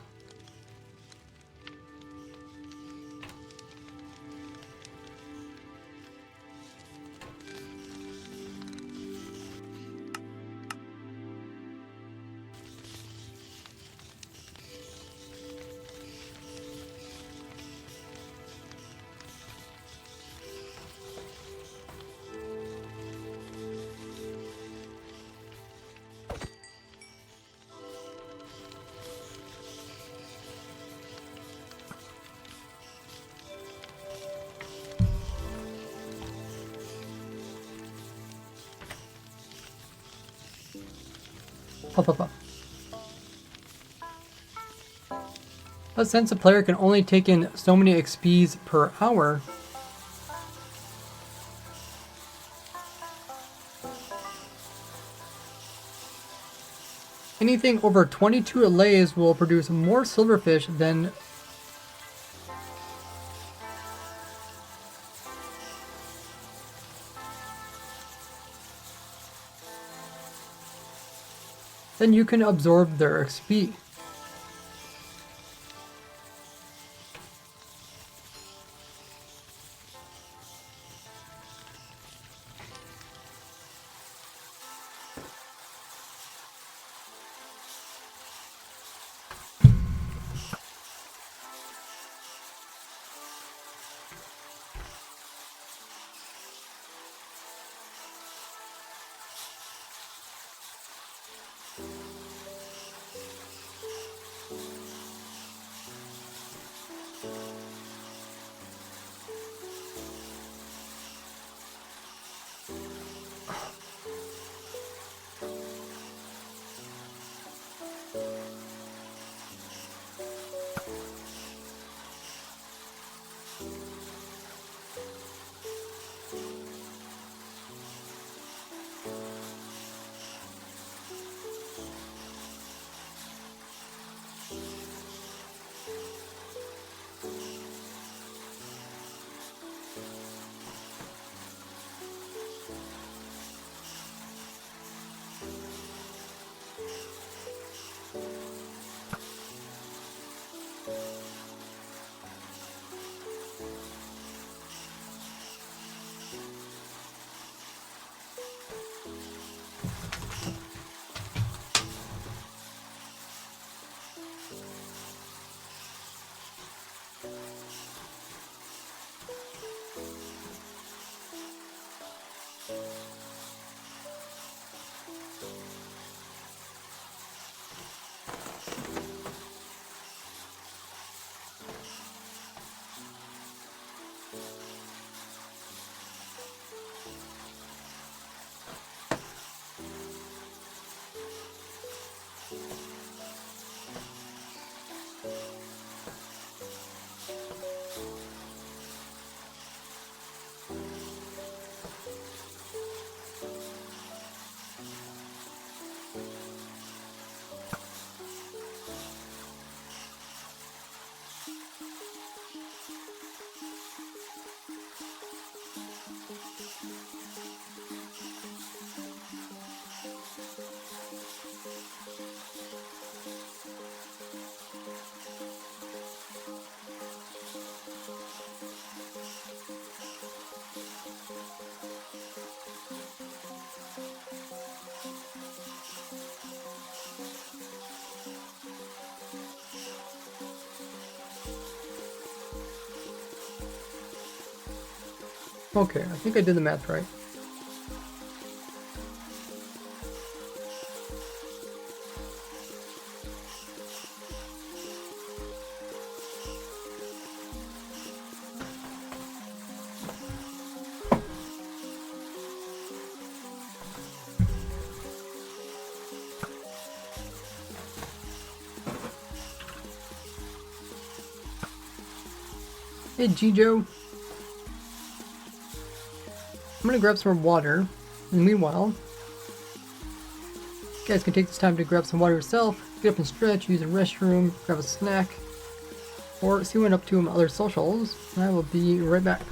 But since the player can only take in so many XPs per hour, anything over 22 allays will produce more silverfish than you can absorb their XP. Okay, I think I did the math right. Hey, Jijo. I'm gonna grab some more water. And meanwhile, you guys can take this time to grab some water yourself, get up and stretch, use the restroom, grab a snack, or see what I'm up to on my other socials. And I will be right back.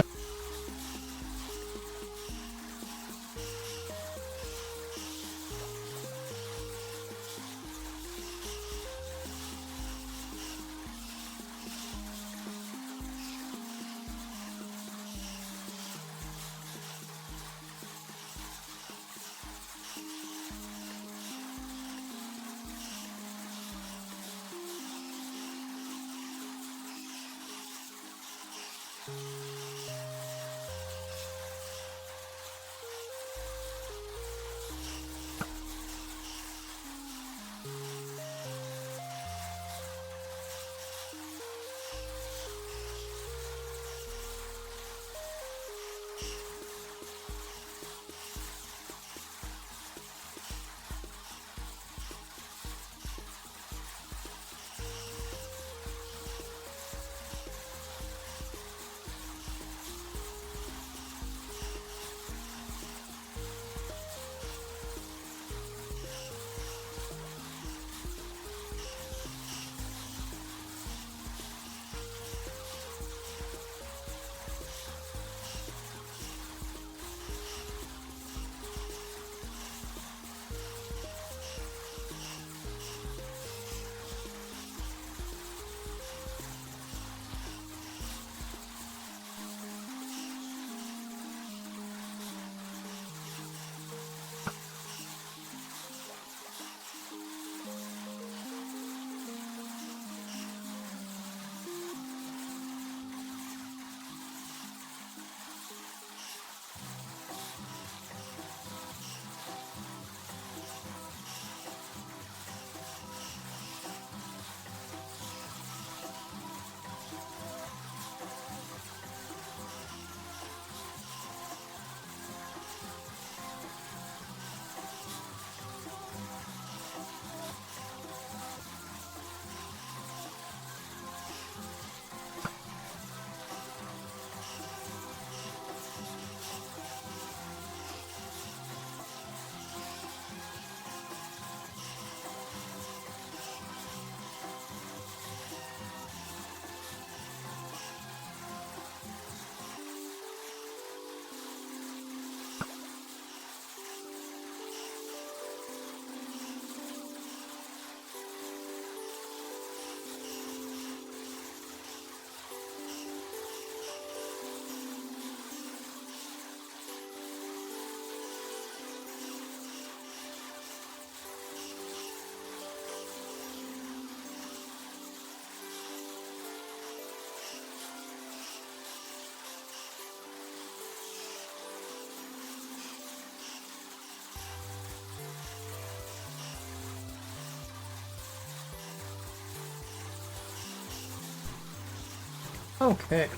Okay,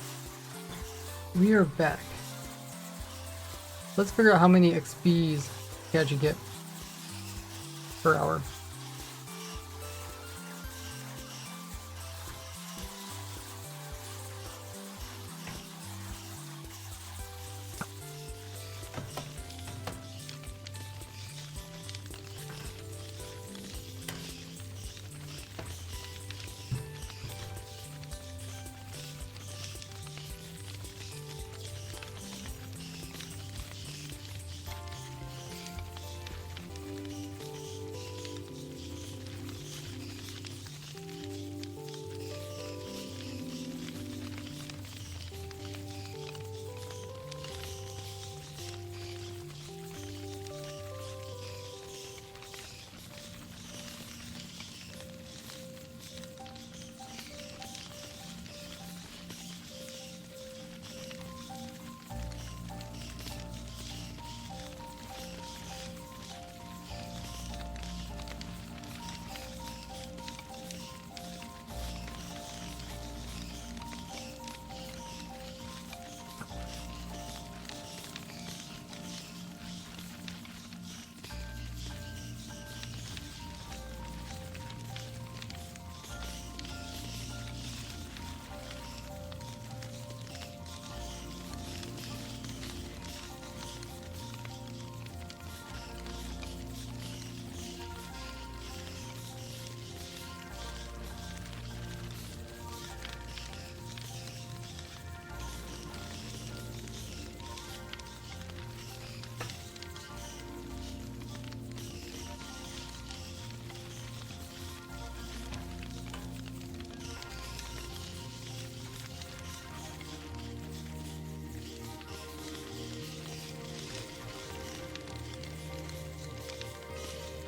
we are back. Let's figure out how many XPs you actually get per hour.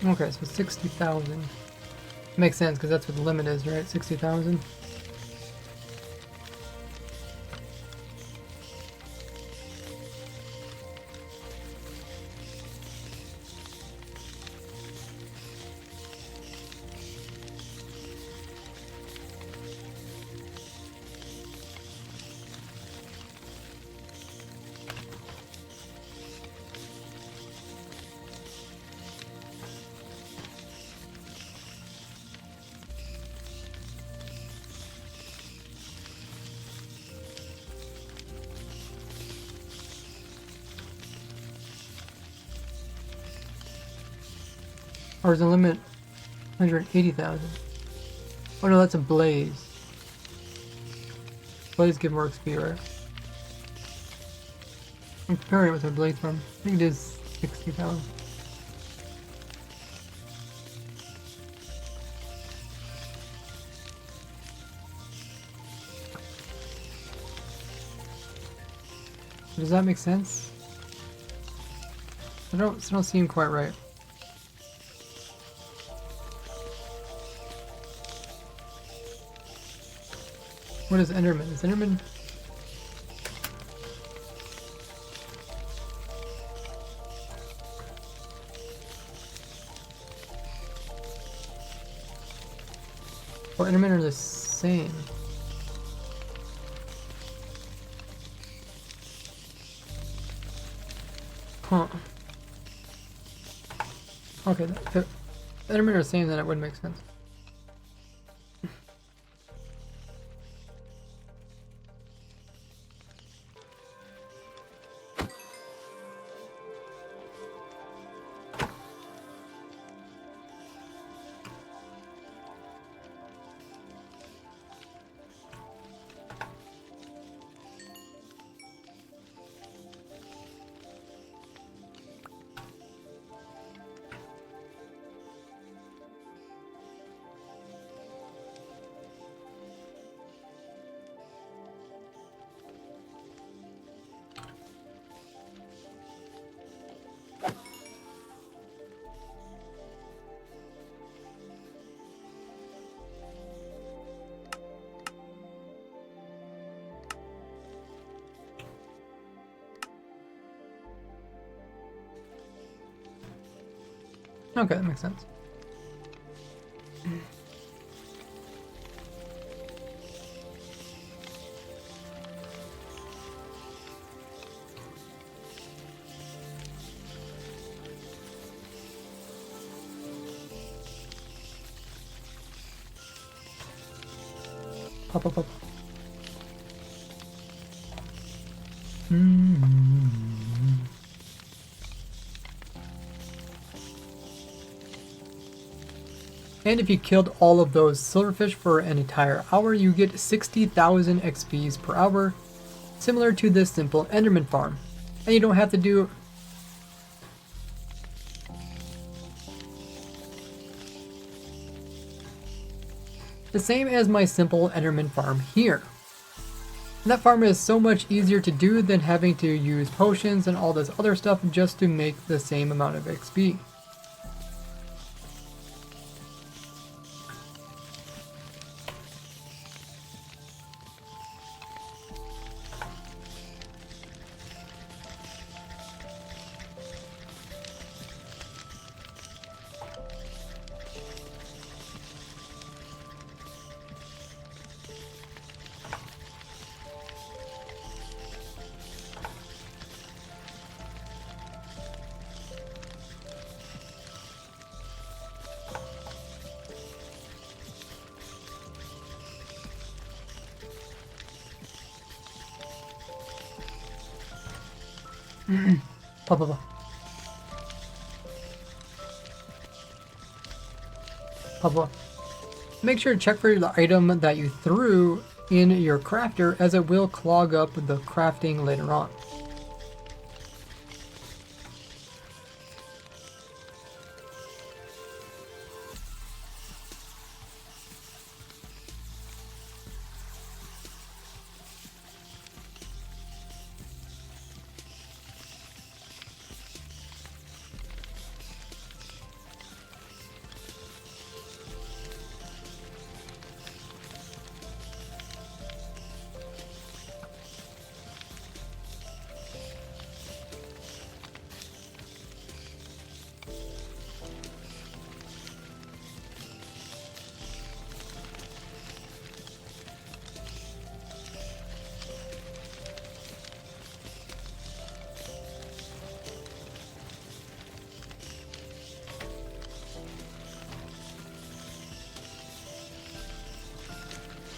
Okay, so 60,000. Makes sense because that's what the limit is, right? 60,000. Or is the limit 180,000? Oh no, that's a blaze. Blaze give more XP, right? I'm comparing it with a blaze farm. I think it is 60,000. Does that make sense? It don't seem quite right. What is Enderman? Is Enderman... Well, Endermen are the same. Huh. Okay, if the Endermen are the same, then it would make sense. Okay, that makes sense. Pop, pop, pop. Mm-hmm. And if you killed all of those silverfish for an entire hour, you get 60,000 XPs per hour, similar to this simple Enderman farm. And you don't have to do the same as my simple Enderman farm here. And that farm is so much easier to do than having to use potions and all this other stuff just to make the same amount of XP. Pop, pop, pop. Pop, pop. Make sure to check for the item that you threw in your crafter, as it will clog up the crafting later on.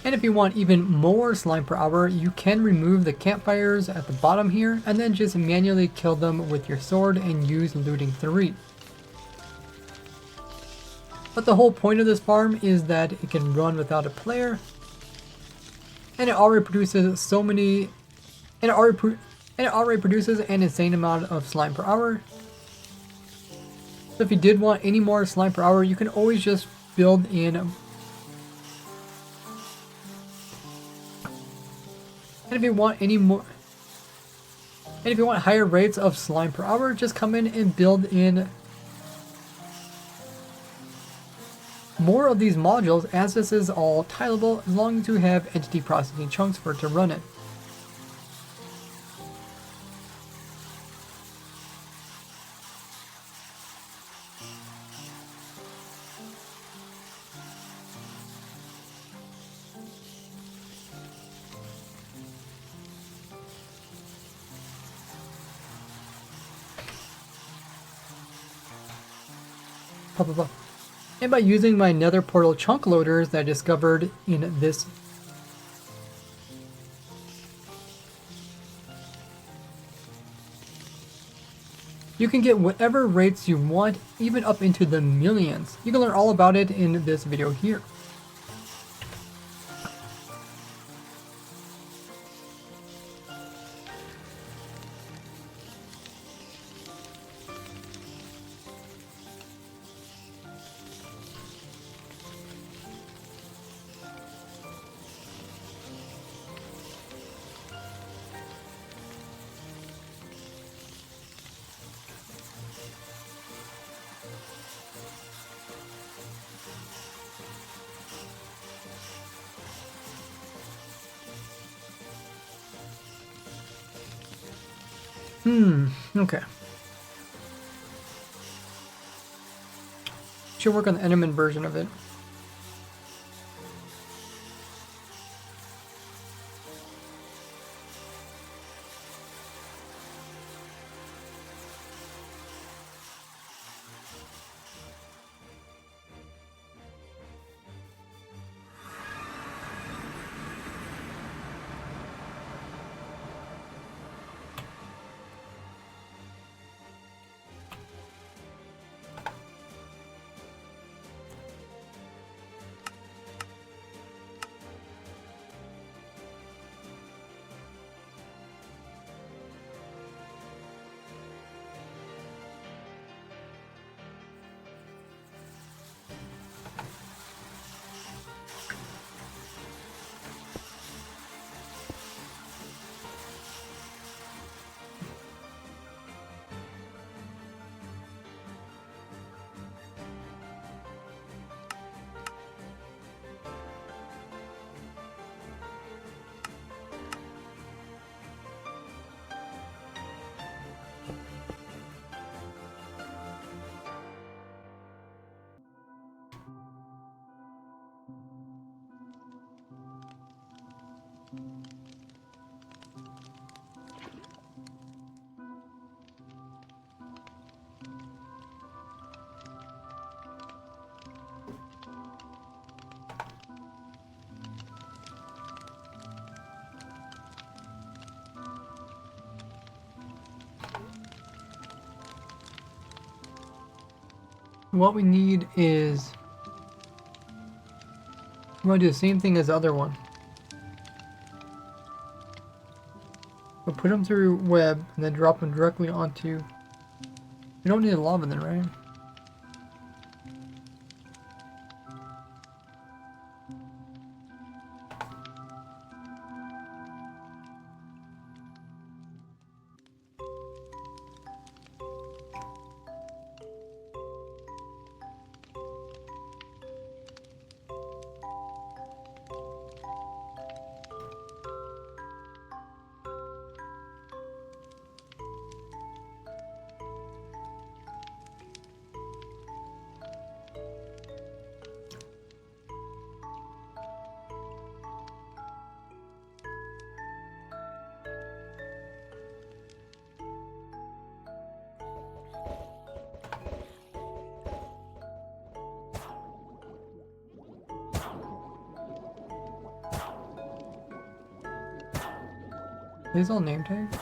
And if you want even more slime per hour, you can remove the campfires at the bottom here and then just manually kill them with your sword and use looting 3. But the whole point of this farm is that it can run without a player, and it already produces so many, and it already produces an insane amount of slime per hour. So if you did want any more slime per hour, you can always just build in. And if you want any more, and if you want higher rates of slime per hour, just come in and build in more of these modules, as this is all tileable as long as you have entity processing chunks for it to run it. Blah, blah, blah. And by using my nether portal chunk loaders that I discovered in this you can get whatever rates you want, even up into the millions. You can learn all about it in this video here. Okay. Should work on the Enderman version of it. What we need is, we want to do the same thing as the other one. But put them through web and then drop them directly onto. We don't need a lava then, right? Are these all name tags?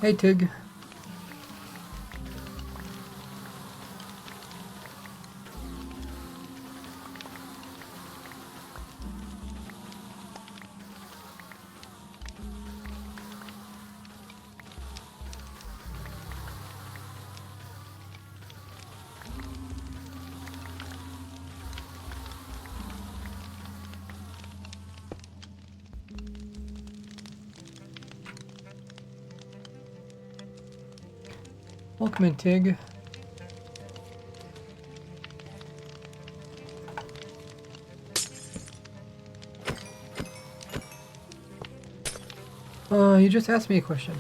Hey, Tig. Welcome in, Tig. You just asked me a question.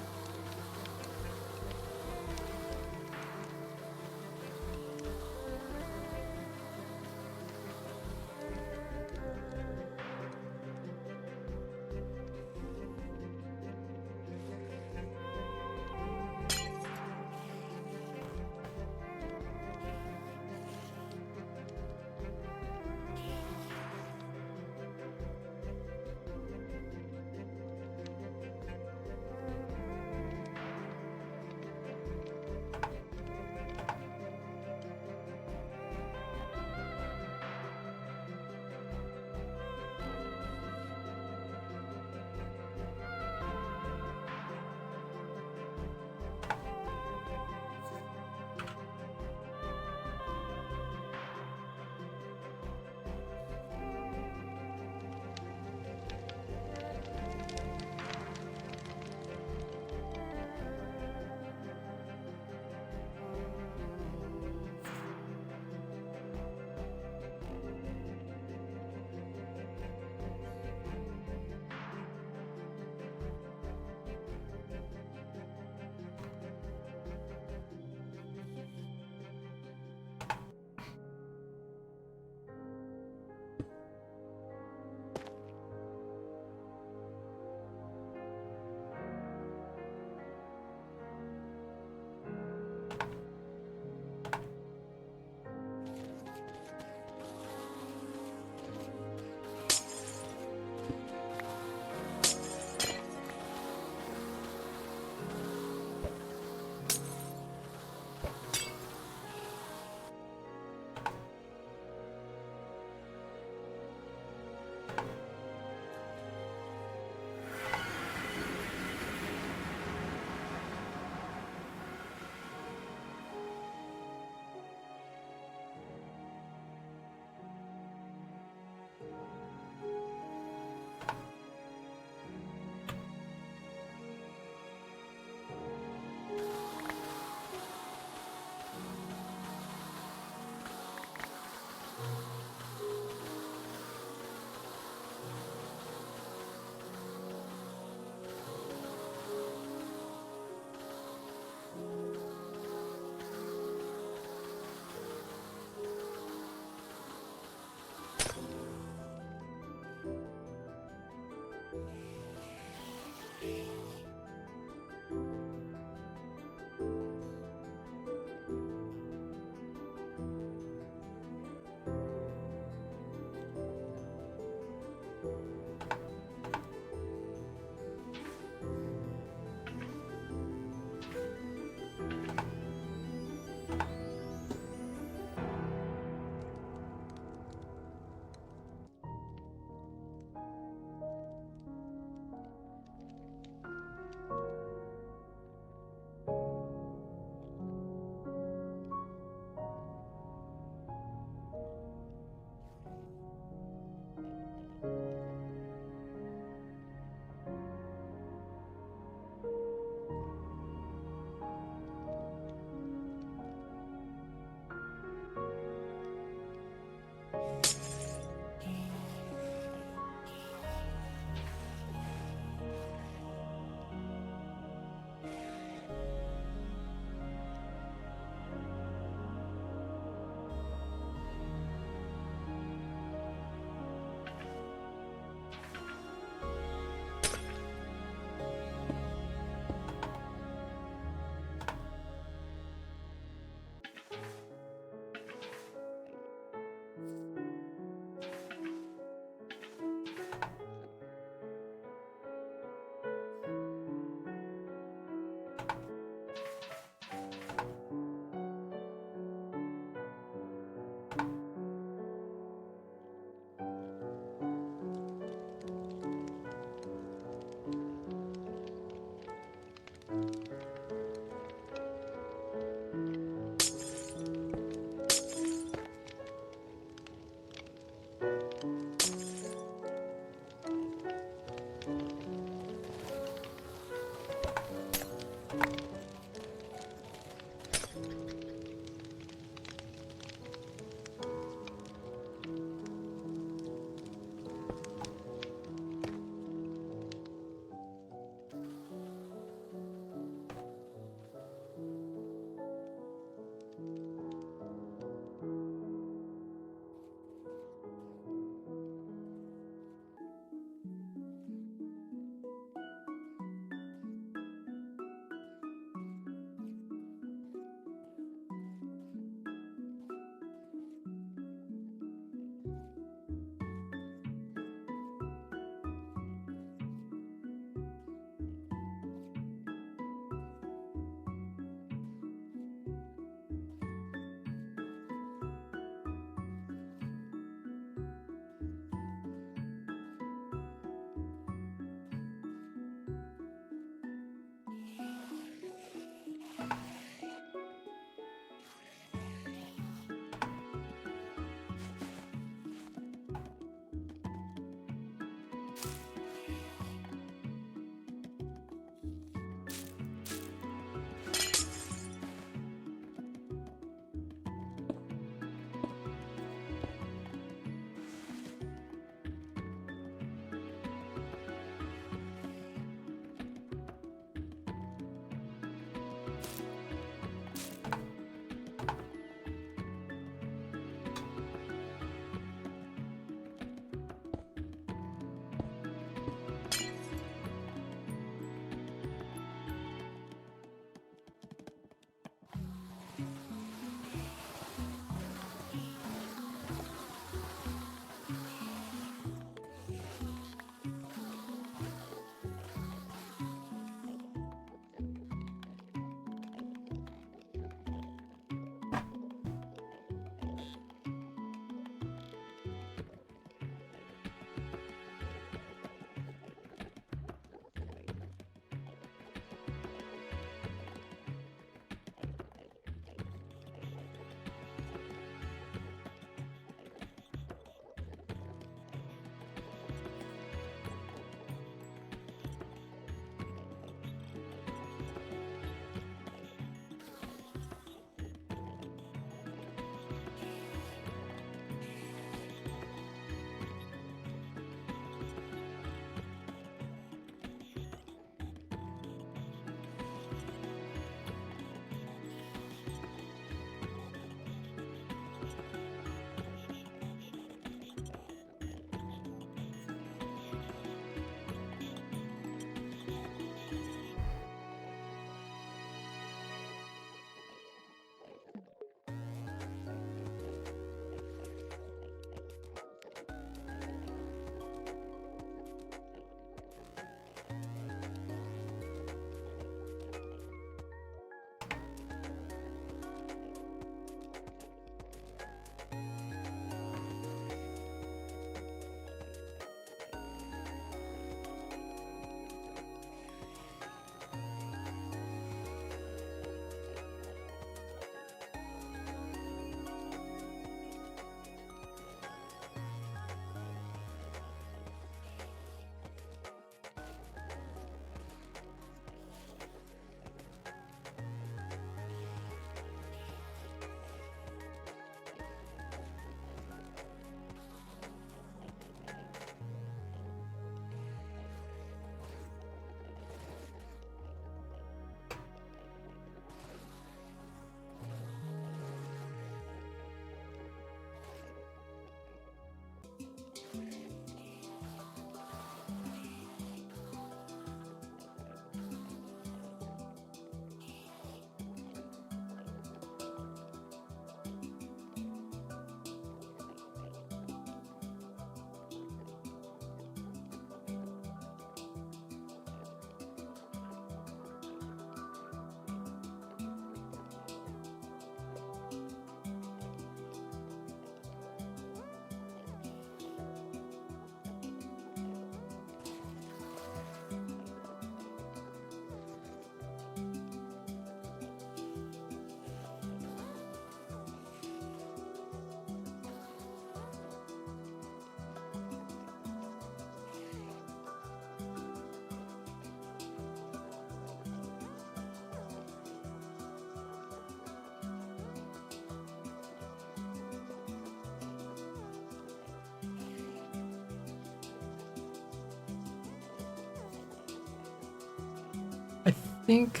think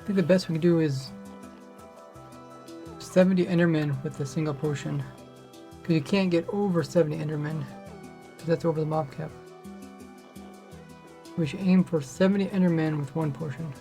the best we can do is 70 Endermen with a single potion. Because you can't get over 70 Endermen. Because that's over the mob cap. We should aim for 70 Endermen with one potion.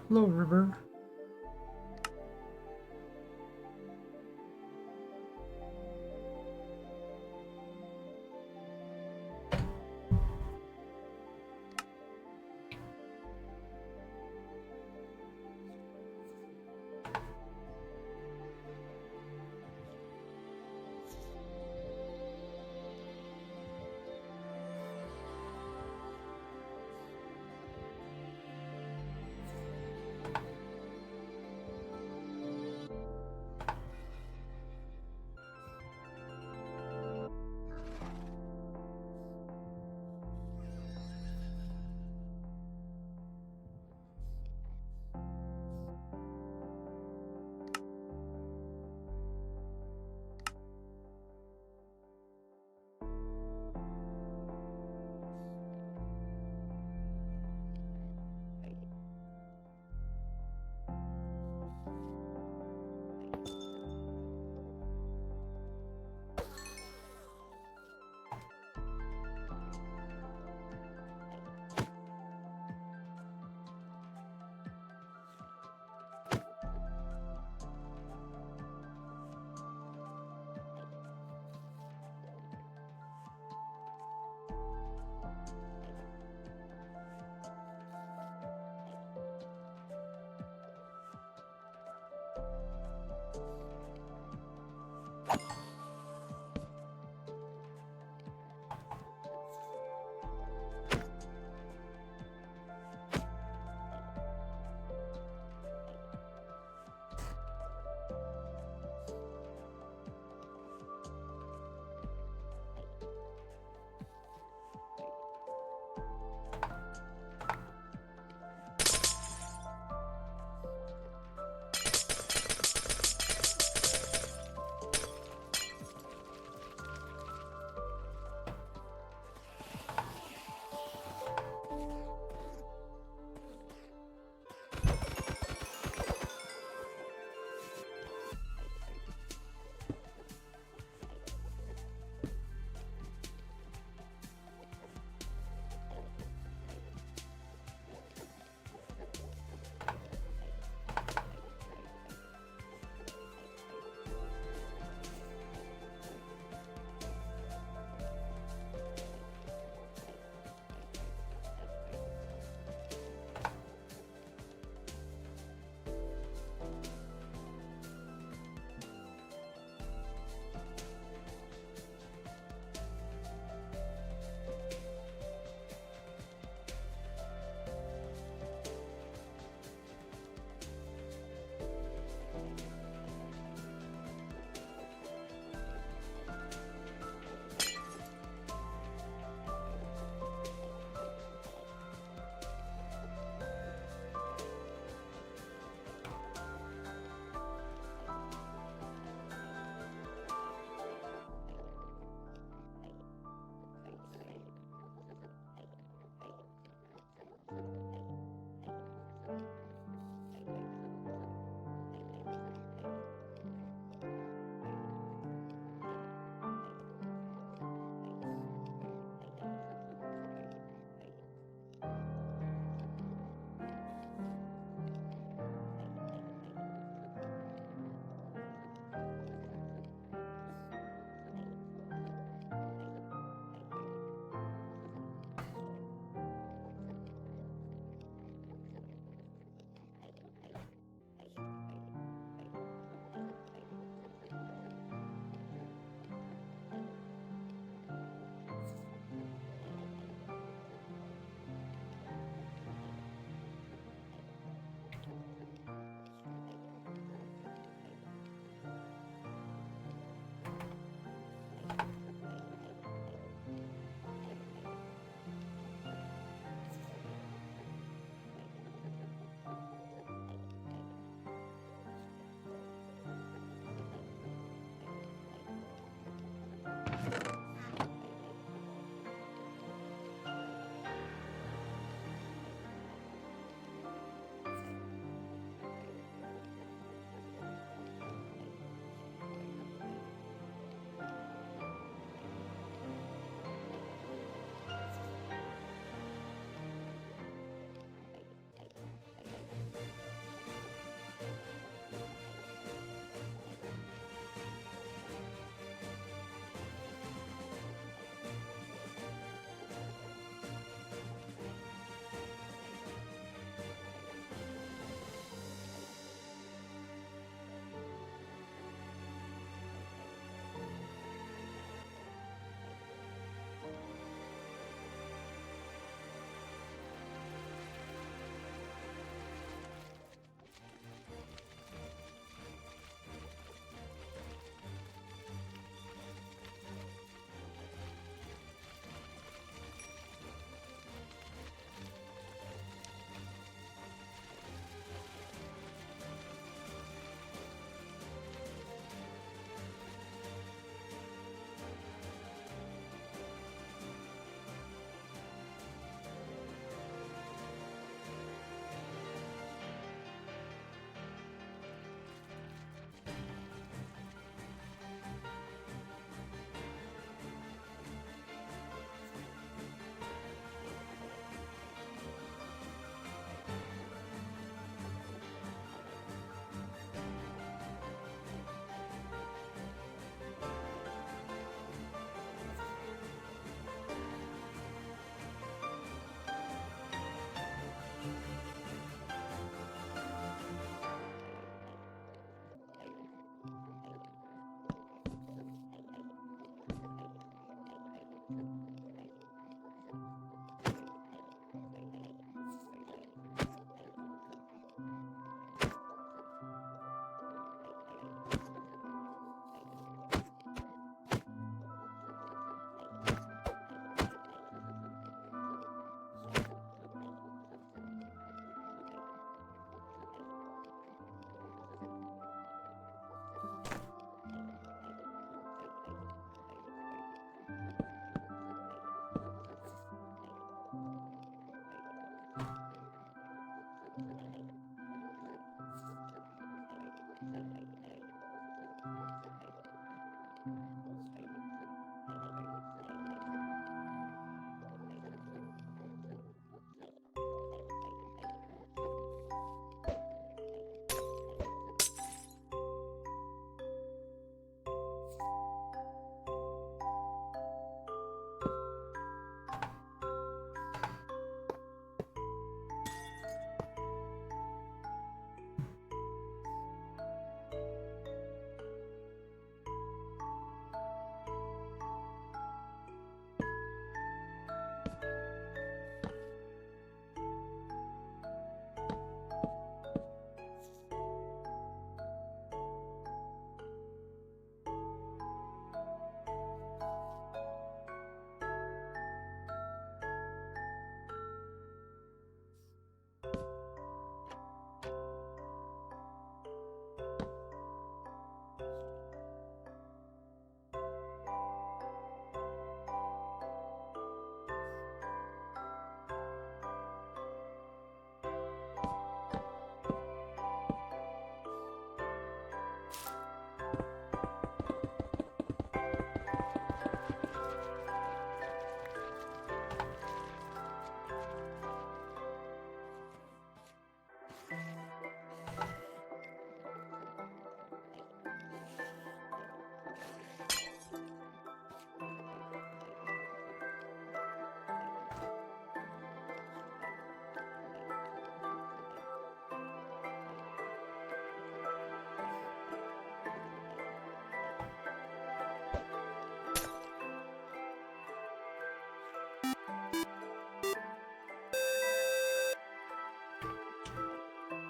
Hello, River.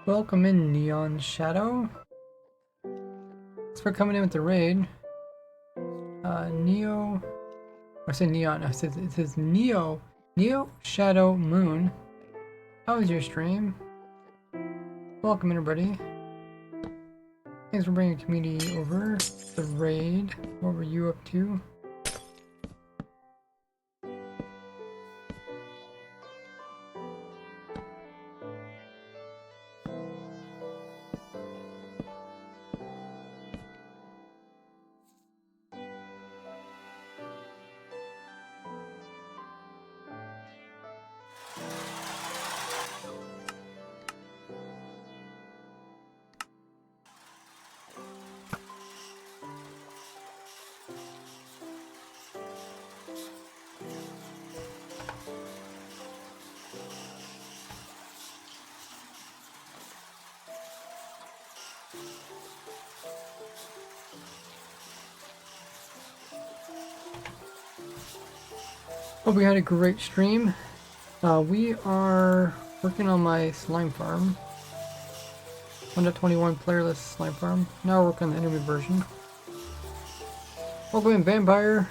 Welcome in, Neon Shadow. Thanks for coming in with the raid. Neo. I say Neon. It says Neo Shadow Moon. How was your stream? Welcome, everybody. Thanks for bringing the community over. The raid. What were you up to? Hope we had a great stream. We are working on my slime farm. 1.21 playerless slime farm. Now we're working on the enemy version. Welcome in, Vampire.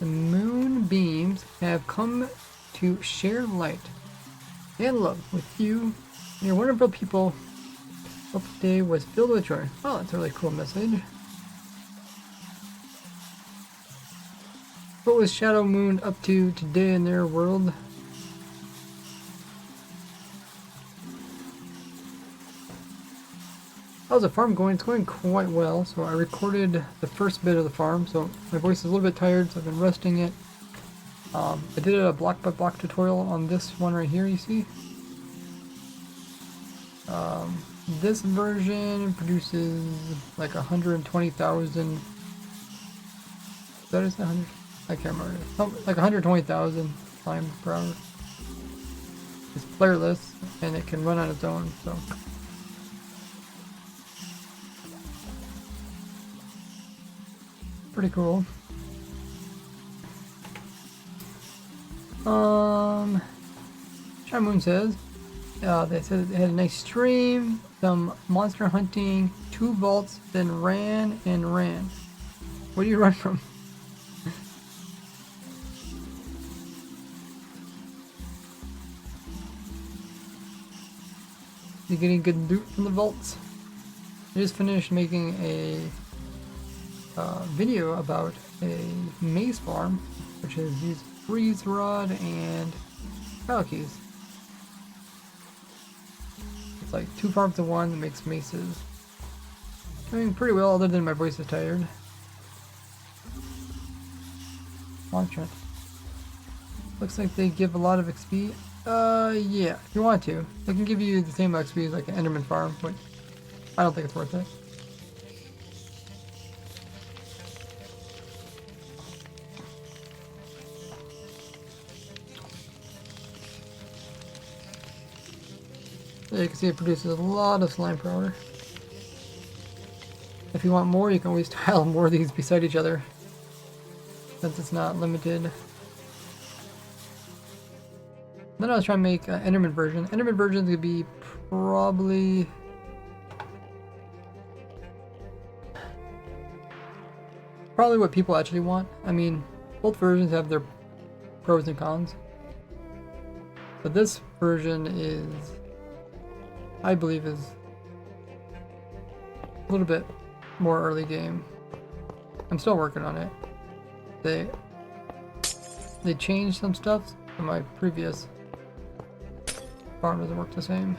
The moonbeams have come to share light and love with you and your wonderful people. Hope today was filled with joy. Oh, that's a really cool message. What was Shadow Moon up to today in their world? How's the farm going? It's going quite well. So I recorded the first bit of the farm, so my voice is a little bit tired, so I've been resting it. I did a block by block tutorial on this one right here, you see. This version produces like 120,000. That is 100. I can't remember. Like 120,000 slime per hour. It's playerless and it can run on its own, so. Pretty cool. Shamoon says, they said they had a nice stream, some monster hunting, 2 vaults, then ran and ran. Where do you run from? You getting good loot from the vaults? I just finished making a video about a maze farm, which is use freeze rod and tile keys. It's like 2 farms in 1 that makes maces. Doing pretty well, other than my voice is tired. Monster Hunt. Looks like they give a lot of XP. Yeah, if you want to. They can give you the same XP as like an Enderman farm, but I don't think it's worth it. So you can see it produces a lot of slime per hour. If you want more, you can always tile more of these beside each other, since it's not limited. Then I was trying to make an Enderman version. Enderman version could be probably what people actually want. I mean, both versions have their pros and cons. But this version is, I believe, is a little bit more early game. I'm still working on it. They changed some stuff from my previous farm. Doesn't work the same.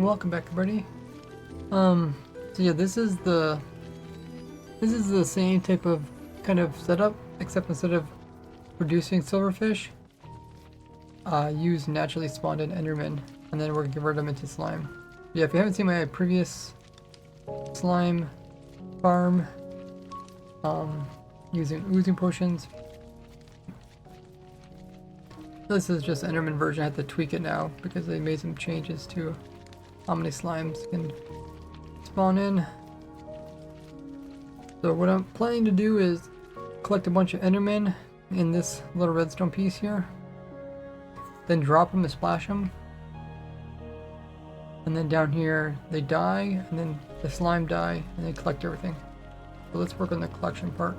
welcome back, everybody. So yeah, this is the same type of kind of setup, except instead of producing silverfish, use naturally spawned in Enderman, and then we're gonna convert them into slime. Yeah, if you haven't seen my previous slime farm, using oozing potions, this is just Enderman version. I have to tweak it now because they made some changes to how many slimes can spawn in. So what I'm planning to do is collect a bunch of Endermen in this little redstone piece here, then drop them and splash them, and then down here they die, and then the slime die, and they collect everything. So let's work on the collection part.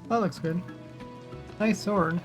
That looks good. Nice sword.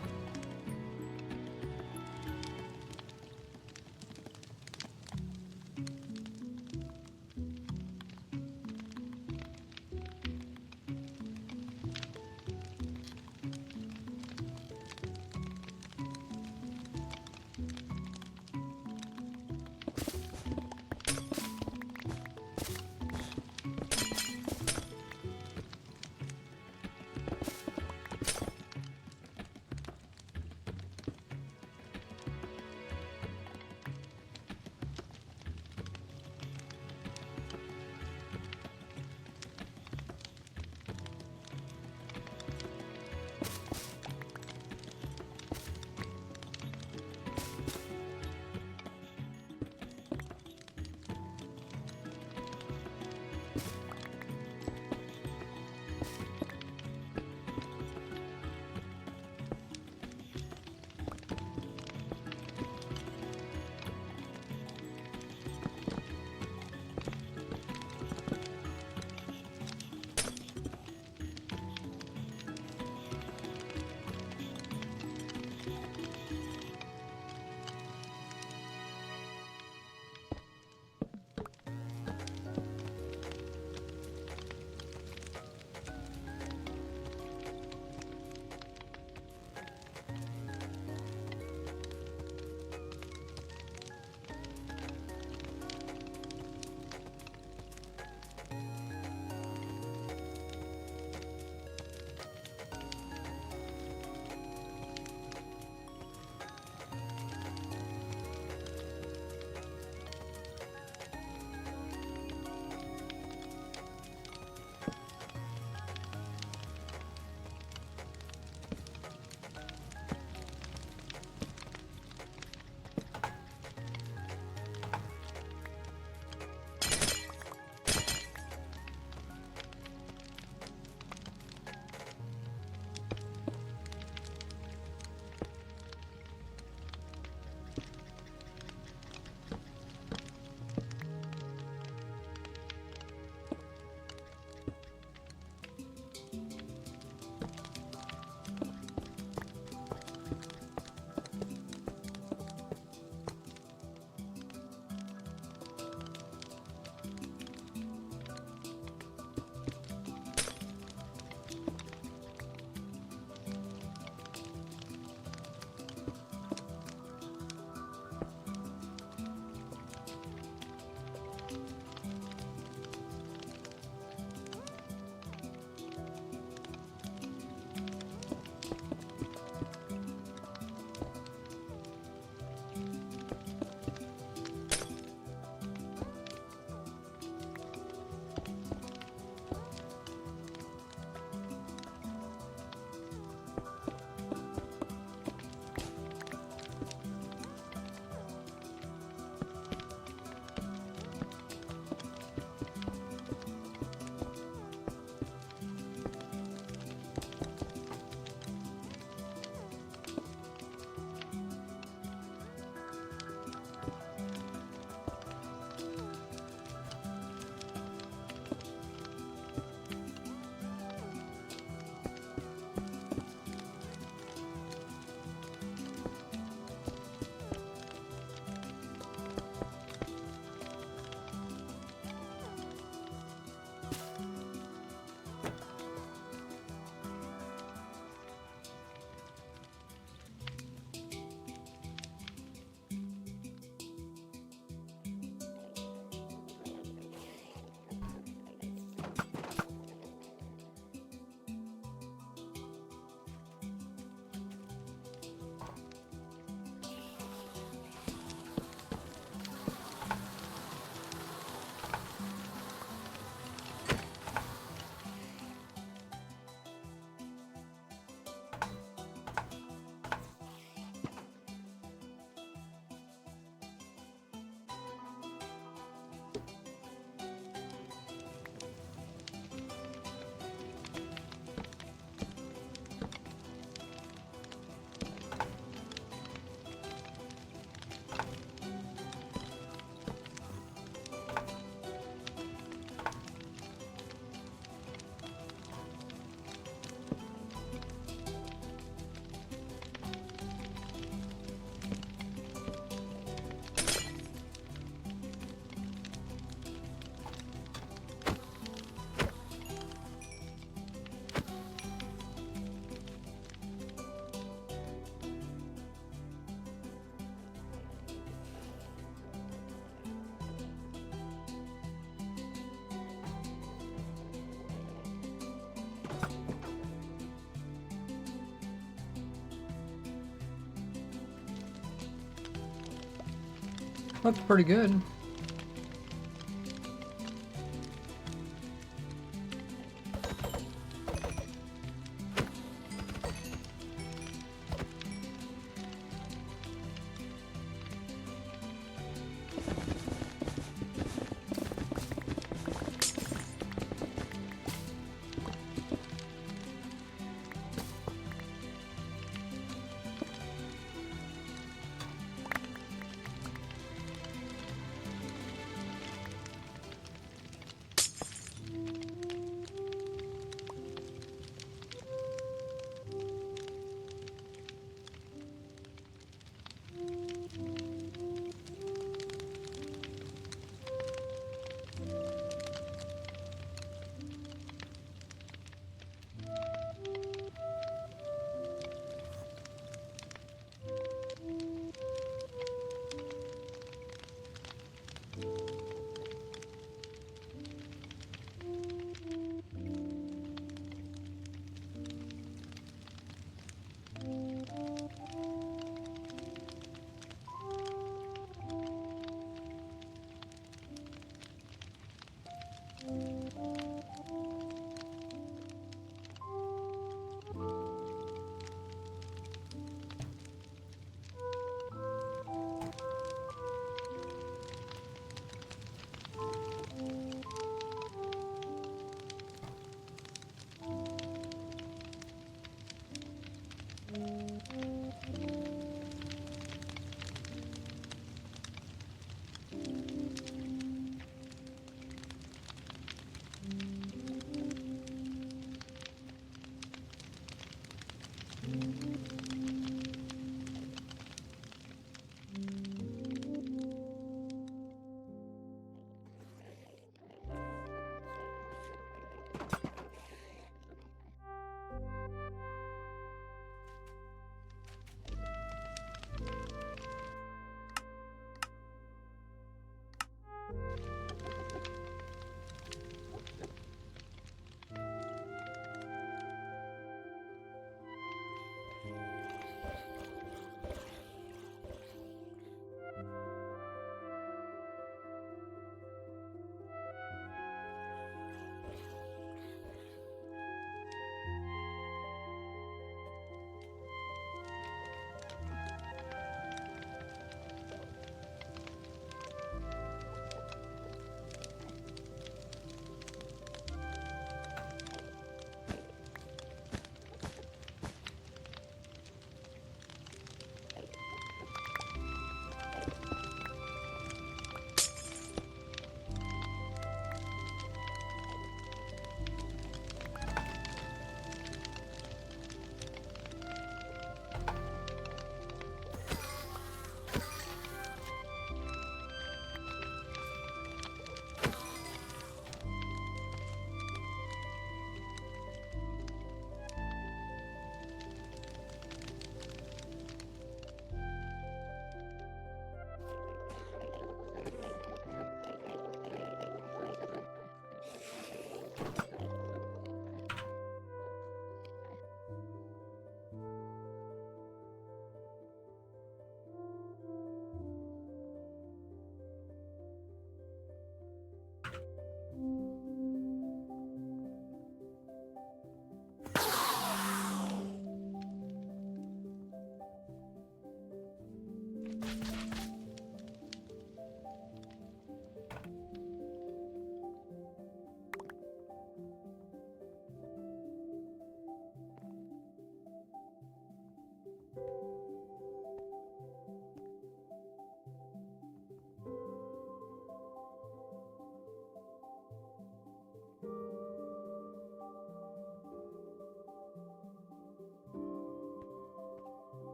Looks pretty good.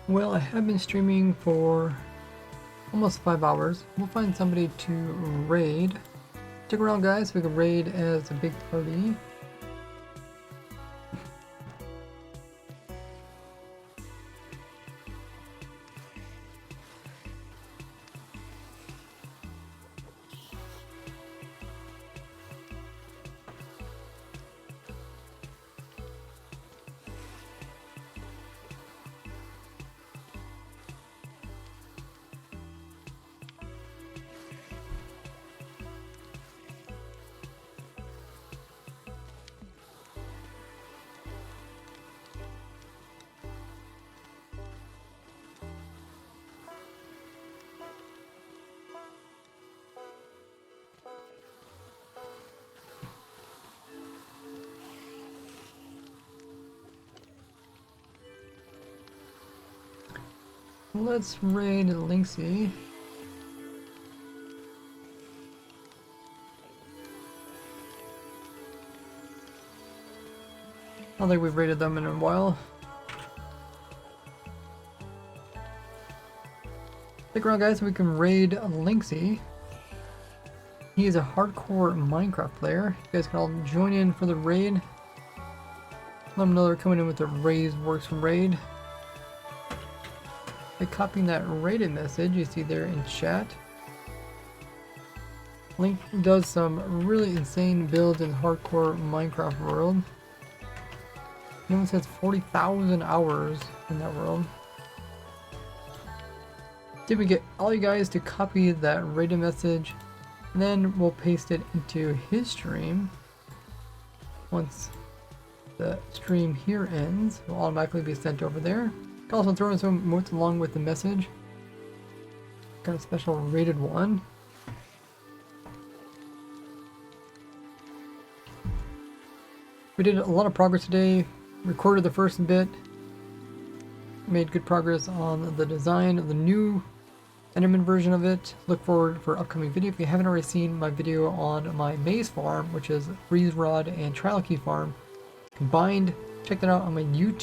Well, I have been streaming for almost 5 hours. We'll find somebody to raid. Stick around, guys, so we can raid as a big party. Let's raid Linksy. I don't think we've raided them in a while. Stick around, guys, so we can raid Linksy. He is a hardcore Minecraft player. You guys can all join in for the raid. Let them know they're coming in with the Raise Works raid. By copying that rated message you see there in chat. Link does some really insane builds in the hardcore Minecraft world. He almost has 40,000 hours in that world. Did we get all you guys to copy that rated message, and then we'll paste it into his stream. Once the stream here ends, it will automatically be sent over there. You can also throw in some emotes along with the message. Got a special rated one. We did a lot of progress today. Recorded the first bit. Made good progress on the design of the new Enderman version of it. Look forward for upcoming video. If you haven't already seen my video on my maze farm, which is Freeze Rod and Trial Key farm combined, check that out on my YouTube.